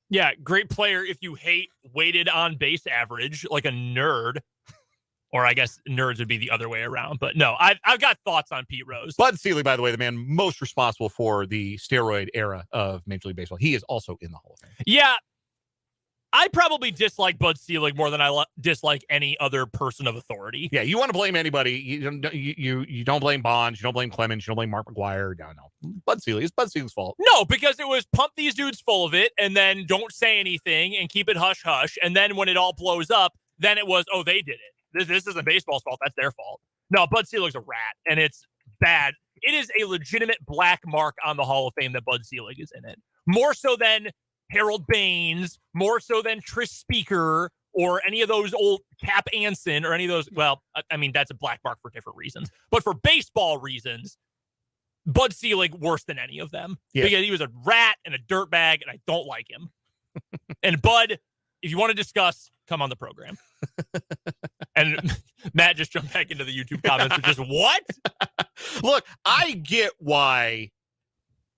Yeah, great player if you hate weighted on base average like a nerd. Or I guess nerds would be the other way around. But no, I've got thoughts on Pete Rose. Bud Selig, by the way, the man most responsible for the steroid era of Major League Baseball. He is also in the Hall of Fame. Yeah. I probably dislike Bud Selig more than I dislike any other person of authority. Yeah, you want to blame anybody. You don't blame Bonds. You don't blame Clemens. You don't blame Mark McGwire. No. Bud Selig. It's Bud Selig's fault. No, because it was pump these dudes full of it and then don't say anything and keep it hush-hush. And then when it all blows up, then it was, oh, they did it. This isn't baseball's fault. That's their fault. No, Bud Selig's a rat, and it's bad. It is a legitimate black mark on the Hall of Fame that Bud Selig is in it. More so than Harold Baines, more so than Tris Speaker, or any of those old Cap Anson, or any of those. Well, I mean, that's a black mark for different reasons. But for baseball reasons, Bud Selig worse than any of them. Yeah. Because he was a rat and a dirtbag, and I don't like him. And Bud, if you want to discuss, come on the program. And Matt just jumped back into the YouTube comments with just what? Look, I get why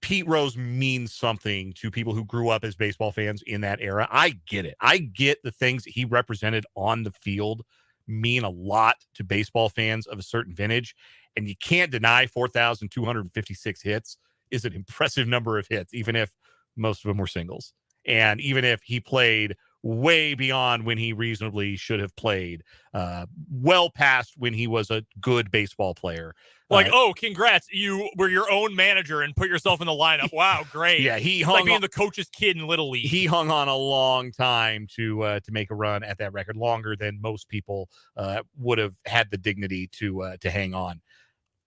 Pete Rose means something to people who grew up as baseball fans in that era. I get it. I get the things that he represented on the field mean a lot to baseball fans of a certain vintage. And you can't deny 4,256 hits is an impressive number of hits, even if most of them were singles. And even if he played way beyond when he reasonably should have played, well past when he was a good baseball player. Like, oh, congrats. You were your own manager and put yourself in the lineup. Wow, great. Yeah, he hung like being the coach's kid in Little League. He hung on a long time to make a run at that record, longer than most people would have had the dignity to hang on.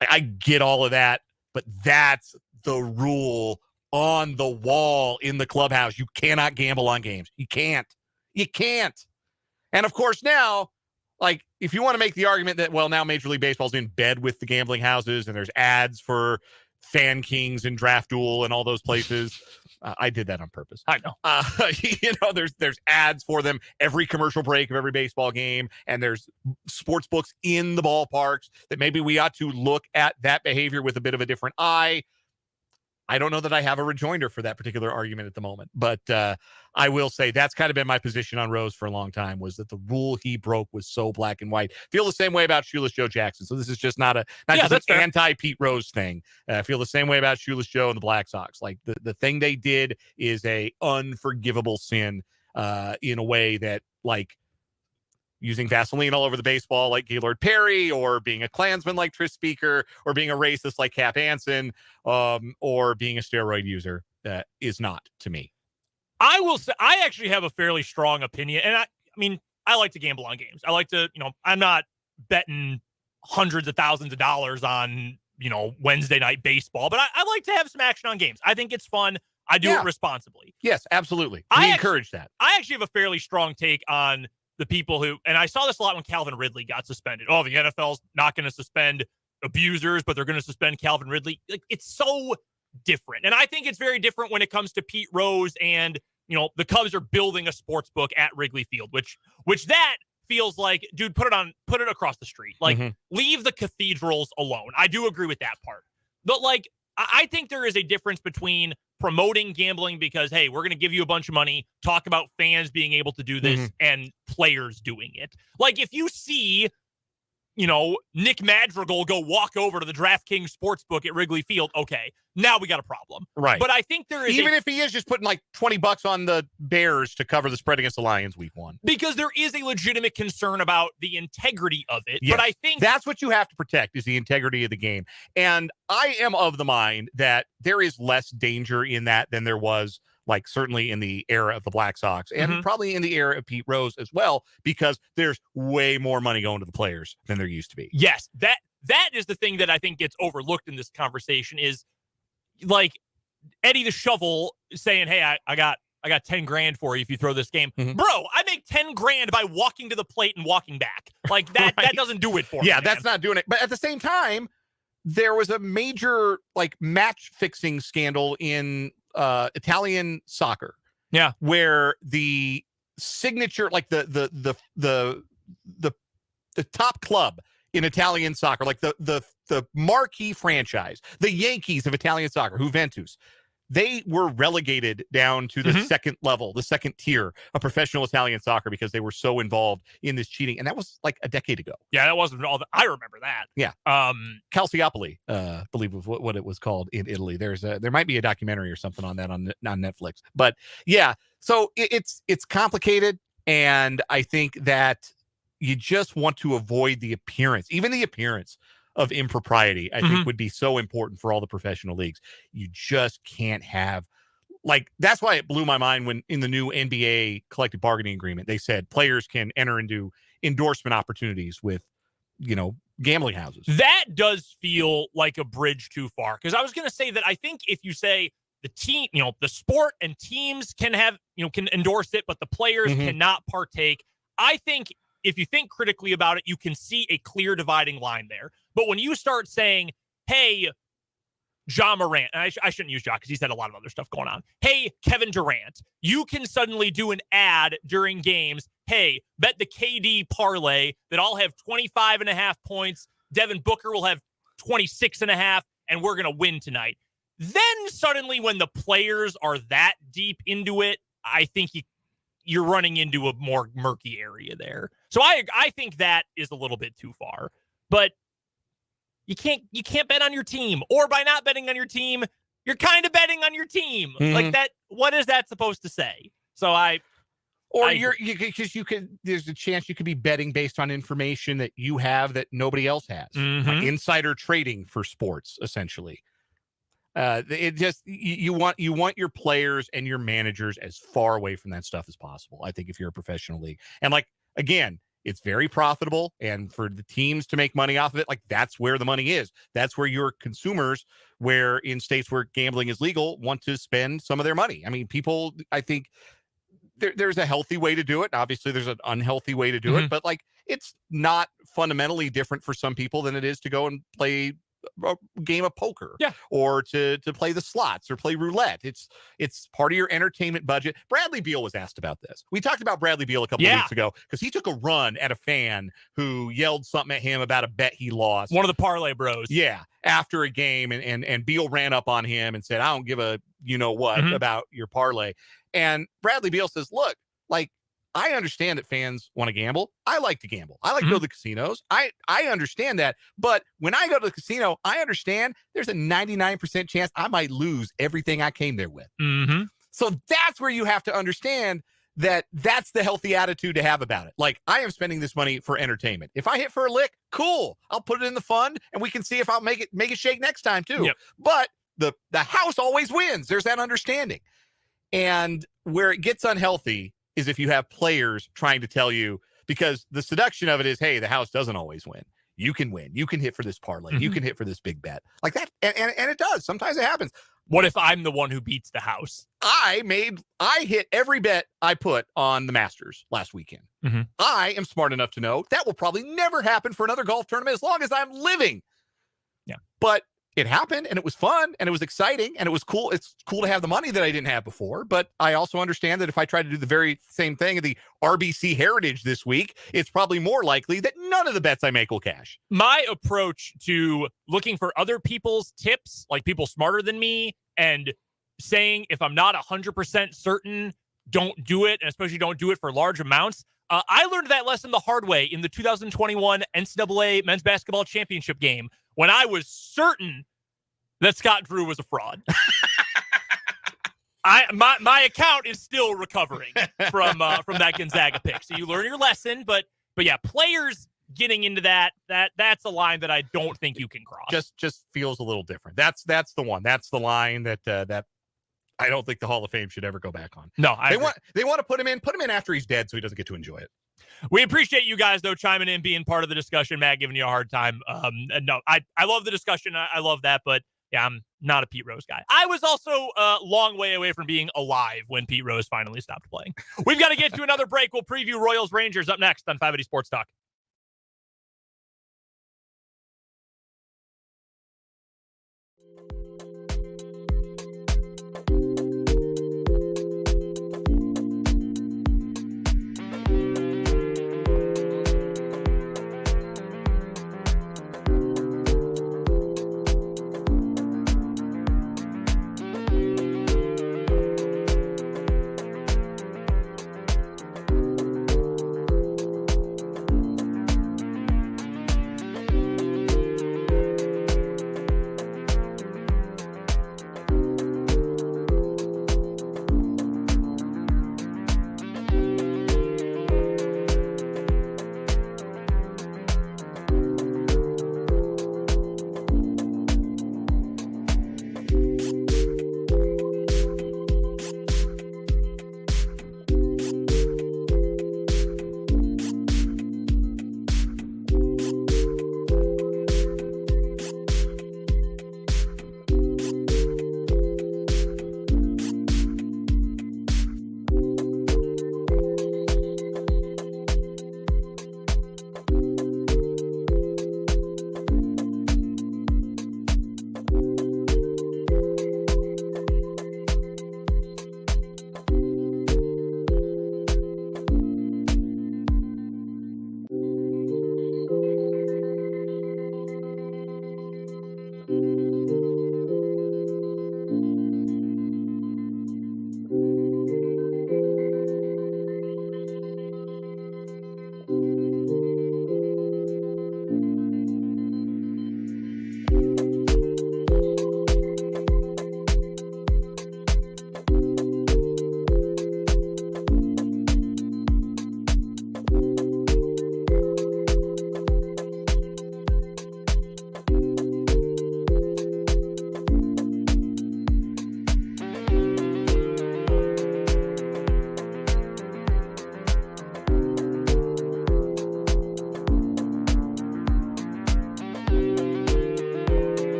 I get all of that, but that's the rule on the wall in the clubhouse. You cannot gamble on games. You can't. And of course now, like, if you want to make the argument that, well, now Major League Baseball's in bed with the gambling houses and there's ads for Fan Kings and Draft Duel and all those places. I did that on purpose. I know. There's ads for them every commercial break of every baseball game, and there's sports books in the ballparks that maybe we ought to look at that behavior with a bit of a different eye. I don't know that I have a rejoinder for that particular argument at the moment, but I will say that's kind of been my position on Rose for a long time, was that the rule he broke was so black and white. Feel the same way about Shoeless Joe Jackson. So this is just not just an anti-Pete Rose thing. I feel the same way about Shoeless Joe and the Black Sox. Like the thing they did is a unforgivable sin in a way that, like, using Vaseline all over the baseball like Gaylord Perry, or being a Klansman like Tris Speaker, or being a racist like Cap Anson, or being a steroid user, is not to me. I will say, I actually have a fairly strong opinion. And I mean, I like to gamble on games. I like to, I'm not betting hundreds of thousands of dollars on, Wednesday night baseball, but I like to have some action on games. I think it's fun. I do it responsibly. Yes, absolutely. We encourage that. I actually have a fairly strong take on the people who, and I saw this a lot when Calvin Ridley got suspended. Oh, the NFL's not going to suspend abusers, but they're going to suspend Calvin Ridley. Like, it's so different. And I think it's very different when it comes to Pete Rose and, the Cubs are building a sports book at Wrigley Field, which that feels like, dude, put it across the street. Like, leave the cathedrals alone. I do agree with that part. But, like, I think there is a difference between promoting gambling because, hey, we're going to give you a bunch of money, talk about fans being able to do this, and players doing it. Like, if you see, Nick Madrigal go walk over to the DraftKings Sportsbook at Wrigley Field, okay, now we got a problem. Right. But I think there is... Even if he is just putting like $20 on the Bears to cover the spread against the Lions week 1. Because there is a legitimate concern about the integrity of it. Yes. But I think... That's what you have to protect, is the integrity of the game. And I am of the mind that there is less danger in that than there was, like, certainly in the era of the Black Sox and probably in the era of Pete Rose as well, because there's way more money going to the players than there used to be. Yes, that is the thing that I think gets overlooked in this conversation is, like, Eddie the Shovel saying, hey, I got 10 grand for you if you throw this game. Bro, I make 10 grand by walking to the plate and walking back. Like, that that doesn't do it for me. Yeah, that's not doing it. But at the same time, there was a major, like, match fixing scandal in Italian soccer. Yeah. Where the signature, like the top club in Italian soccer, like the marquee franchise, the Yankees of Italian soccer, Juventus, they were relegated down to the second level, the second tier of professional Italian soccer because they were so involved in this cheating. And that was like a decade ago. Yeah, that wasn't all I remember that. Yeah. Calciopoli, I believe was what it was called in Italy. There might be a documentary or something on that on Netflix. But yeah, so it's complicated. And I think that you just want to avoid the appearance, even the appearance of impropriety, I think would be so important for all the professional leagues. You just can't have, like, that's why it blew my mind when in the new NBA collective bargaining agreement, they said players can enter into endorsement opportunities with, gambling houses. That does feel like a bridge too far. Because I was going to say that I think if you say the team, the sport and teams can have, can endorse it, but the players cannot partake. I think if you think critically about it, you can see a clear dividing line there. But when you start saying, hey, Ja Morant, and I shouldn't use Ja because he's had a lot of other stuff going on. Hey, Kevin Durant, you can suddenly do an ad during games. Hey, bet the KD parlay that I'll have 25.5 points. Devin Booker will have 26.5, and we're going to win tonight. Then suddenly when the players are that deep into it, I think you're running into a more murky area there. So I think that is a little bit too far. But you can't bet on your team, or by not betting on your team, you're kind of betting on your team. Like that. What is that supposed to say? So there's a chance you could be betting based on information that you have that nobody else has. Like insider trading for sports, essentially. It just, you want your players and your managers as far away from that stuff as possible. I think if you're a professional league, and like, again, it's very profitable, and for the teams to make money off of it, like, that's where the money is. That's where your consumers, where in states where gambling is legal, want to spend some of their money. I mean, people, I think there's a healthy way to do it. Obviously there's an unhealthy way to do it, but like, it's not fundamentally different for some people than it is to go and play a game of poker, or to play the slots or play roulette. It's part of your entertainment budget. Bradley Beal was asked about this. We talked about Bradley Beal a couple of weeks ago because he took a run at a fan who yelled something at him about a bet he lost. One of the parlay bros. Yeah, after a game, and Beal ran up on him and said, "I don't give a what about your parlay." And Bradley Beal says, "Look, like, I understand that fans want to gamble. I like to gamble. I like to go to the casinos. I understand that. But when I go to the casino, I understand there's a 99% chance I might lose everything I came there with." So that's where you have to understand that that's the healthy attitude to have about it. Like, I am spending this money for entertainment. If I hit for a lick, cool. I'll put it in the fund, and we can see if I'll make it shake next time too. But the house always wins. There's that understanding. And where it gets unhealthy is if you have players trying to tell you, because the seduction of it is, hey, the house doesn't always win. you can win. You can hit for this parlay. You can hit for this big bet like that. And it does. Sometimes it happens. What if I'm the one who beats the house? I hit every bet I put on the Masters last weekend. I am smart enough to know that will probably never happen for another golf tournament as long as I'm living. Yeah. But it happened, and it was fun, and it was exciting, and it was cool. It's cool to have the money that I didn't have before, but I also understand that if I try to do the very same thing at the RBC Heritage this week, it's probably more likely that none of the bets I make will cash. My approach to looking for other people's tips, like people smarter than me, and saying if I'm not 100% certain, don't do it, and especially don't do it for large amounts. I learned that lesson the hard way in the 2021 NCAA Men's Basketball Championship game when I was certain that Scott Drew was a fraud. My account is still recovering from that Gonzaga pick. So you learn your lesson, but yeah, players getting into that's a line that I don't think you can cross. Just feels a little different. That's the one. That's the line that I don't think the Hall of Fame should ever go back on. No, they want to put him in after he's dead so he doesn't get to enjoy it. We appreciate you guys, though, chiming in, being part of the discussion. Matt giving you a hard time. And no, I love the discussion. I love that. But yeah, I'm not a Pete Rose guy. I was also a long way away from being alive when Pete Rose finally stopped playing. We've got to get to another break. We'll preview Royals Rangers up next on 580 Sports Talk.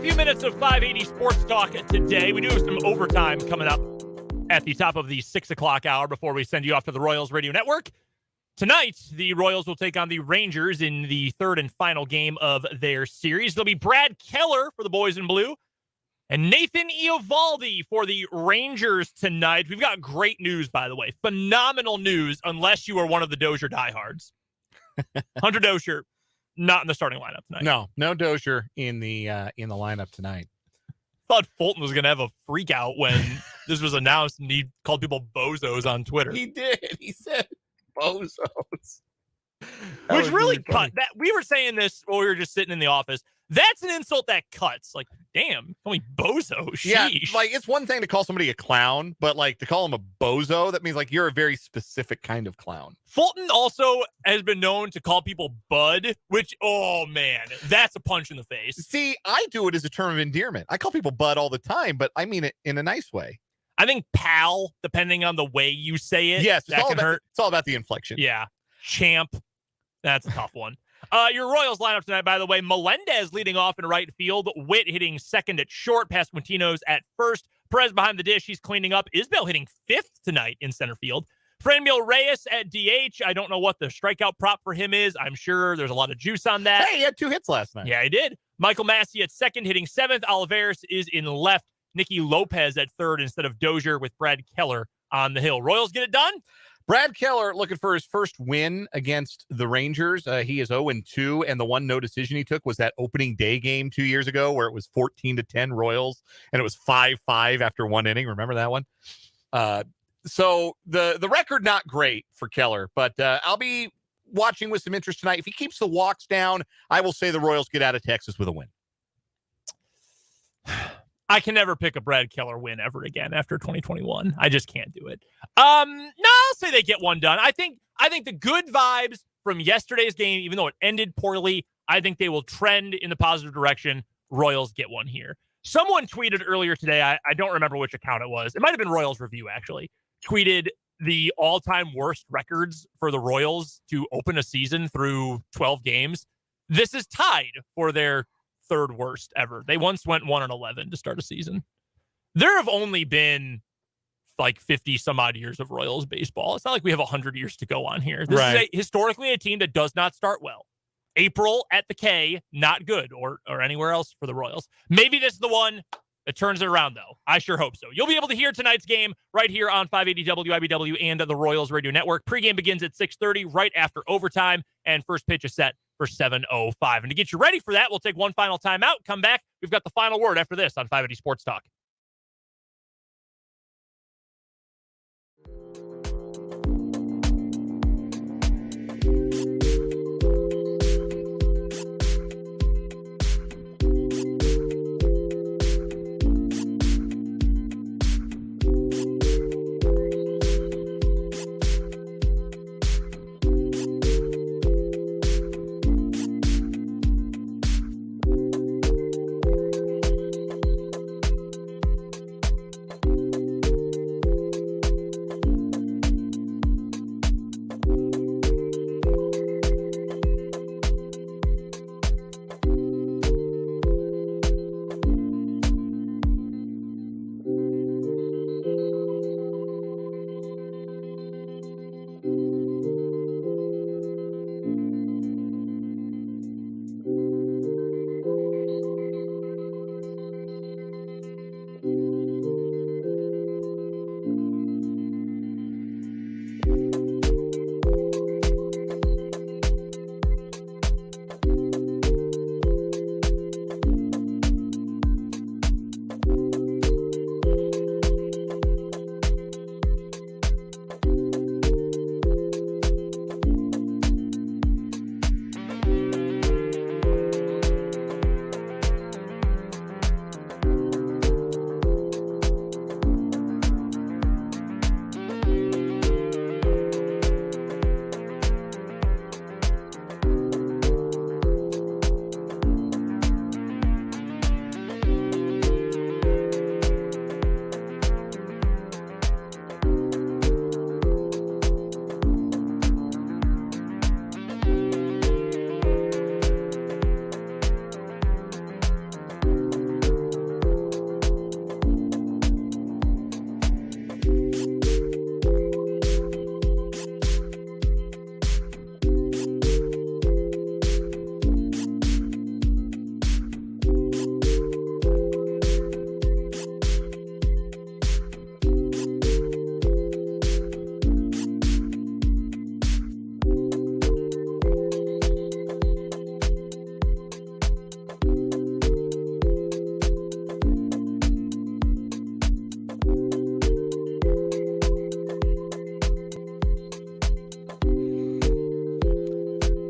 Few minutes of 580 Sports Talk today. We do have some overtime coming up at the top of the 6 o'clock hour before we send you off to the Royals Radio Network. Tonight, the Royals will take on the Rangers in the third and final game of their series. There'll be Brad Keller for the Boys in Blue and Nathan Eovaldi for the Rangers tonight. We've got great news, by the way. Phenomenal news, unless you are one of the Dozier diehards. Hunter Dozier, not in the starting lineup tonight. No Dozier in the lineup tonight. Thought Fulton was going to have a freak out when this was announced, and he called people bozos on Twitter. He did. He said bozos. Which really cut that. We were saying this while we were just sitting in the office. That's an insult that cuts. Like, damn, call me bozo. Sheesh. Yeah, like it's one thing to call somebody a clown, but like to call him a bozo, that means like you're a very specific kind of clown. Fulton also has been known to call people bud, which, oh man, that's a punch in the face. See, I do it as a term of endearment. I call people bud all the time, but I mean it in a nice way. I think pal, depending on the way you say it, Yes, that can hurt. It's all about the inflection. Yeah. Champ. That's a tough one. Your Royals lineup tonight, by the way, Melendez leading off in right field, Witt hitting second at short, past Quintinos at first, Perez behind the dish, he's cleaning up, Isbell hitting fifth tonight in center field, Franmil Reyes at DH, I don't know what the strikeout prop for him is, I'm sure there's a lot of juice on that. Hey, he had 2 hits last night. Yeah, he did. Michael Massey at second, hitting seventh, Olivares is in left, Nicky Lopez at third instead of Dozier with Brad Keller on the hill. Royals get it done? Brad Keller looking for his first win against the Rangers. He is 0-2, and the one no decision he took was that opening day game 2 years ago where it was 14-10 Royals, and it was 5-5 after one inning. Remember that one? So the record not great for Keller, but I'll be watching with some interest tonight. If he keeps the walks down, I will say the Royals get out of Texas with a win. I can never pick a Brad Keller win ever again after 2021. I just can't do it. No, I'll say they get one done. I think the good vibes from yesterday's game, even though it ended poorly, I think they will trend in the positive direction. Royals get one here. Someone tweeted earlier today, I don't remember which account it was. It might have been Royals Review, actually. Tweeted the all-time worst records for the Royals to open a season through 12 games. This is tied for their third worst ever. They once went 1-11 to start a season. There have only been like 50 some odd years of Royals baseball. It's not like we have 100 years to go on here. This is historically a team that does not start well. April at the K, not good, or anywhere else for the Royals. Maybe this is the one that turns it around, though. I sure hope so. You'll be able to hear tonight's game right here on 580 WIBW and the Royals Radio Network. Pregame begins at 6:30 right after overtime, and first pitch is set for 7:05. And to get you ready for that, we'll take one final timeout, come back. We've got the final word after this on 580 Sports Talk.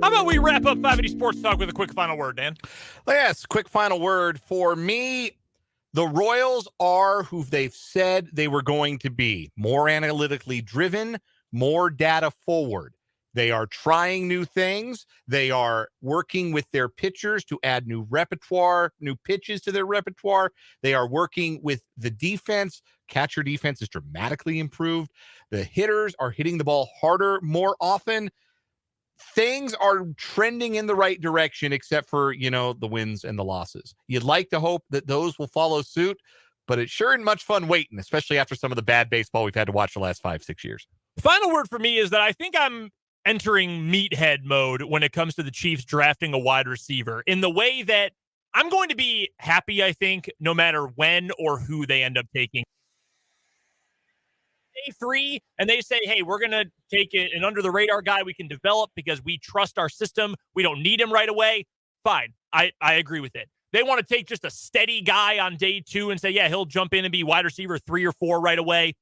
about we wrap up 580 Sports Talk with a quick final word, Dan? Yes, quick final word. For me, the Royals are who they've said they were going to be. More analytically driven, more data forward. They are trying new things. They are working with their pitchers to add new repertoire, new pitches to their repertoire. They are working with the defense. Catcher defense is dramatically improved. The hitters are hitting the ball harder more often. Things are trending in the right direction, except for, the wins and the losses. You'd like to hope that those will follow suit, but it sure isn't much fun waiting, especially after some of the bad baseball we've had to watch the last 5-6 years. Final word for me is that I think I'm entering meathead mode when it comes to the Chiefs drafting a wide receiver, in the way that I'm going to be happy, I think, no matter when or who they end up taking. Day 3, and they say, hey, we're going to take an under-the-radar guy we can develop because we trust our system. We don't need him right away. Fine. I agree with it. They want to take just a steady guy on day 2 and say, yeah, he'll jump in and be wide receiver 3 or 4 right away.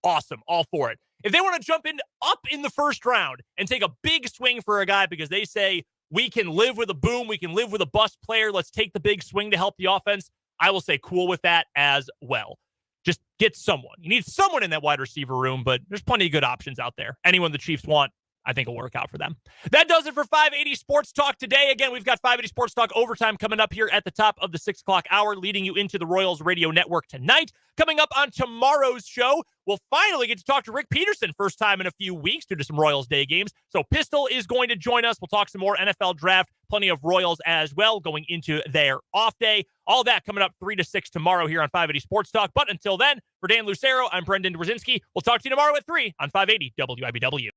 Awesome. All for it. If they want to jump up in the first round and take a big swing for a guy because they say we can live with a boom, we can live with a bust player, let's take the big swing to help the offense, I will say cool with that as well. Just get someone. You need someone in that wide receiver room, but there's plenty of good options out there. Anyone the Chiefs want, I think will work out for them. That does it for 580 Sports Talk today. Again, we've got 580 Sports Talk overtime coming up here at the top of the 6 o'clock hour, leading you into the Royals Radio Network tonight. Coming up on tomorrow's show, we'll finally get to talk to Rick Peterson, first time in a few weeks due to some Royals Day games. So Pistol is going to join us. We'll talk some more NFL draft, plenty of Royals as well going into their off day. All that coming up 3 to 6 tomorrow here on 580 Sports Talk. But until then, for Dan Lucero, I'm Brendan Dworzinski. We'll talk to you tomorrow at 3 on 580 WIBW.